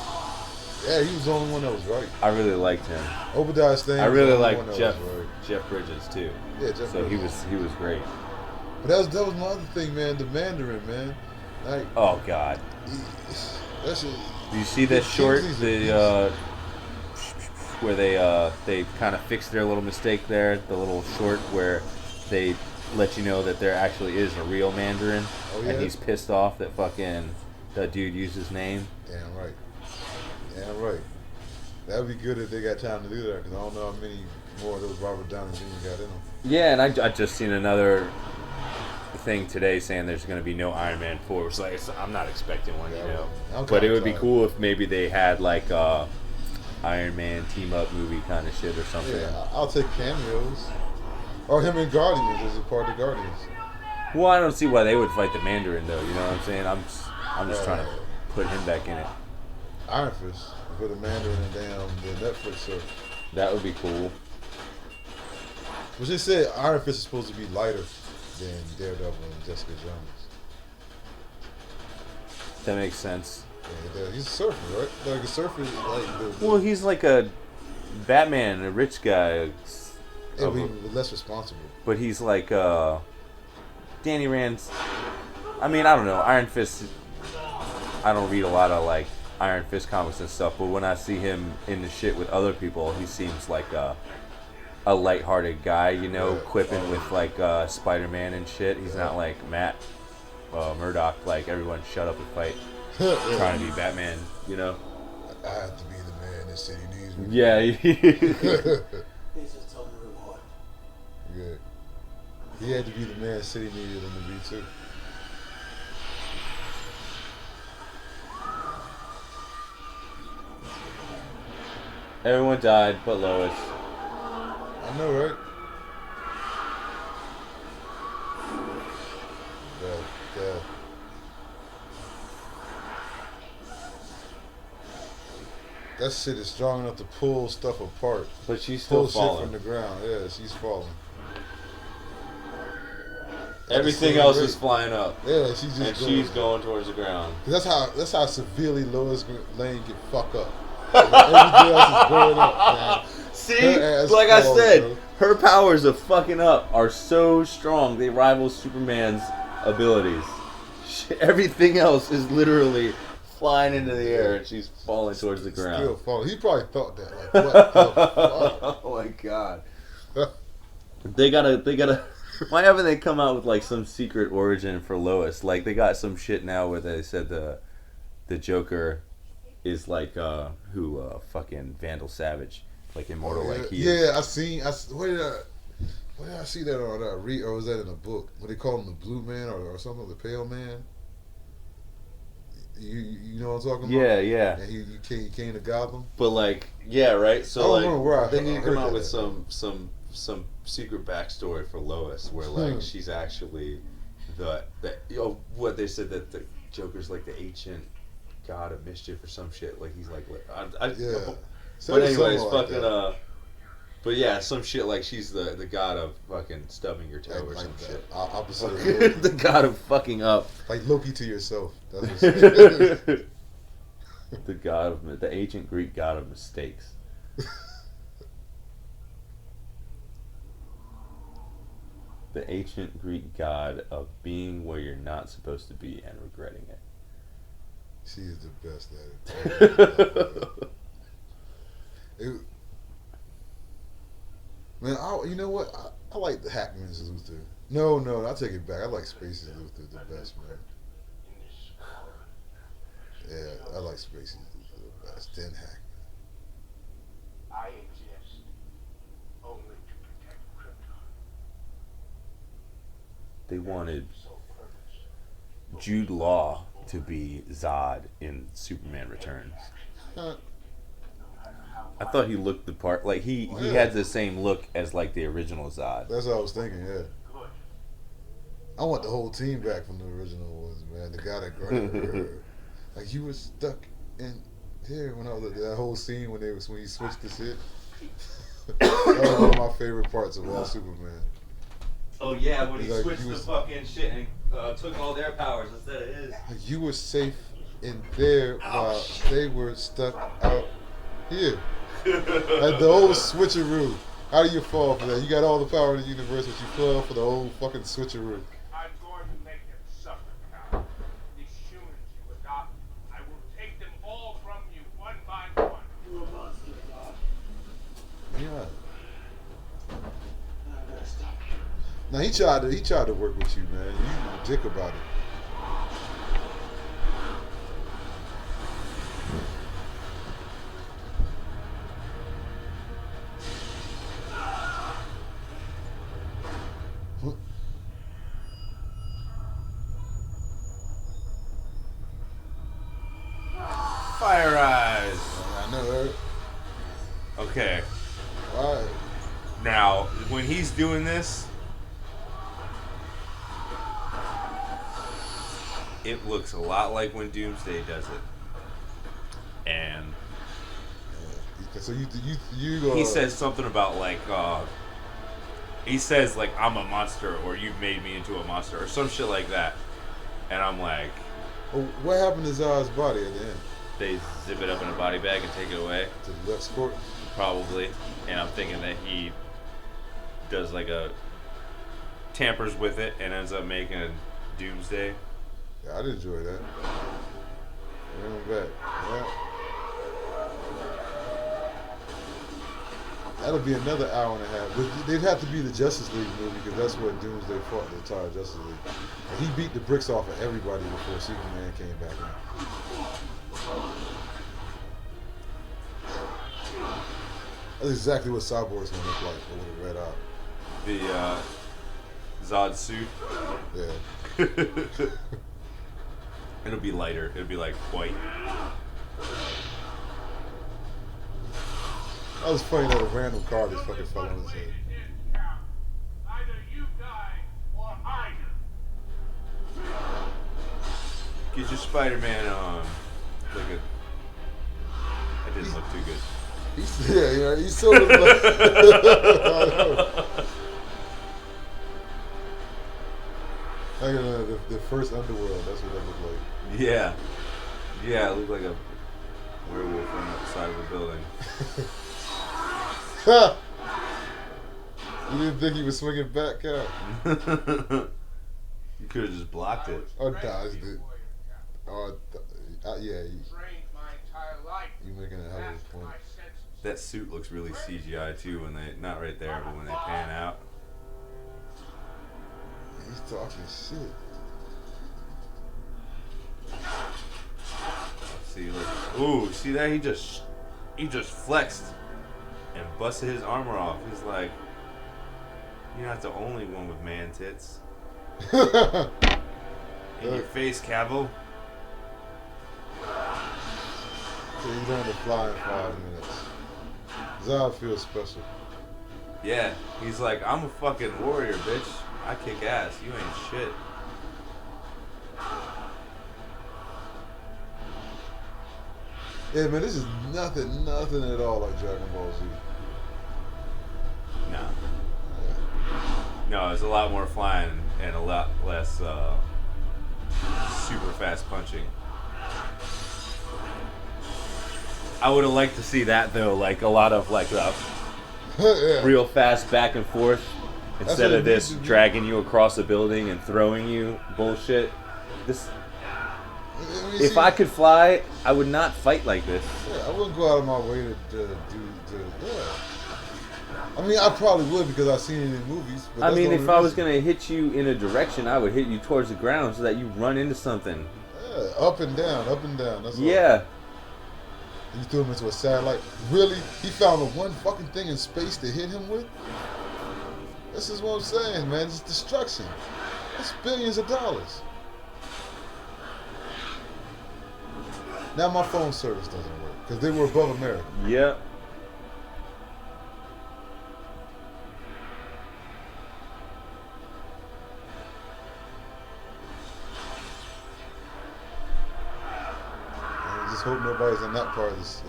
Yeah, he was the only one that was right. I really liked him. Obadiah Stane. I really liked liked Jeff Bridges too. Yeah, Jeff so Bridges. he was great. But that was my other thing, man. The Mandarin, man. Like, oh god. That's Do you see that short? Where they kind of fixed their little mistake there. The little short where they let you know that there actually is a real Mandarin, and he's pissed off that fucking that dude used his name. Damn right. Damn right. That'd be good if they got time to do that, because I don't know how many more of those Robert Downey Jr. got in them. Yeah, and I just seen another thing today saying there's going to be no Iron Man 4. So I'm not expecting one, But it would be cool if maybe they had like a Iron Man team up movie kind of shit or something. Yeah, I'll take cameos. Or him in Guardians as a part of Guardians. Well, I don't see why they would fight the Mandarin though. You know what I'm saying? I'm just trying to put him back in it. Iron Fist. Put a Mandarin in the Netflix show. That would be cool. But they said Iron Fist is supposed to be lighter than Daredevil and Jessica Jones. That makes sense. Yeah, he's a surfer, right? Like a surfer, well, he's like a Batman, a rich guy. Yeah, but less responsible. But he's like Danny Rand's. I mean, I don't know. Iron Fist. I don't read a lot of like Iron Fist comics and stuff, but when I see him in the shit with other people, he seems like a lighthearted guy, quipping with like Spider-Man and shit. He's not like Matt Murdock, like everyone shut up and fight, trying to be Batman, I have to be the man this city needs me. Yeah. This is total reward. Good. He had to be the man city needed him to be too. Everyone died but Lois. I know, right? Yeah. That shit is strong enough to pull stuff apart. But she's still falling. Shit from the ground. Yeah, she's falling. Everything else is flying up. Yeah, she's going towards the ground. That's how severely Lois Lane get fucked up. Everything else is going up, man. See, like I said, her powers of fucking up are so strong they rival Superman's abilities. Everything else is literally flying into the air and she's falling towards the ground. Still falling. He probably thought that. Like, what the fuck? Oh my god. They gotta. Why haven't they come out with like some secret origin for Lois? Like they got some shit now where they said the Joker is like fucking Vandal Savage, like immortal like he is. Yeah, where did I see that on or was that in a book? What they call him, the Blue Man or something, the Pale Man? You know what I'm talking about? Yeah. And he came to Gotham. But like, yeah, right. So I don't remember where they need to come out with that. some secret backstory for Lois, where like she's actually what they said that the Joker's like the ancient god of mischief or some shit. Like he's like yeah. But anyways, like fucking but yeah, some shit like she's the god of fucking stubbing your toe or some shit. Opposite of the god of fucking up. Like Loki to yourself. That's what the ancient Greek god of mistakes. The ancient Greek god of being where you're not supposed to be and regretting it. She is the best at it. Man, you know what? I like the Hackman's Luther. No, I take it back. I like Spacey's Luther the best, man. Yeah, I like Spacey's Luther the best. Then Hackman. I exist only to protect Krypton. They wanted Jude Law to be Zod in Superman Returns. I thought he looked the part. Like he had the same look as like the original Zod. That's what I was thinking. Yeah. I want the whole team back from the original ones, man. The guy that grabbed like you were stuck in here when that whole scene when he switched the shit. That was one of my favorite parts of all Superman. Oh yeah, when he like, switched the fucking shit and took all their powers instead of his. Like you were safe in there while they were stuck out here. Like the whole switcheroo. How do you fall for that? You got all the power in the universe, but you fell for the whole fucking switcheroo. I'm going to make them suffer, Cal. These humans you adopt, I will take them all from you, one by one. You're a monster, God. Yeah. I gotta stop you. Now he tried to work with you, man. You were a dick about it. Now, when he's doing this, it looks a lot like when Doomsday does it. And So you he says something about like he says like I'm a monster or you've made me into a monster or some shit like that. And I'm like, what happened to Zod's body at the end? They zip it up in a body bag and take it away. To the left court? Probably. And I'm thinking that he does like a tampers with it and ends up making a Doomsday. Yeah, I'd enjoy that. Bring him back. Yeah. That'll be another hour and a half. But they'd have to be the Justice League movie because that's what Doomsday fought the entire Justice League. And he beat the bricks off of everybody before Superman came back in. That's exactly what Cyborg's gonna look like with a red eye. The Zod suit. Yeah. It'll be lighter. It'll be like white. That was funny that a random car just fucking fell on his head. Either you die or I do. Get your Spider-Man on. Look at. That didn't look too good. He's sort of like. Like the first Underworld, that's what that looked like. Yeah. Yeah, it looked like a werewolf on the side of a building. You didn't think he was swinging back, Cal? You could have just blocked it. Oh, dodged it. Oh, yeah. You making a hell of a point. That suit looks really CGI too when they, not right there, but when they pan out. He's talking shit. See, look. Ooh, see that? He just flexed and busted his armor off. He's like, you're not the only one with man tits. In your face, Cavill. So you learn to fly in 5 minutes. Zod feels special. Yeah, he's like, I'm a fucking warrior, bitch. I kick ass. You ain't shit. Yeah, man, this is nothing at all like Dragon Ball Z. No. No, it's a lot more flying and a lot less super fast punching. I would have liked to see that though, like a lot of like Yeah. real fast back and forth instead what of it this needs to be. dragging you across a building and throwing you bullshit. This, if I could fly, I would not fight like this. Yeah, I wouldn't go out of my way to do. Yeah. I mean, I probably would because I've seen it in movies. But I that's mean, the if only I was reason. gonna hit you in a direction, I would hit you towards the ground so that you run into something. Yeah, up and down. That's all. Yeah. You threw him into a satellite. Really? He found the one fucking thing in space to hit him with? This is what I'm saying, man. It's destruction. It's billions of dollars. Now my phone service doesn't work because they were above America. Yep. I just hope nobody's in that part of this.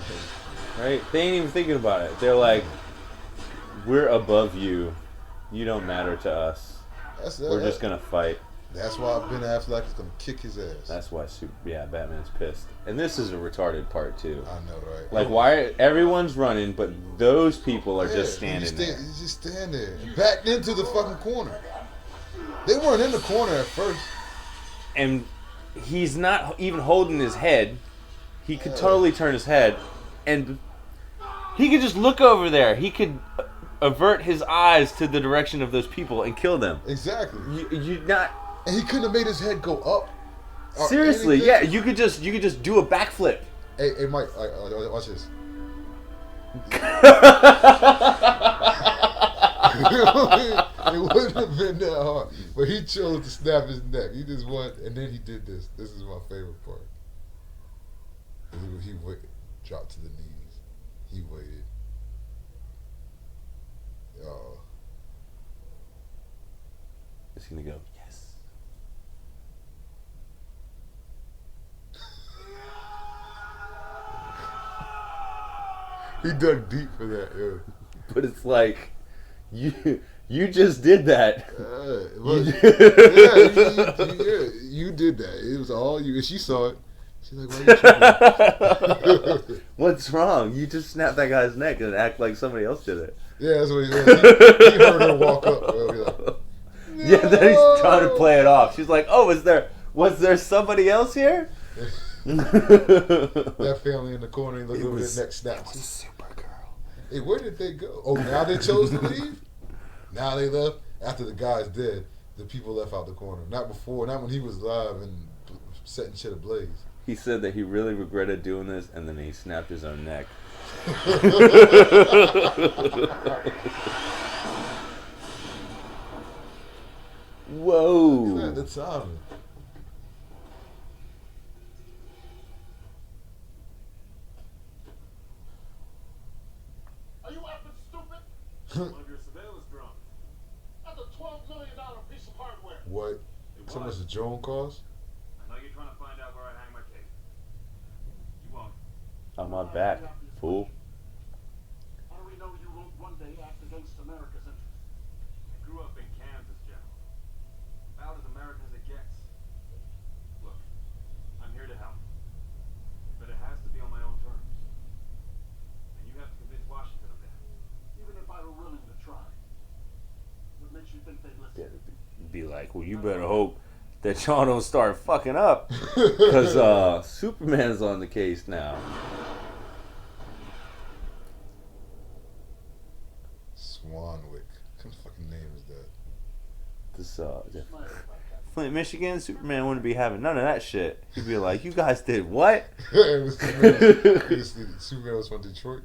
Right? They ain't even thinking about it. They're like, we're above you. You don't matter to us. We're just gonna fight. That's why Ben Affleck is gonna kick his ass. That's why Batman's pissed. And this is a retarded part too. I know, right? Like, why everyone's running, but those people are just standing there. You just stand there, backed into the fucking corner. They weren't in the corner at first. And he's not even holding his head. He could totally turn his head, and he could just look over there. He could avert his eyes to the direction of those people and kill them. Exactly. You not. And he couldn't have made his head go up. or Seriously, anything. yeah, you could just do a backflip. Hey, Mike, watch this. It wouldn't have been that hard, but he chose to snap his neck. He just went, and then he did this. This is my favorite part. He waited, dropped to the knees. He waited. Is he gonna go? Yes. He dug deep for that, yo. But it's like, you just did that. You did that. It was all you. And she saw it. She's like, why are you tripping? What's wrong? You just snapped that guy's neck and act like somebody else did it. Yeah, that's what he heard her walk up. Bro. He's like, no. Yeah, then he's trying to play it off. She's like, oh, was there somebody else here? That family in the corner, he looked over their neck snaps. It was Supergirl. Hey, where did they go? Oh, now they chose to leave? Now they left? After the guy's dead, the people left out the corner. Not before, not when he was live and setting shit ablaze. He said that he really regretted doing this, and then he snapped his own neck. Whoa. Look at that, the timing. Are you effing stupid? One of your surveillance drones. That's a $12 million piece of hardware. What? So much a drone cost? I know you're trying to find out where I hang my cape. You won't. On my back, fool. How do we know you won't one day act against America's interests? I grew up in Kansas, General. About as American as it gets. Look, I'm here to help. But it has to be on my own terms. And you have to convince Washington of that. Even if I were willing to try, what makes you think they'd listen? Be like, well, you better hope that y'all don't start fucking up, because Superman's on the case now. Swanwick. What kind of fucking name is that? This Flint, Michigan, Superman wouldn't be having none of that shit. He'd be like, you guys did what? Superman was from Detroit.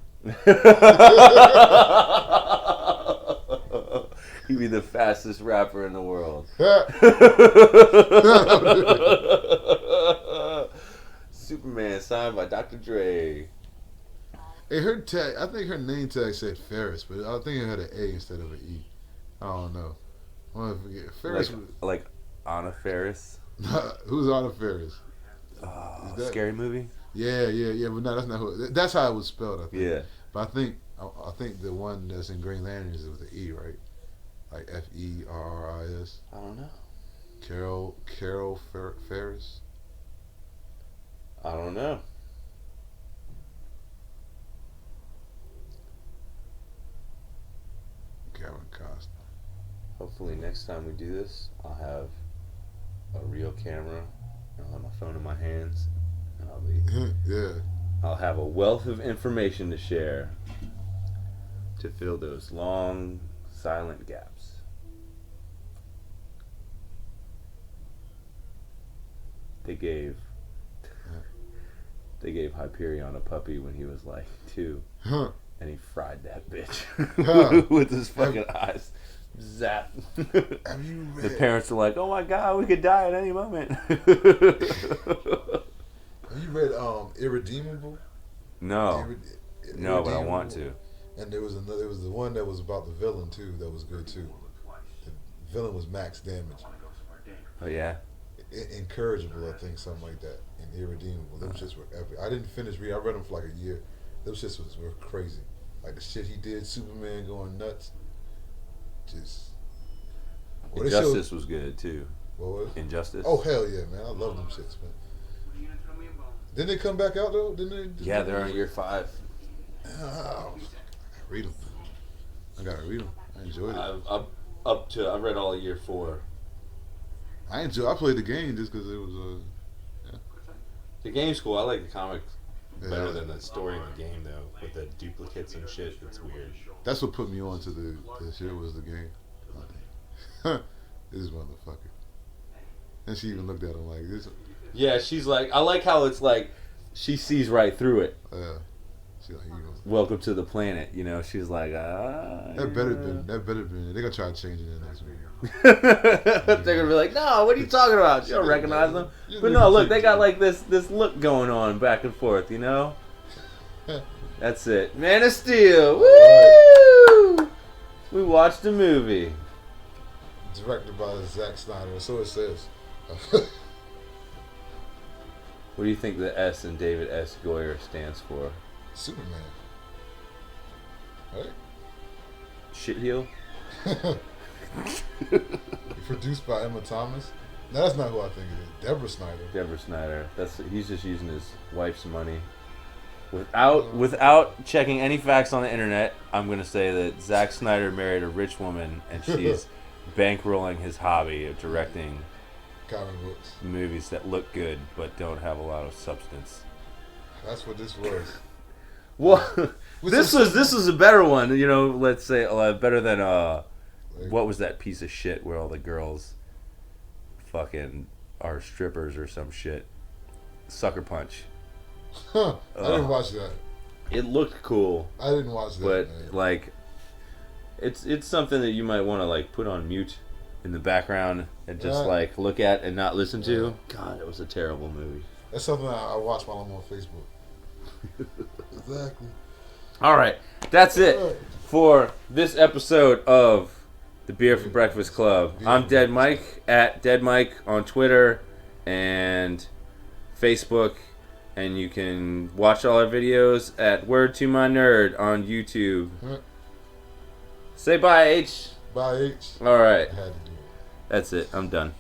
He'd be the fastest rapper in the world. Superman signed by Dr. Dre. Hey, her tag, I think her name tag said Ferris, but I think it had an A instead of an E. I don't know. I want to forget. Ferris Like Anna Faris. Who's Anna Ferris? Scary movie? Yeah, but no, that's not who. That's how it was spelled, I think. Yeah. But I think the one that's in Green Lantern is with an E, right? Like Ferris. I don't know. Carol Ferris. I don't know. Kevin Costner. Hopefully next time we do this, I'll have a real camera. I'll have my phone in my hands, and I'll have a wealth of information to share to fill those long, silent gaps. They gave Hyperion a puppy when he was like 2, and he fried that bitch with his fucking eyes. Zap. Have you read? The parents are like, "Oh my god, we could die at any moment." Have you read Irredeemable? No, no, but I want to. And there was the one that was about the villain too. That was good too. The villain was Max Damage. Oh yeah. Incorrigible, I think, something like that. And Irredeemable. Those shits were epic. I didn't finish reading. I read them for like a year. Those shits were crazy. Like the shit he did, Superman going nuts. Just. Injustice was good too. What was? Injustice. Oh hell yeah, man! I love them shits, man. Didn't they come back out though? Didn't they? Yeah, they're on year 5. Oh, read them. I gotta read them. I enjoyed it. I read all of year 4. I played the game just because it was The game's cool. I like the comics better Yeah. than the story in the game though, with the duplicates and shit. It's weird. That's what put me on to the shit was the game. This motherfucker. And she even looked at him like this. Yeah, she's like, I like how it's like, she sees right through it. She's like, you know. Welcome to the planet. You know, she's like, That better been. They're gonna try to change it in the next movie. They're gonna be like, no, what are you talking about? You don't recognize them. But no, look, they got like this look going on back and forth, you know? That's it. Man of Steel. Woo! We watched a movie. Directed by Zack Snyder, so it says. What do you think the S in David S. Goyer stands for? Superman. Right? Shitheel? Produced by Emma Thomas. No, that's not who I think it is. Deborah Snyder. Deborah Snyder. He's just using his wife's money. Without checking any facts on the internet, I'm gonna say that Zack Snyder married a rich woman and she's bankrolling his hobby of directing comic books movies that look good but don't have a lot of substance. That's what this was. Well, this was a better one. You know, let's say better than what was that piece of shit where all the girls fucking are strippers or some shit? Sucker Punch. I didn't watch that. It looked cool. I didn't watch that. But man. like, it's something that you might want to like put on mute in the background and just like look at and not listen to. God, it was a terrible movie. That's something I watch while I'm on Facebook. Exactly. All right, that's it for this episode of the Beer for Breakfast Club. I'm Dead Mike at Dead Mike on Twitter and Facebook. And you can watch all our videos at Word to My Nerd on YouTube. Say bye, H. Bye, H. All right. I had to do it. That's it. I'm done.